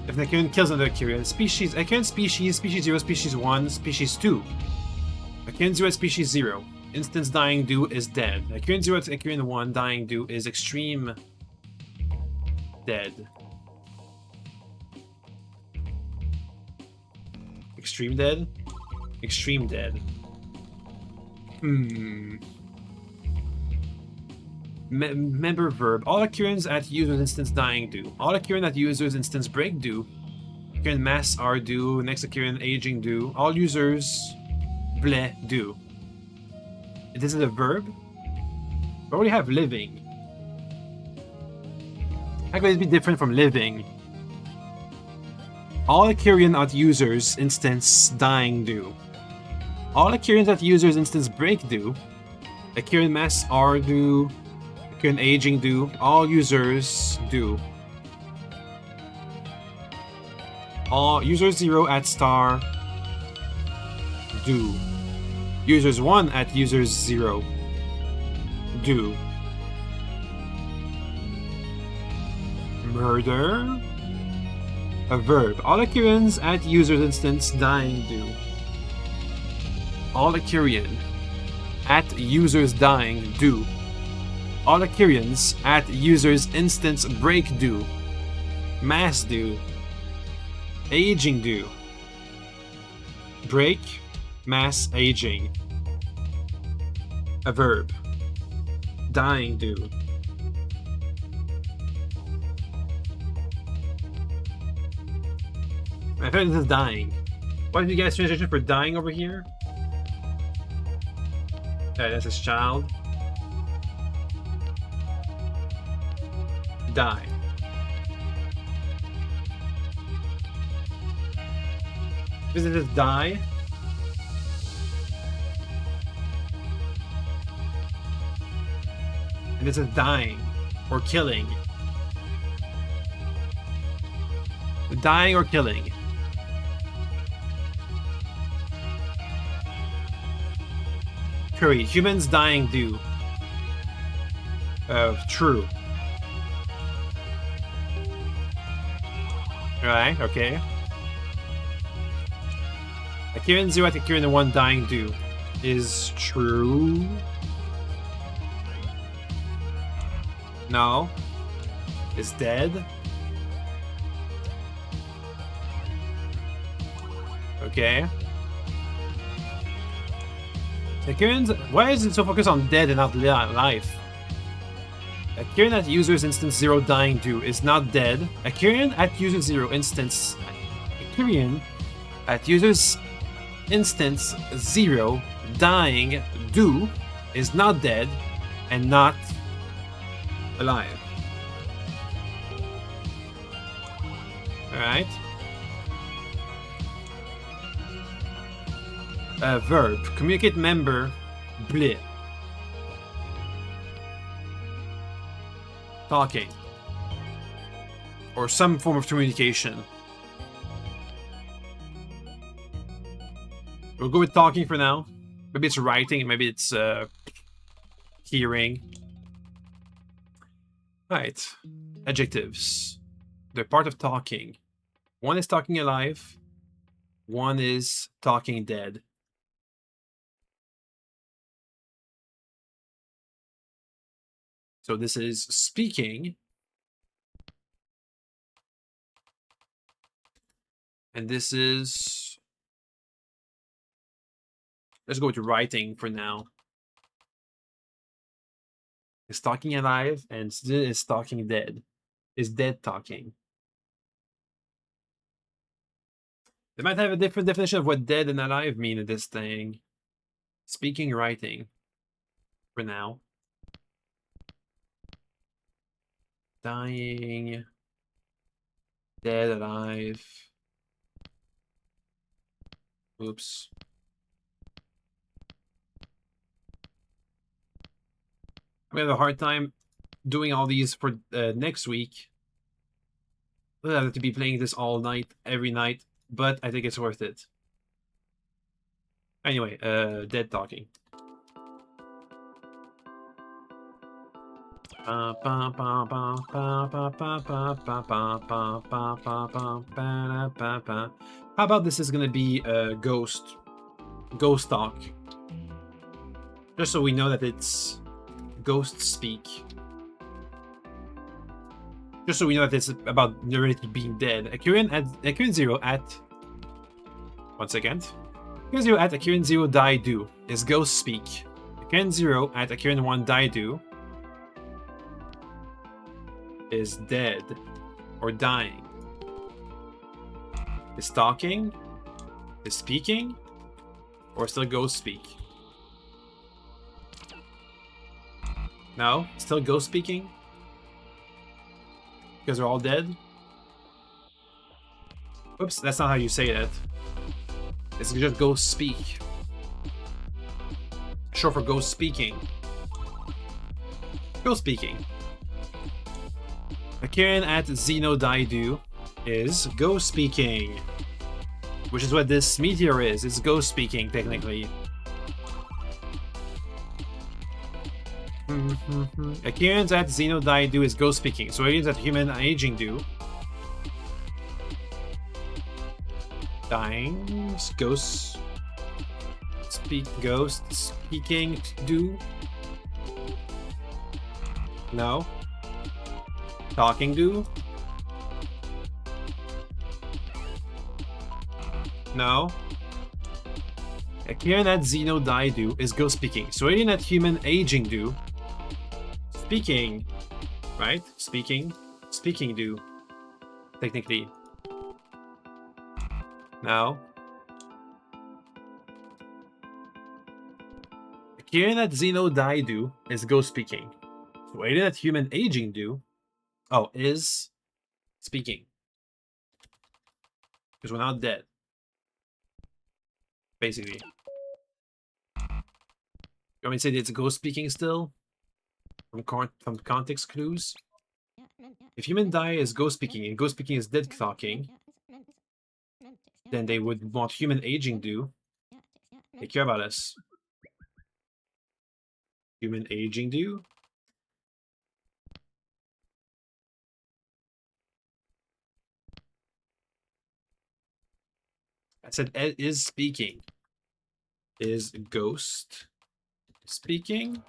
If Akirian kills another Akirian, Akirian species 0, species 1, species 2. Akirian 0 at species 0. Instance dying do is dead. Akirian 0 to Akirian 1 dying do is extreme Dead. Extreme dead? Extreme dead. Member verb. All occurrence at user's instance dying do. All occurrence at user's instance break do. Occurrence mass are do. Next occurrence aging do. All users bleh do. This is a verb? We already have living. How could it be different from living? All occurrence at user's instance dying do. All occurrence at user's instance break do. Occurrence mass are do. Occurrence aging do. All users do. All users 0 at star do. Users 1 at users 0 do. Murder. A verb. All occurrence at user's instance dying do. All occurrence at users dying do. All occurrence at users instance break do. Mass do. Aging do. Break, mass, aging. A verb. Dying do. I thought this is dying. What did you guys transition for dying over here? That's his child. Die. This is die. And this is dying or killing. Dying or killing. Curry. Humans dying do. True. Right, okay. Kieran 0 at Kieran 1 dying do is true. No. Is dead. Okay. Kieran's, why is it so focused on dead and not life? Kieran at user's instance 0 dying do is not dead. Kieran at user 0 instance. Kieran at user's instance 0 dying do is not dead and not alive. Alright. Verb. Communicate member. Bleh. Talking. Or some form of communication. We'll go with talking for now. Maybe it's writing, maybe it's hearing. Alright. Adjectives. They're part of talking. One is talking alive. One is talking dead. So this is speaking. And this is... Let's go with writing for now. It's talking alive and still is talking dead. Is dead talking. They might have a different definition of what dead and alive mean in this thing. Speaking, writing. For now. Dying. Dead, alive. Oops. I'm gonna have a hard time doing all these for next week. I'll have to be playing this all night, every night, but I think it's worth it. Anyway, dead talking. How about this is gonna be ghost talk, just so we know that it's ghost speak. Just so we know that it's about narrative being dead. Accurian 0 at 1 second. Accurian 0 at Accurian 0 die do is ghost speak. Accurian 0 at Accurian 1 die do is dead or dying. Is talking, is speaking, or still ghost speak? No, still ghost speaking? Because they're all dead? Oops, that's not how you say that. It's just ghost speak. Short for ghost speaking. Ghost speaking. Accurian at Xeno die do is ghost speaking. Which is what this meteor is. It's ghost speaking, technically. Accurians at Xeno die do is ghost speaking. So aliens at human aging do. Dying. Ghost speaking do. No. Talking do. No. Accurian at Xeno die do is ghost speaking. So alien at human aging do. Speaking. Right? Speaking. Speaking do. Technically. No. Accurian at Xeno die do is ghost speaking. So alien at human aging do. Oh, is speaking. Because we're not dead. Basically. You want me to say that it's ghost speaking still? From context clues? If human die is ghost speaking and ghost speaking is dead talking, then they would want human aging do. They care about us. Human aging do? I said Ed is speaking. Is ghost speaking?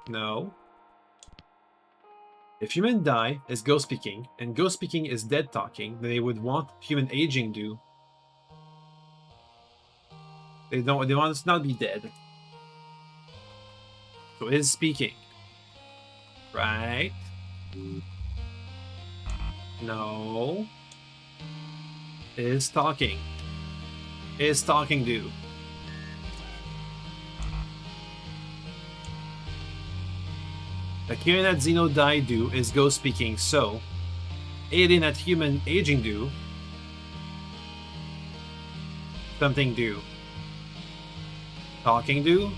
No. If human die is ghost speaking, and ghost speaking is dead talking, then they would want human aging do. They want us not to be dead. So is speaking. Right? No. Is talking. Is talking do. Accurian at Xeno die do is ghost speaking, so alien at human aging do. Something do. Talking do.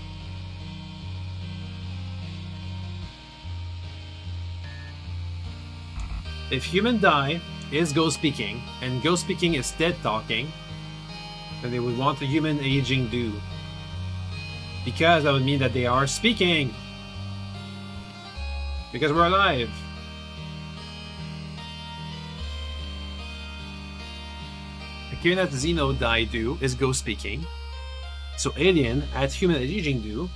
If human die is ghost speaking, and ghost speaking is dead talking, then they would want the human aging do. Because that would mean that they are speaking. Because we're alive. Accurian at Xeno die do is ghost speaking. So alien at human aging do.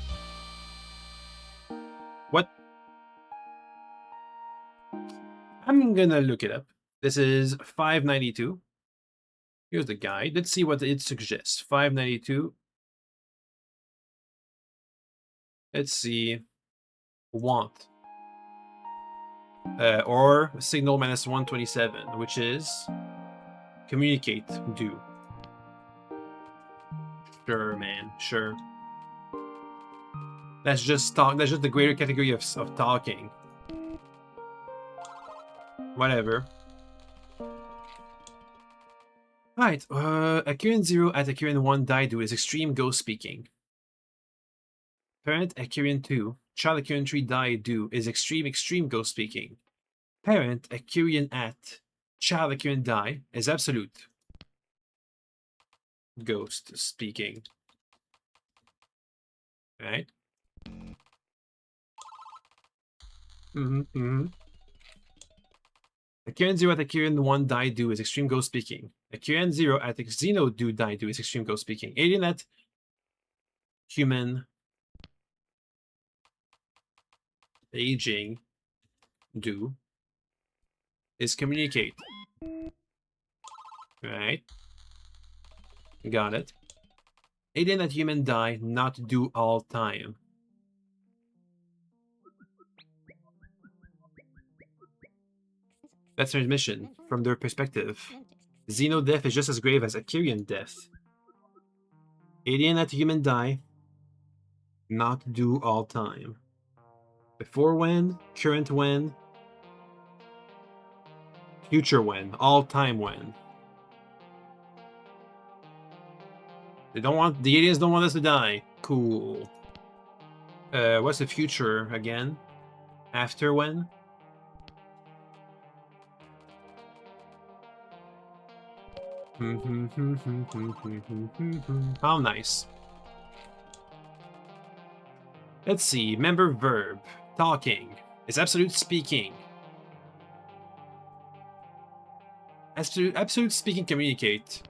What? I'm gonna look it up. This is 592. Here's the guide. Let's see what it suggests. 592. Let's see. Want. Or signal minus 127, which is communicate do. Sure, man. Sure. That's just talk. That's just the greater category of talking. Whatever. Alright, Accurian 0 at Accurian 1 die do is extreme ghost speaking. Parent Accurian 2, child Accurian 3 die do is extreme ghost speaking. Parent Accurian at child Accurian die is absolute ghost speaking. Right? Accurian 0 at Accurian 1 die do is extreme ghost speaking. Accurian 0 at Xeno do die do is extreme ghost speaking. Alien at human aging do is communicate. Right? Got it. Alien that human die, not do all time. That's transmission from their perspective. Xeno death is just as grave as Akirian death. Alien that human die, not do all time. Before when, current when, future when, all time when. The aliens don't want us to die. Cool. What's the future again? After when? How nice. Let's see. Member verb. Talking. Is absolute speaking. Absolute speaking communicate.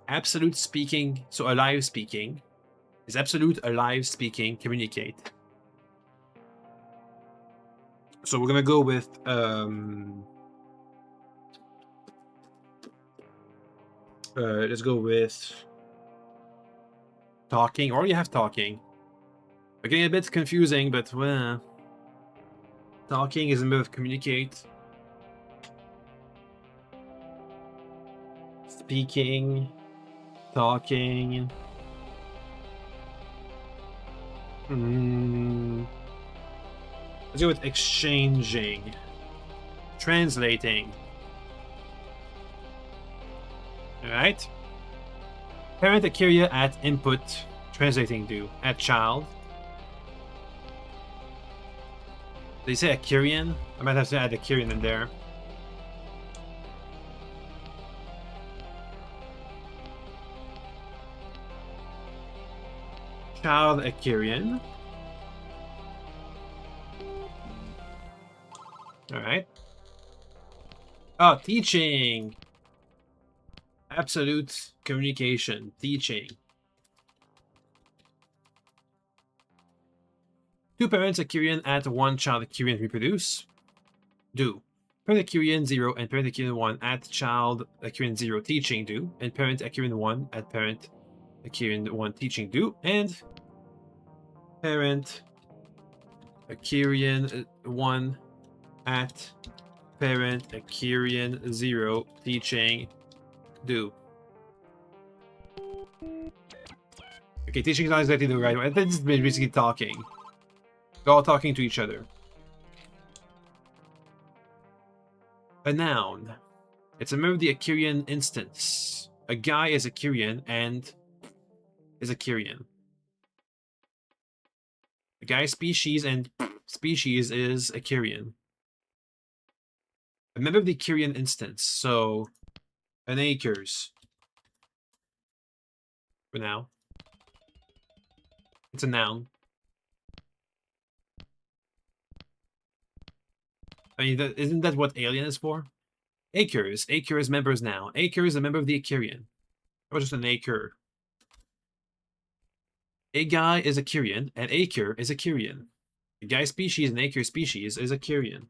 Absolute speaking, so alive speaking. Is absolute alive speaking communicate. So we're gonna go with let's go with talking. Or you have talking. We're getting a bit confusing, but well, talking is a bit of communicate. Speaking, talking. Let's go with exchanging, translating. All right. Parent Akiria at input, translating do at child. Did you say Akirian? I might have to add Akirian in there. Child Akirian. Alright. Oh, teaching! Absolute communication. Teaching. Two parents Akirian at one child Akirian reproduce. Do. Parent Akirian 0 and parent Akirian 1 at child Akirian 0 teaching do. And parent Akirian 1 at parent Akirian 1 teaching do. And parent Akirian 1 at parent Akirian 0 teaching do. Okay, teaching is not exactly the right way. This is basically talking. They're all talking to each other. A noun. It's a member of the Akirian instance. A guy is Akirian and is Akirian. A guy species and species is Akirian. A member of the Akirian instance. So, an acres. For now. It's a noun. I mean, isn't that what alien is for? Acres. Acres members now. Acre is a member of the Akirian. Or just an acre. A guy is Akirian, and acre is Akirian. A guy species and acre species is Akirian.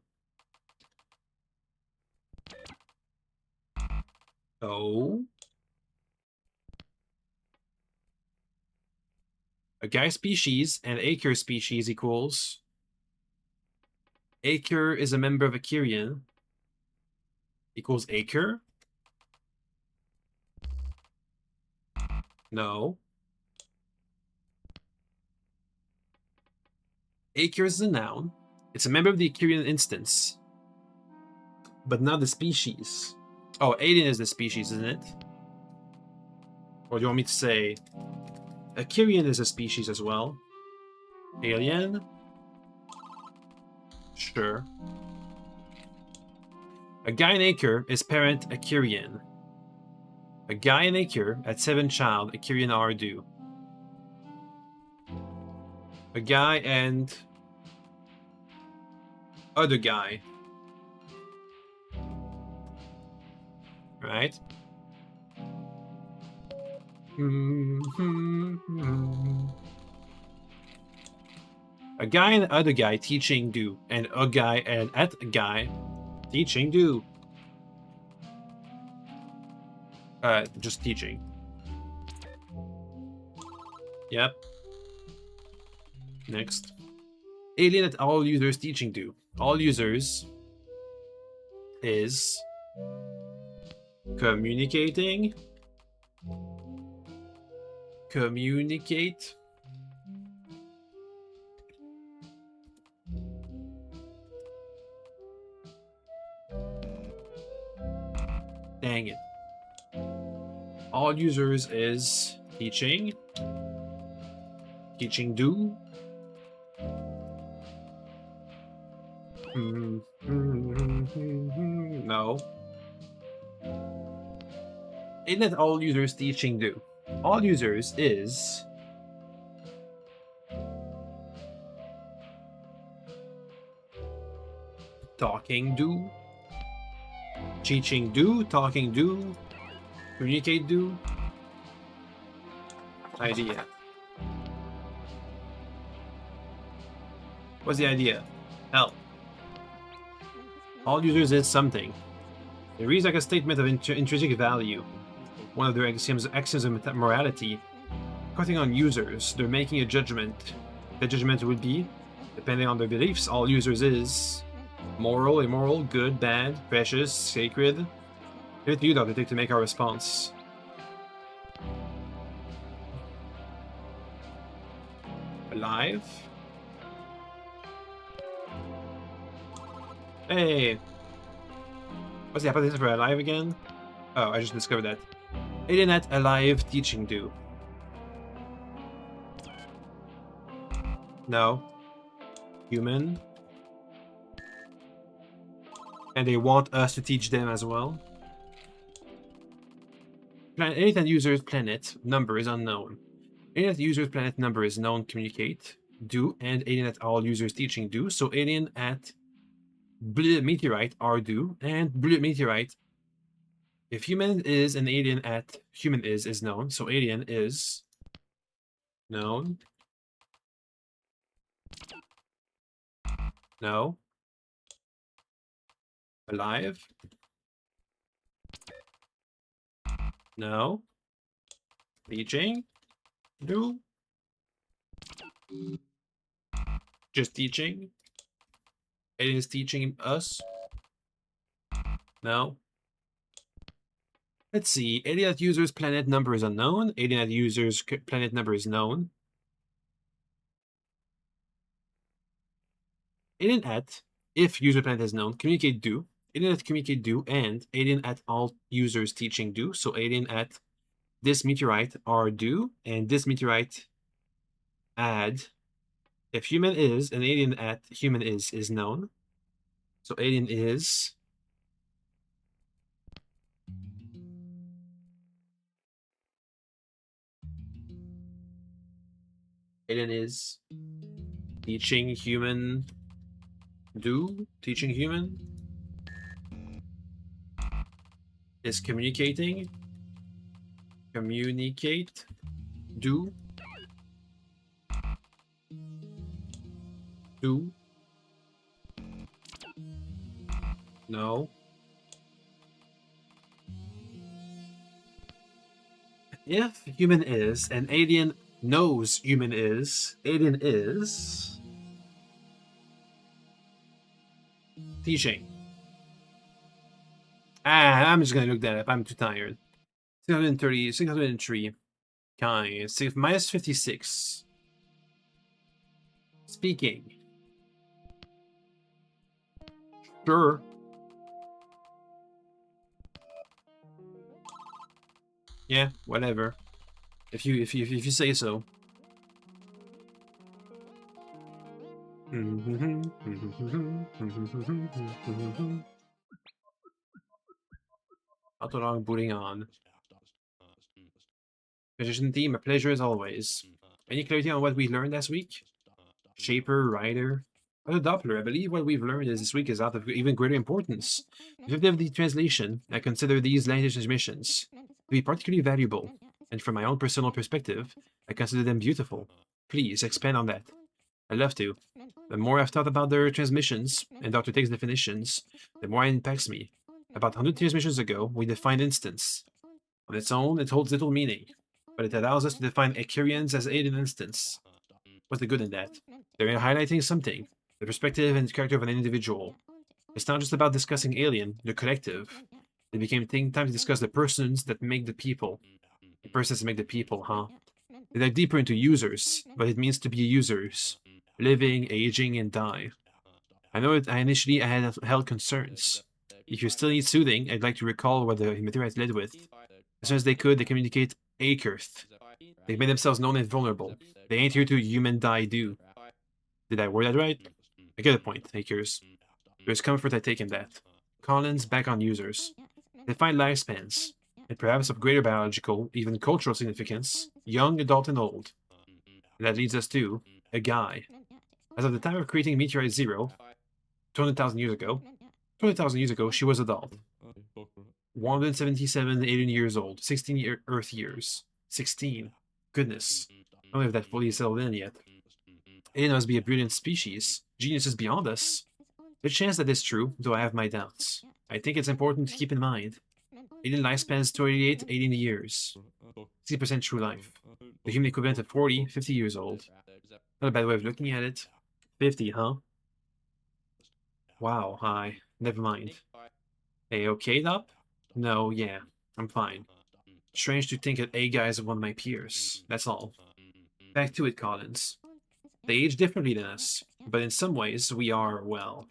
Oh. A guy species and acre species equals. Acre is a member of Akirian. Equals acre? No. Acre is a noun. It's a member of the Akirian instance. But not the species. Oh, alien is the species, isn't it? Or do you want me to say Akirian is a species as well? Alien? Sure. A guy in acre is parent Akirian. A guy in acre at 7 child Akirian are do. A guy and other guy. Right? A guy and other guy teaching do, and a guy and at a guy teaching do. Just teaching. Yep. Next. Alien at all users teaching do. All users is communicating. Communicate. Dang it. All users is teaching. Teaching do. No. Isn't it all users teaching do? All users is talking do. Teaching do. Talking do. Communicate do. Idea. What's the idea? Help. All users is something. It reads like a statement of intrinsic value. One of their axioms of morality. Cutting on users, they're making a judgment. The judgment would be, depending on their beliefs, all users is moral, immoral, good, bad, precious, sacred. Leave it to you, Dr. Tick, to make our response. Alive? Hey! What's the hypothesis for alive again? Oh, I just discovered that. Alien at alive teaching do. No. Human. And they want us to teach them as well. Alien at user's planet number is unknown. Alien at user's planet number is known, communicate, do, and alien at all users teaching do. So alien at blue meteorite are do, and blue meteorite, if human is an alien at human is known. So alien is known. No. Alive. No. Teaching. Do. Just teaching. Alien is teaching us. No. Let's see. Alien at user's planet number is unknown. Alien at user's planet number is known. Alien at, if user planet is known, communicate do. Alien at communicate do, and alien at all users teaching do. So alien at this meteorite are do, and this meteorite add. If human is, an alien at human is known. So alien is alien is teaching human do. Teaching human is communicating. Communicate do. Do. No. If human is, and alien knows human is, alien is teaching. I'm just gonna look that up. I'm too tired. 630, 603. Kind. Minus 56. Speaking. Sure. Yeah, whatever. If you say so. Not too long booting on. Magician team, a pleasure as always. Any clarity on what we learned last week? Shaper, Rider. The Doppler, I believe what we've learned this week is out of even greater importance. If you have the translation, I consider these language transmissions to be particularly valuable. And from my own personal perspective, I consider them beautiful. Please expand on that. I'd love to. The more I've thought about their transmissions and Dr. Tig's definitions, the more it impacts me. About 100 transmissions ago, we defined instance. On its own, it holds little meaning, but it allows us to define Icarians as alien instance. What's the good in that? They're highlighting something, the perspective and character of an individual. It's not just about discussing Alien, the collective. It became time to discuss the persons that make the people. The persons that make the people, huh? They dive deeper into users, what it means to be users. Living, aging, and die. I know I initially had held concerns. If you still need soothing, I'd like to recall what the meteorites led with. As soon as they could, they communicate Akerth. They made themselves known and vulnerable. They ain't here to human die do. Did I word that right? I get the point, Akers. There's comfort I take in that. Collins back on users. They find lifespans, and perhaps of greater biological, even cultural significance, young, adult, and old. And that leads us to a guy. As of the time of creating Meteorite Zero, 200,000 years ago, 200,000 years ago, she was adult. 177 alien years old, 16 Earth years. 16. Goodness. I don't know if that fully settled in yet. Alien must be a brilliant species. Geniuses beyond us. The chance that is true, though I have my doubts. I think it's important to keep in mind. Alien lifespan is 28 alien years. 60% true life. The human equivalent of 40, 50 years old. Not a bad way of looking at it. 50, huh? Wow, hi. Never mind. Hey, okay, Dop? No, yeah, I'm fine. Strange to think that A guy is one of my peers. That's all. Back to it, Collins. They age differently than us, but in some ways we are, well...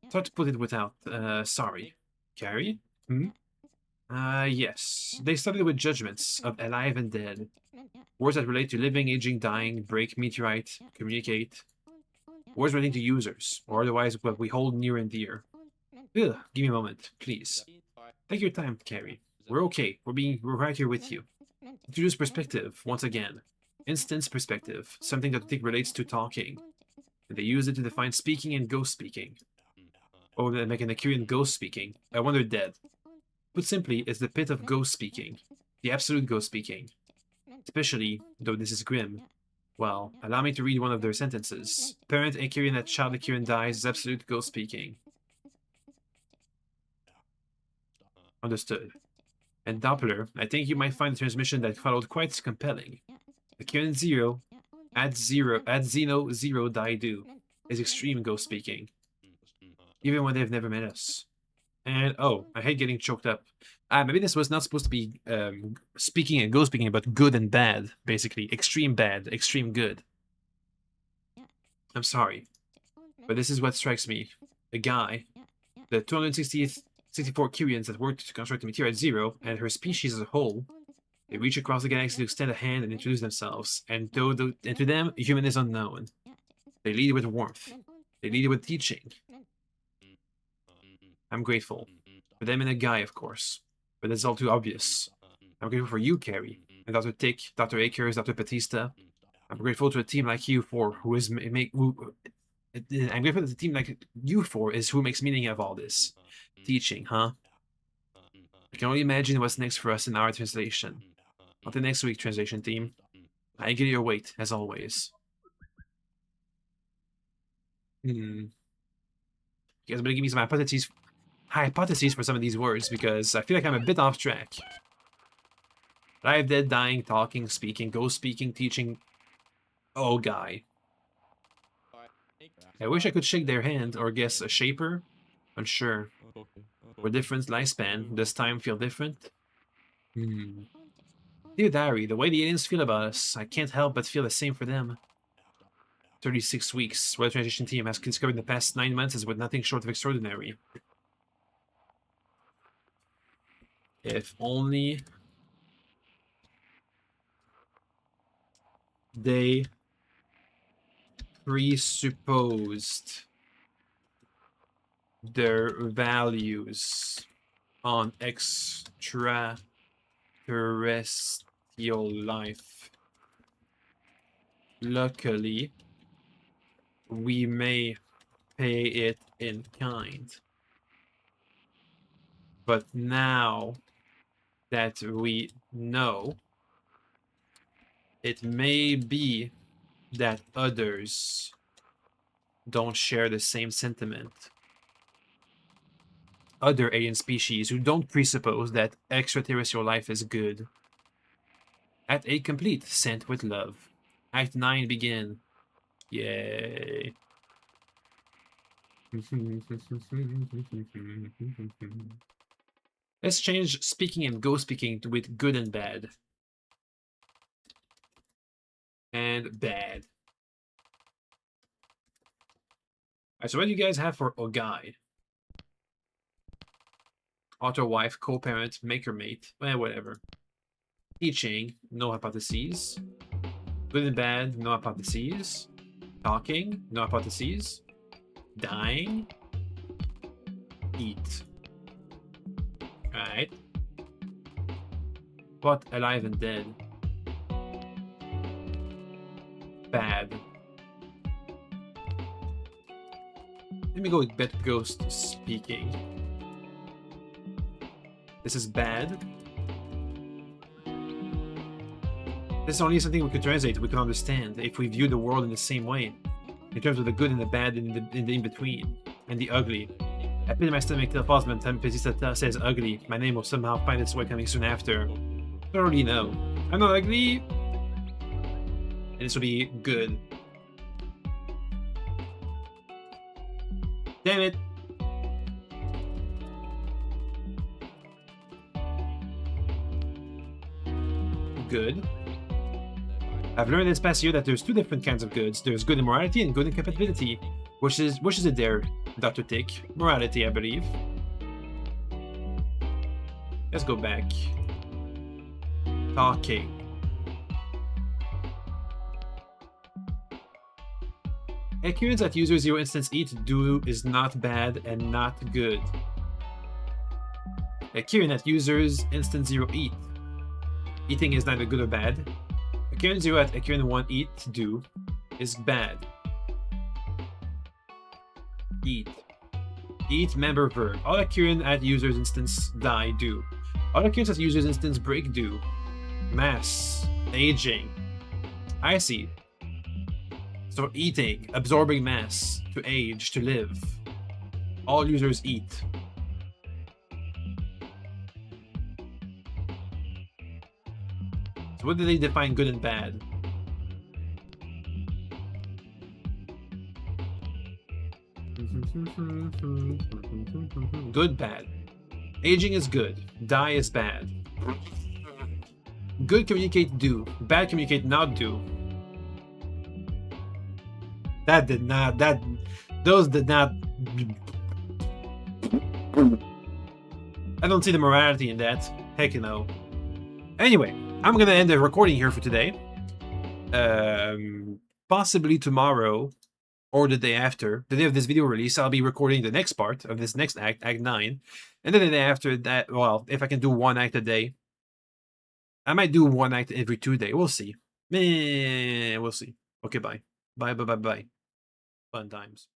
It's hard to put it without, sorry. Carrie? Hmm? Yes. They started with judgments of alive and dead. Words that relate to living, aging, dying, break, meteorite, communicate. Words relating to users, or otherwise what we hold near and dear. Ugh, give me a moment, please. Take your time, Carrie. We're okay. We're right here with you. Introduce perspective, once again. Instance perspective, something that I think relates to talking. And they use it to define speaking and ghost speaking. Or they make an Akirian ghost speaking. I wonder dead. Put simply, it's the pit of ghost speaking. The absolute ghost speaking. Especially, though this is grim. Well, allow me to read one of their sentences. Parent Akirian that child Akirian dies is absolute ghost speaking. Understood. And Doppler, I think you might find the transmission that followed quite compelling. Akirian Zero, at Xeno Zero die do, is extreme ghost speaking. Even when they've never met us. And, oh, I hate getting choked up. Maybe this was not supposed to be speaking and ghost speaking, but good and bad, basically. Extreme bad, extreme good. I'm sorry, but this is what strikes me. A guy, the 264 Kyrians that worked to construct the Meteorite Zero, and her species as a whole, they reach across the galaxy to extend a hand and introduce themselves, and to them, human is unknown. They lead with warmth. They lead with teaching. I'm grateful. For them and a guy, of course. But that's all too obvious. I'm grateful for you, Carrie, and Dr. Tick, Dr. Akers, Dr. Batista. I'm grateful to a team like you for who is I'm grateful that a team like you for is who makes meaning of all this. Teaching, huh? I can only imagine what's next for us in our translation. Until next week, translation team. I get your weight, as always. You guys better give me some hypotheses for some of these words, because I feel like I'm a bit off track. Live, dead, dying, talking, speaking, ghost speaking, teaching. Oh, guy. I wish I could shake their hand or guess a shaper. Unsure. Or different lifespan. Does time feel different? Dear Diary, the way the aliens feel about us, I can't help but feel the same for them. 36 weeks. What the transition team has discovered in the past 9 months is with nothing short of extraordinary. If only they presupposed their values on extraterrestrial life. Luckily, we may pay it in kind. But now that we know, It may be that others don't share the same sentiment. Other alien species who don't presuppose that extraterrestrial life is good. At 8 complete, sent with love. Act 9 begin. Yay. Let's change speaking and go speaking with good and bad. And bad. Alright, so what do you guys have for Ogai? Author wife, co-parent, maker mate, whatever. Teaching, no hypotheses. Good and bad, no hypotheses. Talking, no hypotheses. Dying. Eat. Alright. What alive and dead? Bad. Let me go with Bet Ghost speaking. This is bad. This is only something we could translate, we can understand, if we view the world in the same way. In terms of the good and the bad and the in-between. And the ugly. I put in my stomach till Fosman Pesista says ugly. My name will somehow find its way coming soon after. I already know. I'm not ugly. And this will be good. Damn it. Good. I've learned this past year that there's two different kinds of goods. There's good in morality and good in compatibility. Which is it there, Dr. Tick? Morality, I believe. Let's go back. Talking. Occurrence at user 0 instance eat do is not bad and not good. Occurrence at users instance 0 eat. Eating is neither good or bad. Occurrence 0 at occurrence 1 eat do is bad. Eat. Eat member verb. All occurrence at user's instance die do. All occurrence at user's instance break do. Mass. Aging. I see. So eating, absorbing mass, to age, to live. All users eat. So what do they define good and bad? Good, bad. Aging is good. Die is bad. Good communicate do. Bad communicate not do. That did not. Those did not. I don't see the morality in that. Heck no. Anyway, I'm gonna end the recording here for today. Possibly tomorrow or the day after, the day of this video release, I'll be recording the next part of this next act, Act 9. And then the day after that, well, if I can do one act a day, I might do one act every 2 days. We'll see. We'll see. Okay, bye. Bye. Fun times.